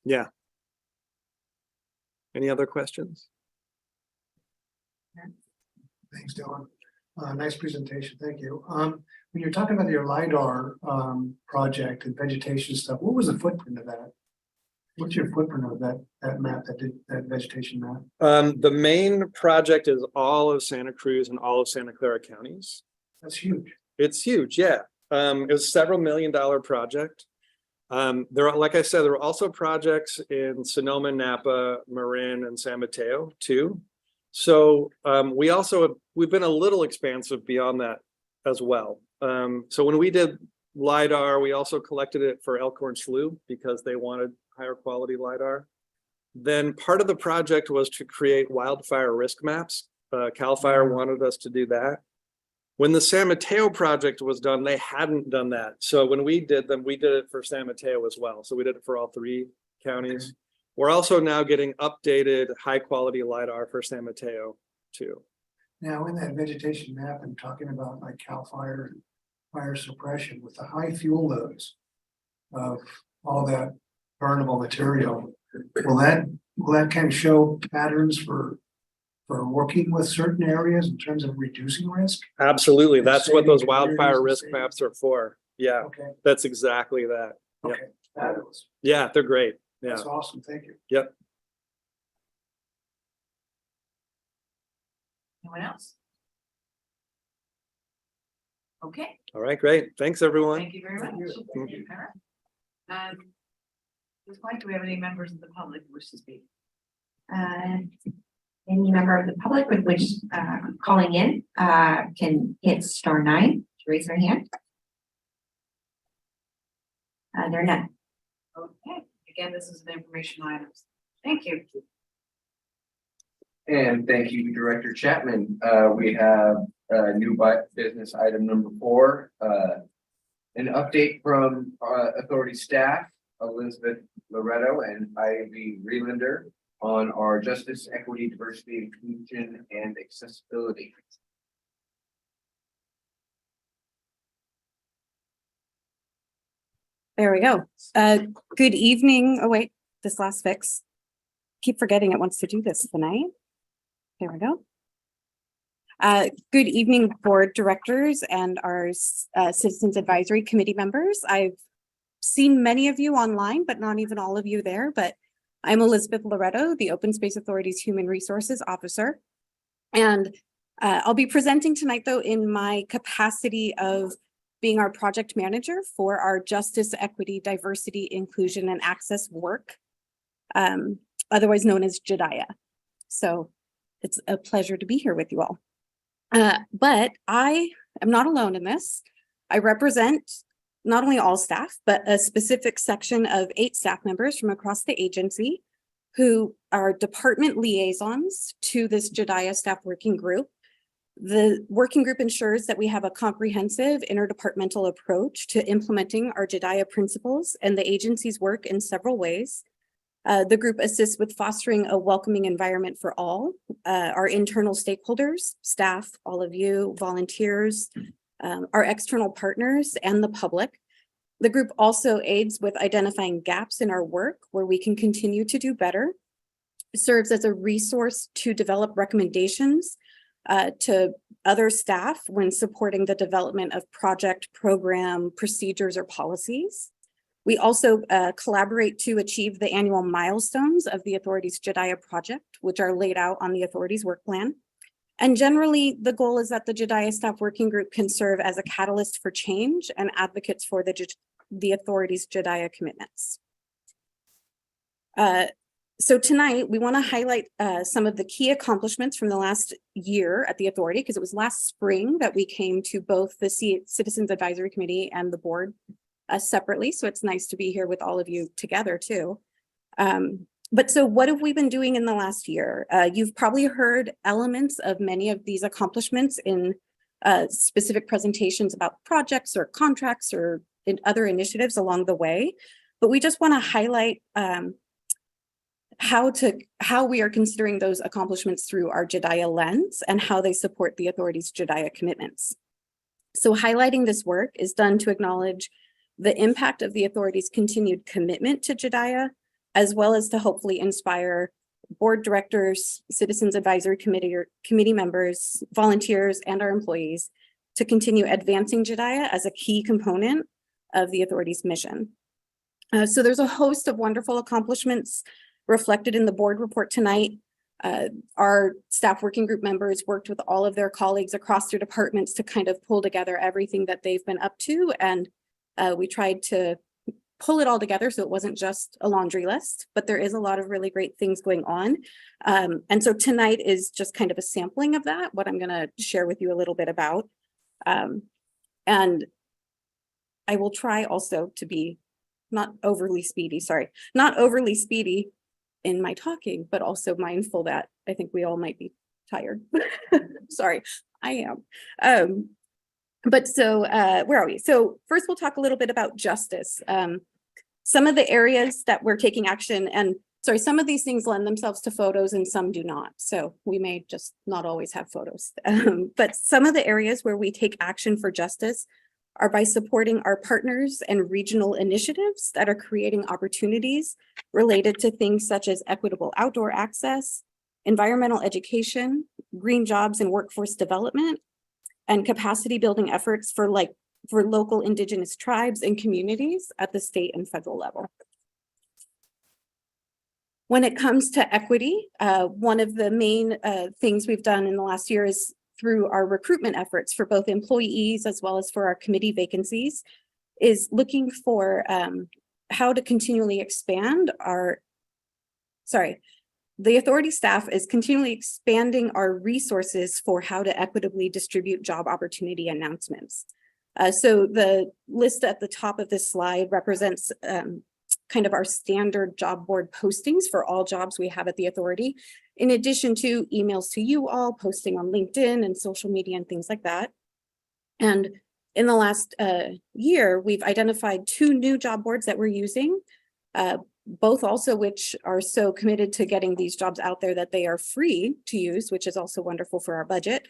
Yeah. Any other questions? Thanks, Dylan. Nice presentation, thank you. When you're talking about your LiDAR project and vegetation stuff, what was the footprint of that? What's your footprint of that map, that vegetation map? The main project is all of Santa Cruz and all of Santa Clara counties. That's huge. It's huge, yeah. It was a several $million project. project. Like I said, there were also projects in Sonoma, Napa, Marin, and San Mateo too. So we've been a little expansive beyond that as well. So when we did LiDAR, we also collected it for Elkhorn Slough because they wanted higher quality LiDAR. Then part of the project was to create wildfire risk maps. CAL FIRE wanted us to do that. When the San Mateo project was done, they hadn't done that. So when we did them, we did it for San Mateo as well. So we did it for all 3 counties. Okay. We're also now getting updated high quality LiDAR for San Mateo too. Now in that vegetation map, I'm talking about like CAL FIRE and fire suppression with the high fuel loads of all that burnable material. Will that kind of show patterns for working with certain areas in terms of reducing risk? Absolutely. That's what those wildfire risk maps are for. Yeah, okay. That's exactly that. Okay, yep. Fabulous. Yeah, they're great. Yeah. That's awesome. Thank you. Yep. Anyone else? Okay, All right, great. Thanks, everyone. thank you very much. Thank you. All right. At this point, do we have any members of the public who wish to speak? Any member of the public with which calling in can hit *9 to raise their hand. They're none. Okay, again, this is an information item. Thank you. And thank you, Director Chapman. We have new business item number 4. An update from authority staff, Elizabeth Loretto and Ivy Relander, on our justice, equity, diversity, inclusion, and accessibility. There we go. Good evening. Oh wait, this last fix. Keep forgetting it wants to do this tonight. There we go. Good evening, board directors and our Citizens Advisory Committee members. I've seen many of you online, but not even all of you there. But I'm Elizabeth Loretto, the Open Space Authority's Human Resources Officer. And I'll be presenting tonight, though, in my capacity of being our project manager for our Justice, Equity, Diversity, Inclusion, and Access work, otherwise known as JEDIA. So it's a pleasure to be here with you all. But I am not alone in this. I represent not only all staff, but a specific section of 8 staff members from across the agency who are department liaisons to this JEDIA staff working group. The working group ensures that we have a comprehensive interdepartmental approach to implementing our JEDIA principles and the agency's work in several ways. The group assists with fostering a welcoming environment for all, our internal stakeholders, staff, all of you, volunteers, our external partners, and the public. The group also aids with identifying gaps in our work where we can continue to do better, serves as a resource to develop recommendations to other staff when supporting the development of project, program, procedures, or policies. We also collaborate to achieve the annual milestones of the authority's JEDIA project, which are laid out on the authority's work plan. And generally, the goal is that the JEDIA staff working group can serve as a catalyst for change and advocates for the authority's JEDIA commitments. So tonight, we want to highlight some of the key accomplishments from the last year at the authority, because it was last spring that we came to both the Citizens Advisory Committee and the board separately. So it's nice to be here with all of you together too. But so what have we been doing in the last year? You've probably heard elements of many of these accomplishments in specific presentations about projects or contracts or in other initiatives along the way. But we just want to highlight how we are considering those accomplishments through our JEDIA lens and how they support the authority's JEDIA commitments. So highlighting this work is done to acknowledge the impact of the authority's continued commitment to JEDIA, as well as to hopefully inspire board directors, Citizens Advisory Committee members, volunteers, and our employees to continue advancing JEDIA as a key component of the authority's mission. So there's a host of wonderful accomplishments reflected in the board report tonight. Our staff working group members worked with all of their colleagues across their departments to kind of pull together everything that they've been up to. And we tried to pull it all together so it wasn't just a laundry list, but there is a lot of really great things going on. And so tonight is just kind of a sampling of that, what I'm going to share with you a little bit about. And I will try also to be not overly speedy in my talking, but also mindful that I think we all might be tired. Sorry, I am. But so where are we? So first we'll talk a little bit about justice. Some of the areas that we're taking action, and sorry, some of these things lend themselves to photos and some do not. So we may just not always have photos. But some of the areas where we take action for justice are by supporting our partners and regional initiatives that are creating opportunities related to things such as equitable outdoor access, environmental education, green jobs and workforce development, and capacity building efforts for local Indigenous tribes and communities at the state and federal level. When it comes to equity, one of the main things we've done in the last year is through our recruitment efforts for both employees as well as for our committee vacancies, is looking for how to continually expand the authority staff is continually expanding our resources for how to equitably distribute job opportunity announcements. So the list at the top of this slide represents kind of our standard job board postings for all jobs we have at the authority, in addition to emails to you all, posting on LinkedIn and social media and things like that. And in the last year, we've identified 2 new job boards that we're using, both also which are so committed to getting these jobs out there that they are free to use, which is also wonderful for our budget.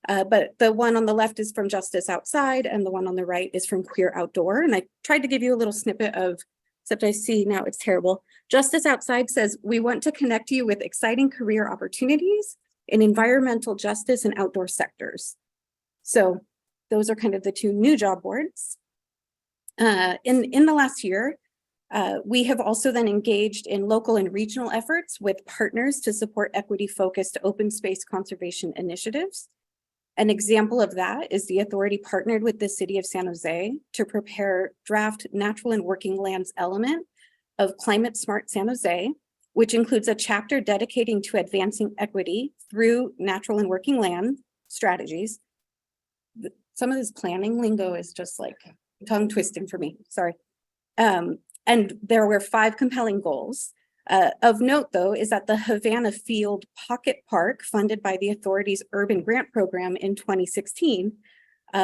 But the one on the left is from Justice Outside and the one on the right is from Queer Outdoor. And I tried to give you a little snippet of, except I see now it's terrible. Justice Outside says, we want to connect you with exciting career opportunities in environmental justice and outdoor sectors. So those are kind of the 2 new job boards. In the last year, we have also then engaged in local and regional efforts with partners to support equity-focused open space conservation initiatives. An example of that is the authority partnered with the city of San Jose to prepare draft natural and working lands element of Climate Smart San Jose, which includes a chapter dedicating to advancing equity through natural and working land strategies. Some of this planning lingo is just like tongue twisting for me, sorry. And there were 5 compelling goals. Of note, though, is that the Havana Field Pocket Park, funded by the authority's Urban Grant Program in 2016,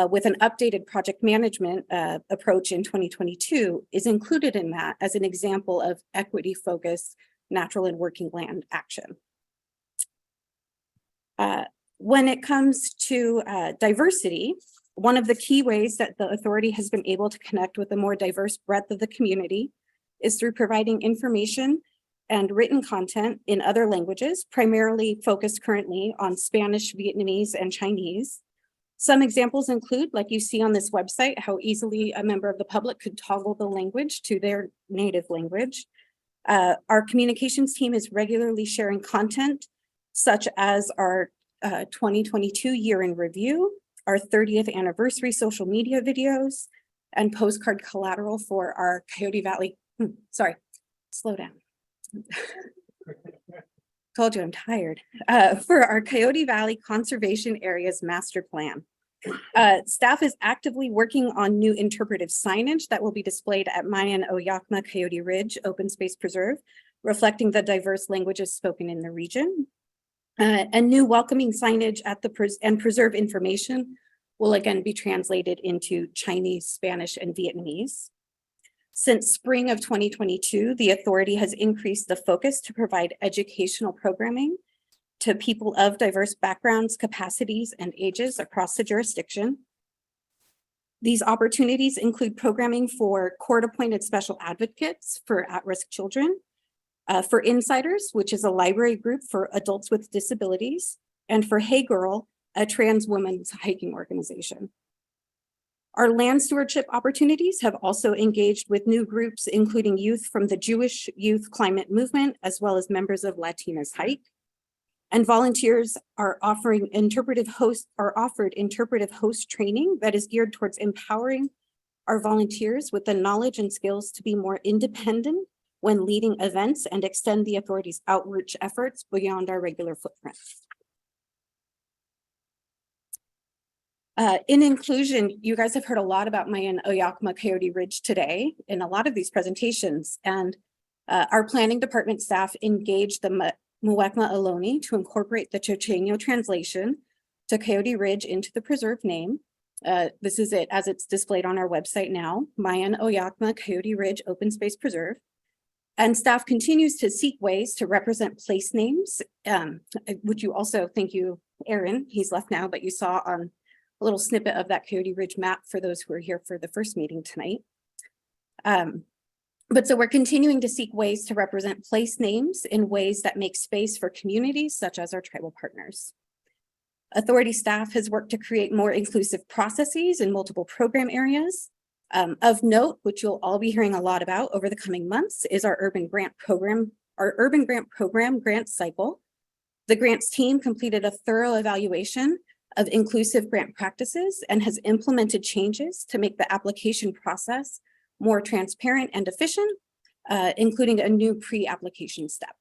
with an updated project management approach in 2022, is included in that as an example of equity-focused natural and working land action. When it comes to diversity, one of the key ways that the authority has been able to connect with a more diverse breadth of the community is through providing information and written content in other languages, primarily focused currently on Spanish, Vietnamese, and Chinese. Some examples include, like you see on this website, how easily a member of the public could toggle the language to their native language. Our communications team is regularly sharing content, such as our 2022 year in review, our 30th anniversary social media videos, and postcard collateral for our Coyote Valley, slow down. Told you I'm tired. For our Coyote Valley Conservation Areas Master Plan. Staff is actively working on new interpretive signage that will be displayed at Mayan Oyakma Coyote Ridge Open Space Preserve, reflecting the diverse languages spoken in the region. And new welcoming signage at the preserve information will again be translated into Chinese, Spanish, and Vietnamese. Since spring of 2022, the authority has increased the focus to provide educational programming to people of diverse backgrounds, capacities, and ages across the jurisdiction. These opportunities include programming for court-appointed special advocates for at-risk children, for Insiders, which is a library group for adults with disabilities, and for Hey Girl, a trans women's hiking organization. Our land stewardship opportunities have also engaged with new groups, including youth from the Jewish Youth Climate Movement, as well as members of Latinas Hike. And volunteers are offered interpretive host training that is geared towards empowering our volunteers with the knowledge and skills to be more independent when leading events and extend the authority's outreach efforts beyond our regular footprint. In inclusion, you guys have heard a lot about Mayan Oyakma Coyote Ridge today in a lot of these presentations, and our planning department staff engaged the Muwekma Ohlone to incorporate the Chochenyo translation to Coyote Ridge into the preserve name. This is it as it's displayed on our website now, Mayan Oyakma Coyote Ridge Open Space Preserve. And staff continues to seek ways to represent place names, which you also, thank you, Aaron, he's left now, but you saw on a little snippet of that Coyote Ridge map for those who are here for the first meeting tonight. But so we're continuing to seek ways to represent place names in ways that make space for communities such as our tribal partners. Authority staff has worked to create more inclusive processes in multiple program areas. Of note, which you'll all be hearing a lot about over the coming months, is our urban grant program grant cycle. The grants team completed a thorough evaluation of inclusive grant practices and has implemented changes to make the application process more transparent and efficient, including a new pre-application step.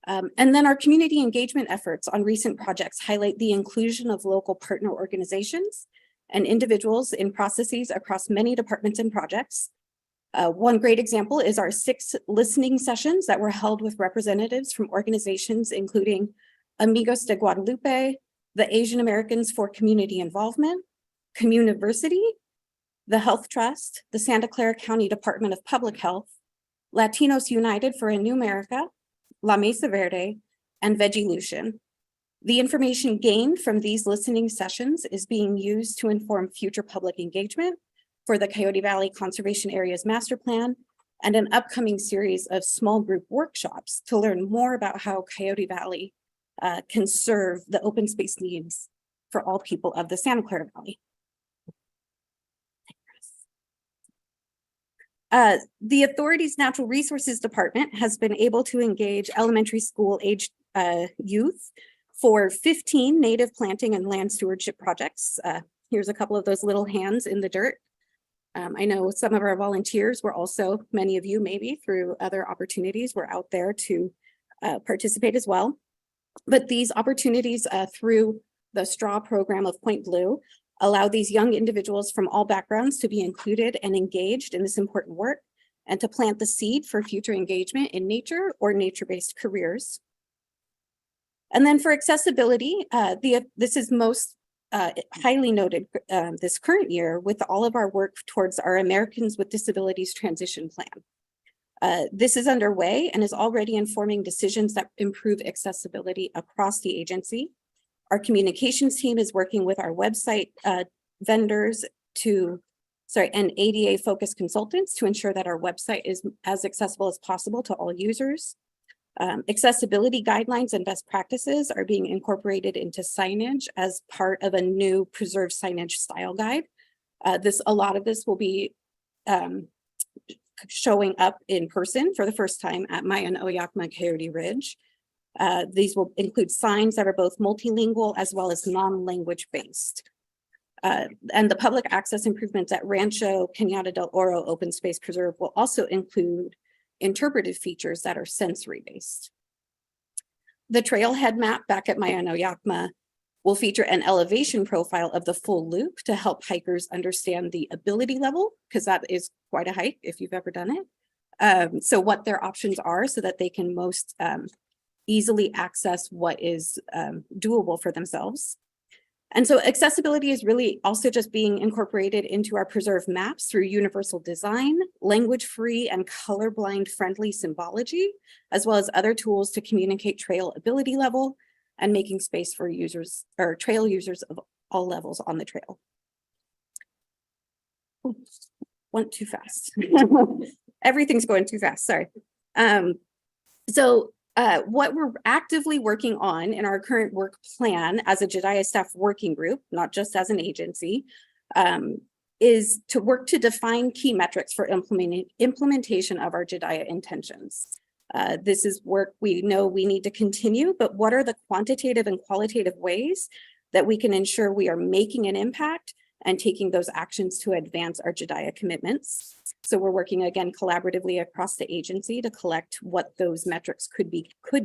And then our community engagement efforts on recent projects highlight the inclusion of local partner organizations and individuals in processes across many departments and projects. One great example is our 6 listening sessions that were held with representatives from organizations including Amigos de Guadalupe, the Asian Americans for Community Involvement, Communiversity, the Health Trust, the Santa Clara County Department of Public Health, Latinos United for a New America, La Mesa Verde, and Vegilution. The information gained from these listening sessions is being used to inform future public engagement for the Coyote Valley Conservation Areas Master Plan and an upcoming series of small group workshops to learn more about how Coyote Valley can serve the open space needs for all people of the Santa Clara Valley. The authority's Natural Resources Department has been able to engage elementary school aged youth for 15 native planting and land stewardship projects. Here's a couple of those little hands in the dirt. I know some of our volunteers were also, many of you maybe through other opportunities, were out there to participate as well. But these opportunities through the STRAW program of Point Blue allow these young individuals from all backgrounds to be included and engaged in this important work and to plant the seed for future engagement in nature or nature-based careers. And then for accessibility, this is most highly noted this current year with all of our work towards our Americans with Disabilities Transition Plan. This is underway and is already informing decisions that improve accessibility across the agency. Our communications team is working with our website vendors and ADA focused consultants to ensure that our website is as accessible as possible to all users. Accessibility guidelines and best practices are being incorporated into signage as part of a new preserved signage style guide. A lot of this will be showing up in person for the first time at Mayan Oyakma Coyote Ridge. These will include signs that are both multilingual as well as non-language based. And the public access improvements at Rancho Cañada del Oro Open Space Preserve will also include interpretive features that are sensory based. The trailhead map back at Mayan Oyakma will feature an elevation profile of the full loop to help hikers understand the ability level, because that is quite a hike if you've ever done it. So what their options are so that they can most easily access what is doable for themselves. And so accessibility is really also just being incorporated into our preserve maps through universal design, language-free and colorblind friendly symbology, as well as other tools to communicate trail ability level and making space for users or trail users of all levels on the trail. Oops, went too fast. Everything's going too fast, sorry. What we're actively working on in our current work plan as a JEDIA staff working group, not just as an agency, is to work to define key metrics for implementation of our JEDIA intentions. This is work we know we need to continue, but what are the quantitative and qualitative ways that we can ensure we are making an impact and taking those actions to advance our JEDIA commitments? So we're working again collaboratively across the agency to collect what those metrics could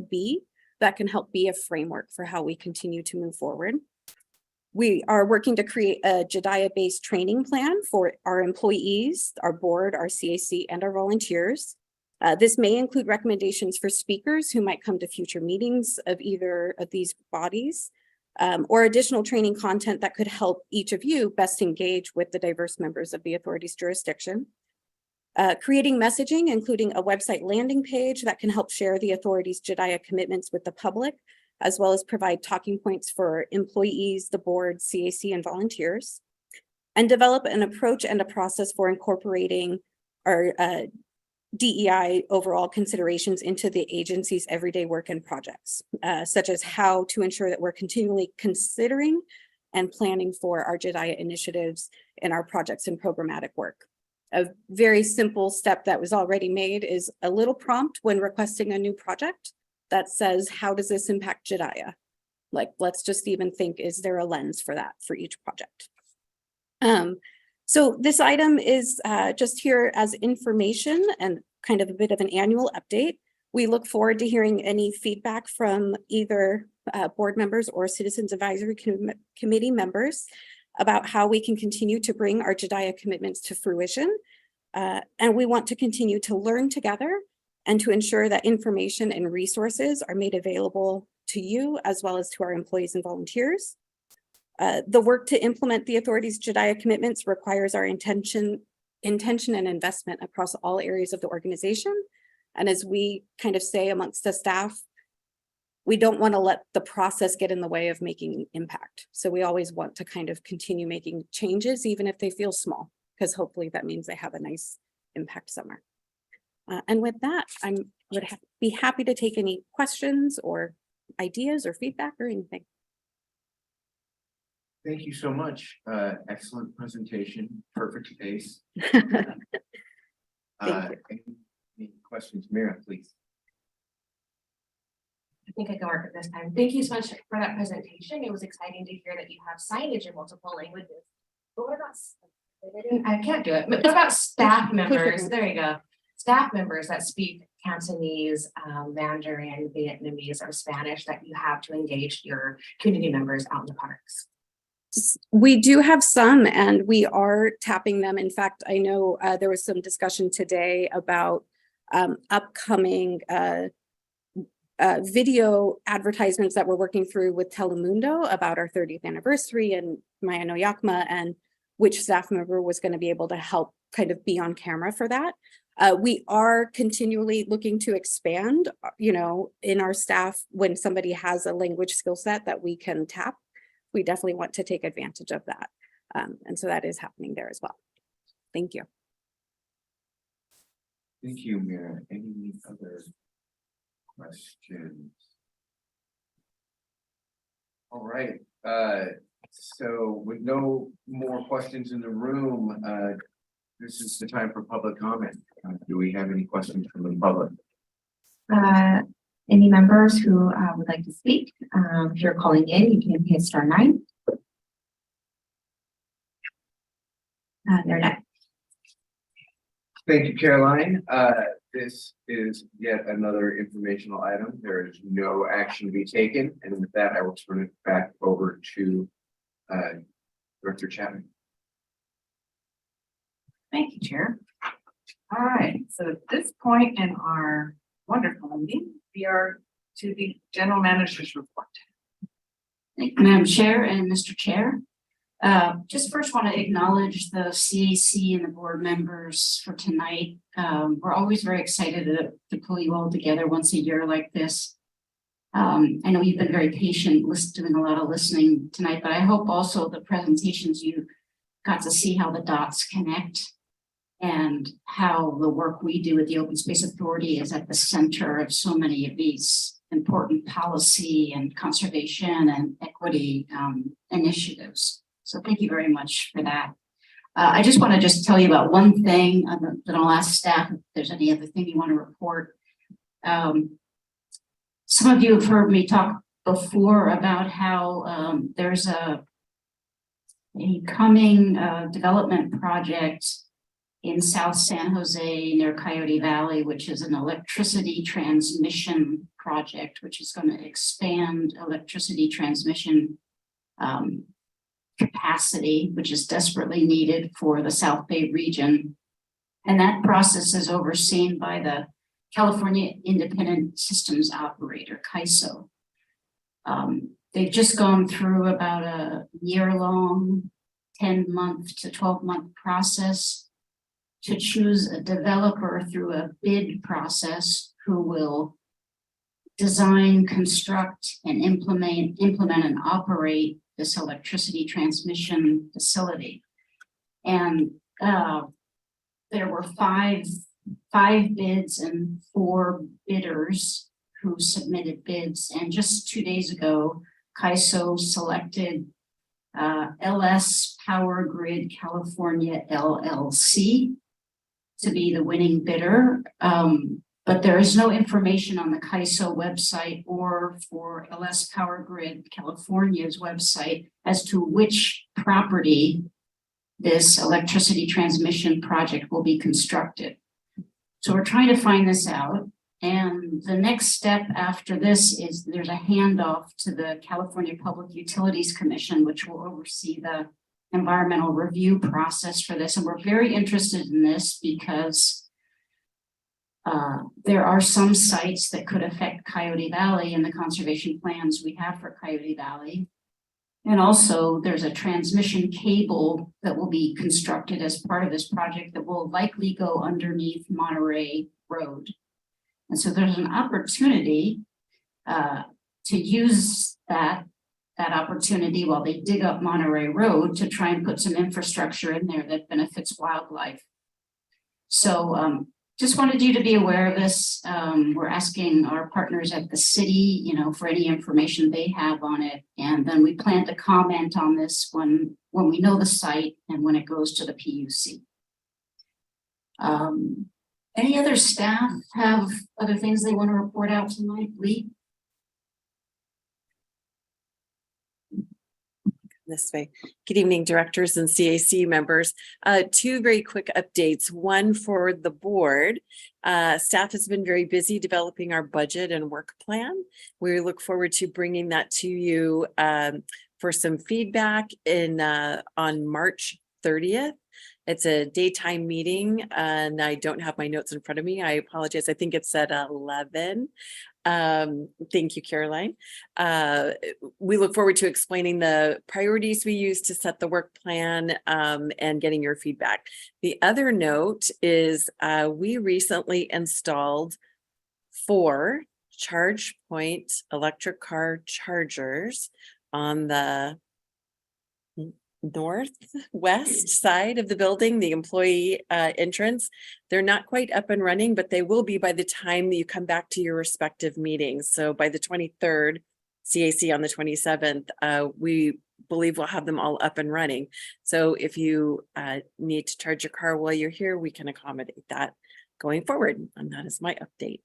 be that can help be a framework for how we continue to move forward. We are working to create a JEDIA-based training plan for our employees, our board, our CAC, and our volunteers. This may include recommendations for speakers who might come to future meetings of either of these bodies, or additional training content that could help each of you best engage with the diverse members of the authority's jurisdiction. Creating messaging, including a website landing page that can help share the authority's JEDIA commitments with the public, as well as provide talking points for employees, the board, CAC, and volunteers. And develop an approach and a process for incorporating our DEI overall considerations into the agency's everyday work and projects, such as how to ensure that we're continually considering and planning for our JEDIA initiatives in our projects and programmatic work. A very simple step that was already made is a little prompt when requesting a new project that says, how does this impact JEDIA? Like, let's just even think, is there a lens for that for each project? So this item is just here as information and kind of a bit of an annual update. We look forward to hearing any feedback from either board members or Citizens Advisory Committee members about how we can continue to bring our JEDIA commitments to fruition. And we want to continue to learn together and to ensure that information and resources are made available to you as well as to our employees and volunteers. The work to implement the authority's JEDIA commitments requires our intention and investment across all areas of the organization. And as we kind of say amongst the staff, we don't want to let the process get in the way of making impact. So we always want to kind of continue making changes, even if they feel small, because hopefully that means they have a nice impact somewhere. And with that, I would be happy to take any questions or ideas or feedback or anything. Thank you so much. Excellent presentation, perfect pace. Any questions, Mira, please? I think I can work it this time. Thank you so much for that presentation. It was exciting to hear that you have signage in multiple languages. But what about, I can't do it, but what about staff members? There you go. Staff members that speak Cantonese, Mandarin, Vietnamese, or Spanish that you have to engage your community members out in the parks. We do have some, and we are tapping them. In fact, I know there was some discussion today about upcoming video advertisements that we're working through with Telemundo about our 30th anniversary and Mayan Oyakma, and which staff member was going to be able to help kind of be on camera for that. We are continually looking to expand, in our staff when somebody has a language skill set that we can tap. We definitely want to take advantage of that. And so that is happening there as well. Thank you. Thank you, Mira. Any other questions? All right, so with no more questions in the room, this is the time for public comment. Do we have any questions from the public? Any members who would like to speak, if you're calling in, you can hit *9. They're not. Thank you, Caroline. This is yet another informational item. There is no action to be taken. And with that, I will turn it back over to Director Chapman. Thank you, Chair. All right, so at this point in our wonderful meeting, we are to the General Manager's report. Thank you, Madam Chair and Mr. Chair. Just first want to acknowledge the CAC and the board members for tonight. We're always very excited to pull you all together once a year like this. I know you've been very patient, doing a lot of listening tonight, but I hope also the presentations you got to see how the dots connect and how the work we do at the Open Space Authority is at the center of so many of these important policy and conservation and equity initiatives. So thank you very much for that. I just want to tell you about one thing, then I'll ask staff if there's any other thing you want to report. Some of you have heard me talk before about how there's a coming development project in South San Jose near Coyote Valley, which is an electricity transmission project, which is going to expand electricity transmission capacity, which is desperately needed for the South Bay region. And that process is overseen by the California Independent Systems Operator, CAISO. They've just gone through about a year-long, 10-month to 12-month process to choose a developer through a bid process who will design, construct, and implement and operate this electricity transmission facility. And there were five bids and 4 bidders who submitted bids. And just 2 days ago, CAISO selected LS Power Grid California LLC to be the winning bidder. But there is no information on the CAISO website or for LS Power Grid California's website as to which property this electricity transmission project will be constructed. So we're trying to find this out. And the next step after this is there's a handoff to the California Public Utilities Commission, which will oversee the environmental review process for this. And we're very interested in this because there are some sites that could affect Coyote Valley and the conservation plans we have for Coyote Valley. And also there's a transmission cable that will be constructed as part of this project that will likely go underneath Monterey Road. And so there's an opportunity to use that opportunity while they dig up Monterey Road to try and put some infrastructure in there that benefits wildlife. So just wanted you to be aware of this. We're asking our partners at the city, for any information they have on it. And then we plan to comment on this when we know the site and when it goes to the PUC. Any other staff have other things they want to report out tonight? Lee? This way. Good evening, directors and CAC members. 2 very quick updates. One for the board. Staff has been very busy developing our budget and work plan. We look forward to bringing that to you for some feedback on March 30th. It's a daytime meeting and I don't have my notes in front of me. I apologize. I think it's at 11. Thank you, Caroline. We look forward to explaining the priorities we use to set the work plan and getting your feedback. The other note is we recently installed 4 charge point electric car chargers on the northwest side of the building, the employee entrance. They're not quite up and running, but they will be by the time that you come back to your respective meetings. So by the 23rd, CAC on the 27th, we believe we'll have them all up and running. So if you need to charge your car while you're here, we can accommodate that going forward. And that is my update.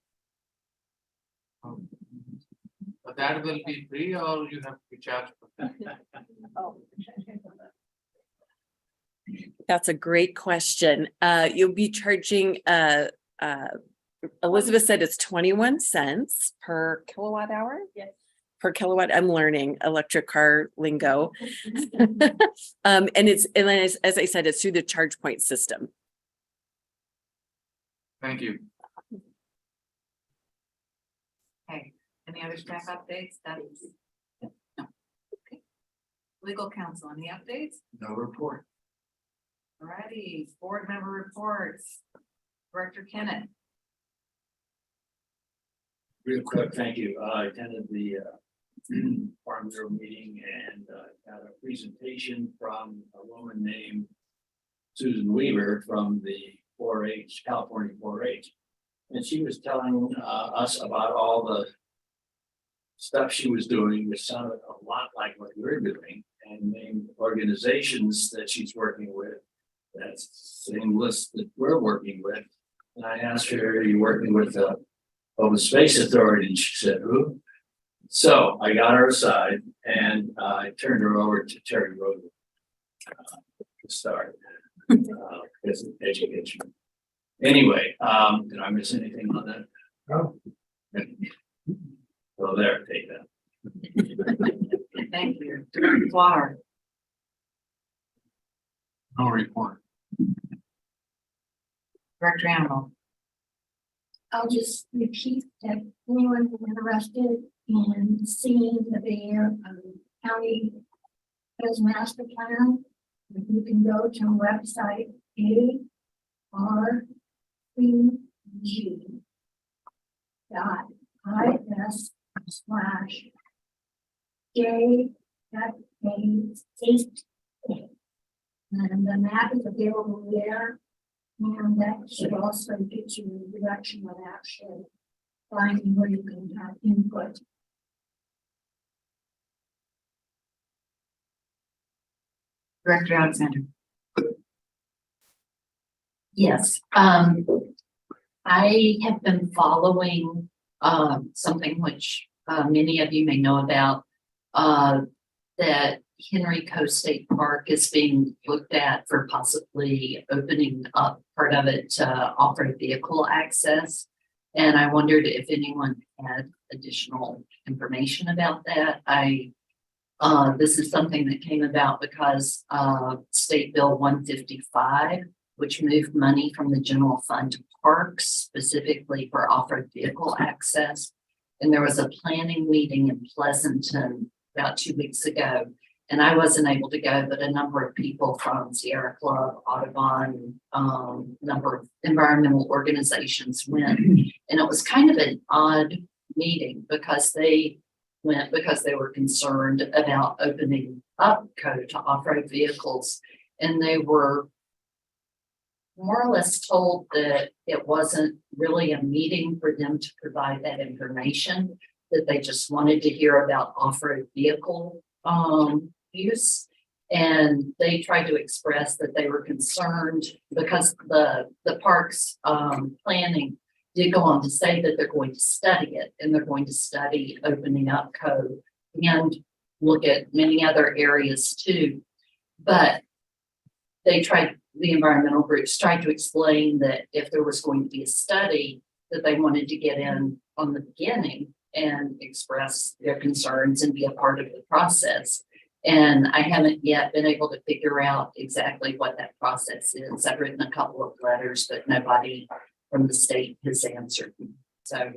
But that will be free or you have to charge for that? That's a great question. You'll be charging, Elizabeth said it's 21 cents per kilowatt hour? Yes. Per kilowatt. I'm learning electric car lingo. And as I said, it's through the charge point system. Thank you. Okay, any other staff updates? That's. No. Okay. Legal counsel, any updates? No report. Alrighty, board member reports. Director Kenneth. Real quick, thank you. I attended the Farm Bureau meeting and got a presentation from a woman named Susan Weaver from the 4-H, California 4-H. And she was telling us about all the stuff she was doing, which sounded a lot like what you're doing, and named organizations that she's working with. That's the same list that we're working with. And I asked her, are you working with the Open Space Authority? And she said, who? So I got her aside and I turned her over to Terry Roden to start as an education. Anyway, did I miss anything on that? No. So there, take that. Thank you. Director Water. No report. Director Animal. I'll just repeat that anyone who's interested in seeing the Bay Area County as master plan, you can go to website ARP.is/J-8. And the map is available there. And that should also get you the direction of actually finding where you can have input. Director Alexander. Yes, I have been following something which many of you may know about, that Henry Coast State Park is being looked at for possibly opening up part of it to off-road vehicle access. And I wondered if anyone had additional information about that. This is something that came about because State Bill 155, which moved money from the general fund to parks specifically for off-road vehicle access. And there was a planning meeting in Pleasanton about 2 weeks ago. And I wasn't able to go, but a number of people from Sierra Club, Audubon, number of environmental organizations went. And it was kind of an odd meeting because they went because they were concerned about opening up code to off-road vehicles. And they were more or less told that it wasn't really a meeting for them to provide that information, that they just wanted to hear about off-road vehicle use. And they tried to express that they were concerned because the parks planning did go on to say that they're going to study it, and they're going to study opening up code and look at many other areas too. But they tried, the environmental groups tried to explain that if there was going to be a study, that they wanted to get in on the beginning and express their concerns and be a part of the process. And I haven't yet been able to figure out exactly what that process is. I've written a couple of letters, but nobody from the state has answered me. So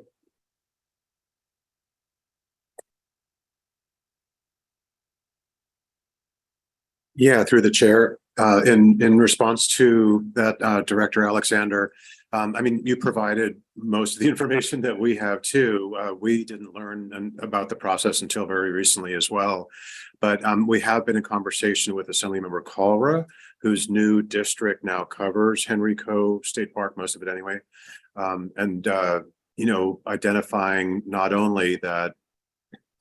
Yeah, through the chair, in response to that, Director Alexander, I mean, you provided most of the information that we have too. We didn't learn about the process until very recently as well. But we have been in conversation with Assemblymember Calra, whose new district now covers Henrico State Park, most of it anyway. You know, identifying not only that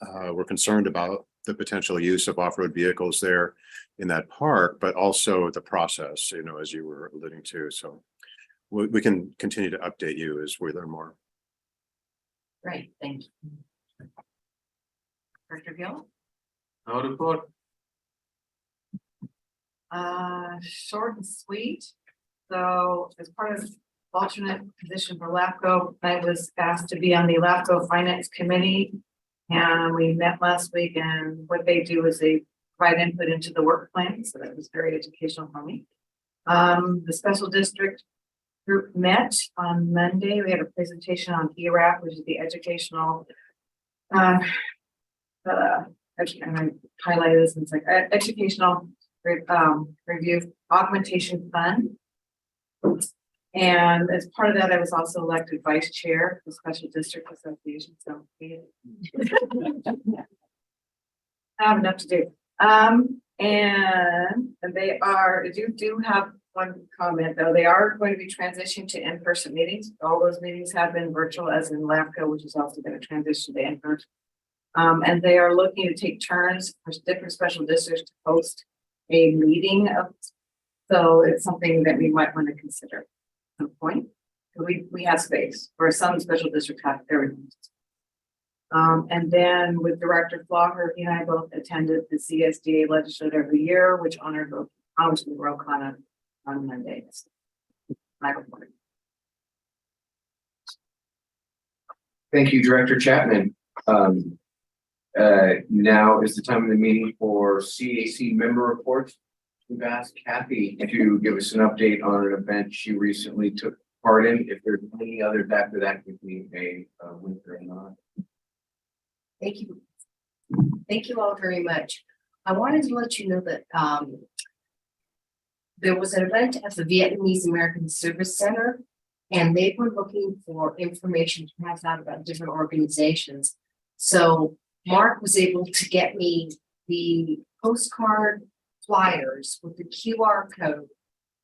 we're concerned about the potential use of off-road vehicles there in that park, but also the process, you know, as you were alluding to. So we can continue to update you as we learn more. Great, thank you. Director Gill? No report. Short and sweet. So as part of alternate position for LAFCO, I was asked to be on the LAFCO Finance Committee. And we met last week, and what they do is they provide input into the work plan. So that was very educational for me. The special district group met on Monday. We had a presentation on ERAP, which is the educational actually, I'm going to highlight this. It's like educational review augmentation fund. And as part of that, I was also elected vice chair of the Special District Association. So I have enough to do. And they are, do have one comment though. They are going to be transitioning to in-person meetings. All those meetings have been virtual, as in LAFCO, which is also going to transition to in-person. And they are looking to take turns for different special districts to host a meeting of. So it's something that we might want to consider at some point. We have space, where some special districts have everything. And then with Director Flogger, he and I both attended the CSDA legislature every year, which honors the Rokana on Mondays. Thank you, Director Chapman. Now is the time of the meeting for CAC member reports. We've asked Kathy to give us an update on an event she recently took part in. If there's any others after that, give me a winter or not. Thank you. Thank you all very much. I wanted to let you know that there was an event at the Vietnamese American Service Center, and they were looking for information to pass out about different organizations. So Mark was able to get me the postcard flyers with the QR code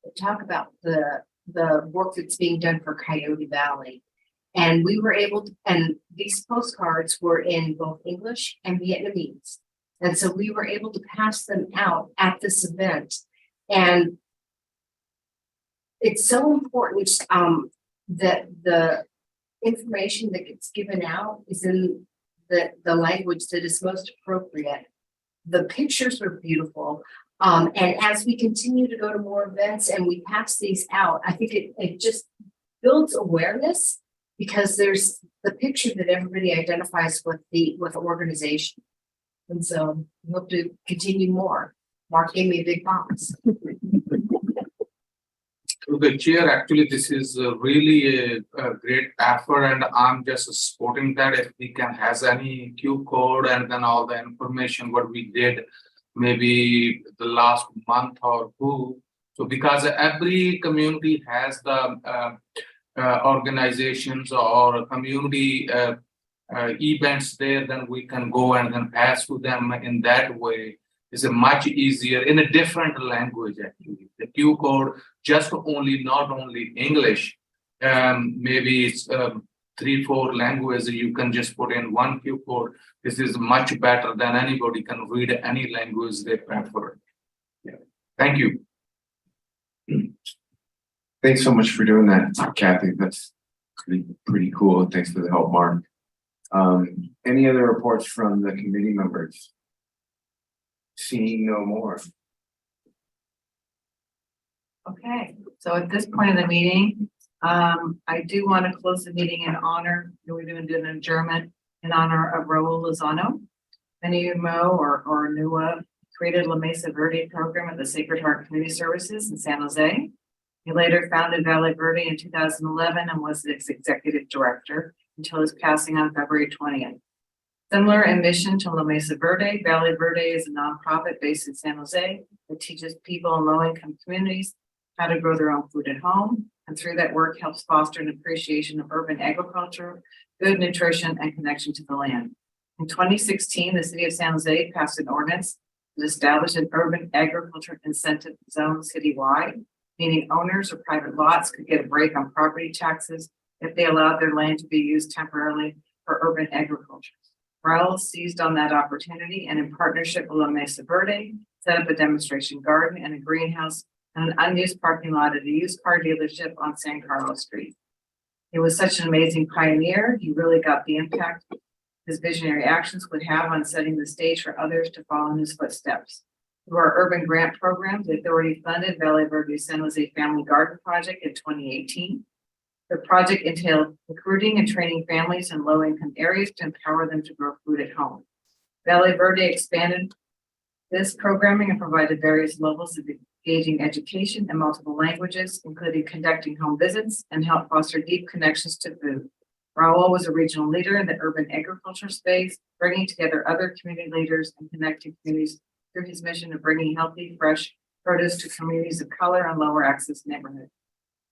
that talk about the work that's being done for Coyote Valley. And we were able to, and these postcards were in both English and Vietnamese. And so we were able to pass them out at this event. And it's so important that the information that gets given out is in the language that is most appropriate. The pictures were beautiful. And as we continue to go to more events and we pass these out, I think it just builds awareness, because there's the picture that everybody identifies with the organization. And so we hope to continue more. Mark gave me a big box. To the chair, actually, this is really a great effort, and I'm just supporting that. If we can has any Q code and then all the information what we did maybe the last month or two. So because every community has the organizations or community events there, then we can go and then pass to them in that way. Is a much easier in a different language. Actually, the Q code just not only English, maybe it's 3-4 languages. You can just put in one Q code. This is much better than anybody can read any language they prefer. Yeah. Thank you. Thanks so much for doing that, Kathy. That's pretty cool. Thanks for the help, Mark. Any other reports from the committee members? Seeing no more. Okay, so at this point in the meeting, I do want to close the meeting in honor. We're going to do an adjournment in honor of Raul Lozano. Many of you know or knew created La Mesa Verde program at the Sacred Heart Community Services in San Jose. He later founded Valley Verde in 2011 and was its executive director until his passing on February 20th. Similar in mission to La Mesa Verde, Valley Verde is a nonprofit based in San Jose that teaches people in low-income communities how to grow their own food at home, and through that work helps foster an appreciation of urban agriculture, good nutrition, and connection to the land. In 2016, the city of San Jose passed an ordinance that established an urban agriculture incentive zone citywide, meaning owners of private lots could get a break on property taxes if they allowed their land to be used temporarily for urban agriculture. Raul seized on that opportunity and in partnership with La Mesa Verde, set up a demonstration garden and a greenhouse and an unused parking lot at a used car dealership on San Carlos Street. He was such an amazing pioneer. He really got the impact his visionary actions would have on setting the stage for others to follow in his footsteps. Through our urban grant program, the authority funded Valley Verde San Jose Family Garden Project in 2018. The project entailed recruiting and training families in low-income areas to empower them to grow food at home. Valley Verde expanded this programming and provided various levels of engaging education in multiple languages, including conducting home visits and helped foster deep connections to food. Raul was a regional leader in the urban agriculture space, bringing together other community leaders and connecting communities through his mission of bringing healthy, fresh produce to communities of color and lower access neighborhoods.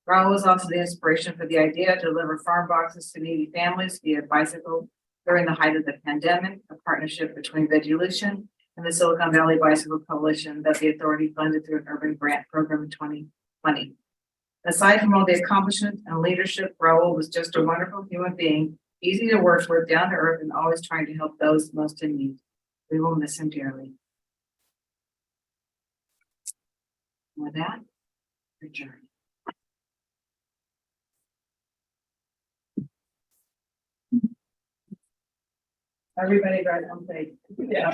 Raul was also the inspiration for the idea to deliver farm boxes to needy families via bicycle during the height of the pandemic, a partnership between Vegilution and the Silicon Valley Bicycle Coalition that the authority funded through an urban grant program in 2020. Aside from all the accomplishments and leadership, Raul was just a wonderful human being, easy to work with, down to earth, and always trying to help those most in need. We will miss him dearly. With that, adjourn. Everybody drive home safe. Yeah.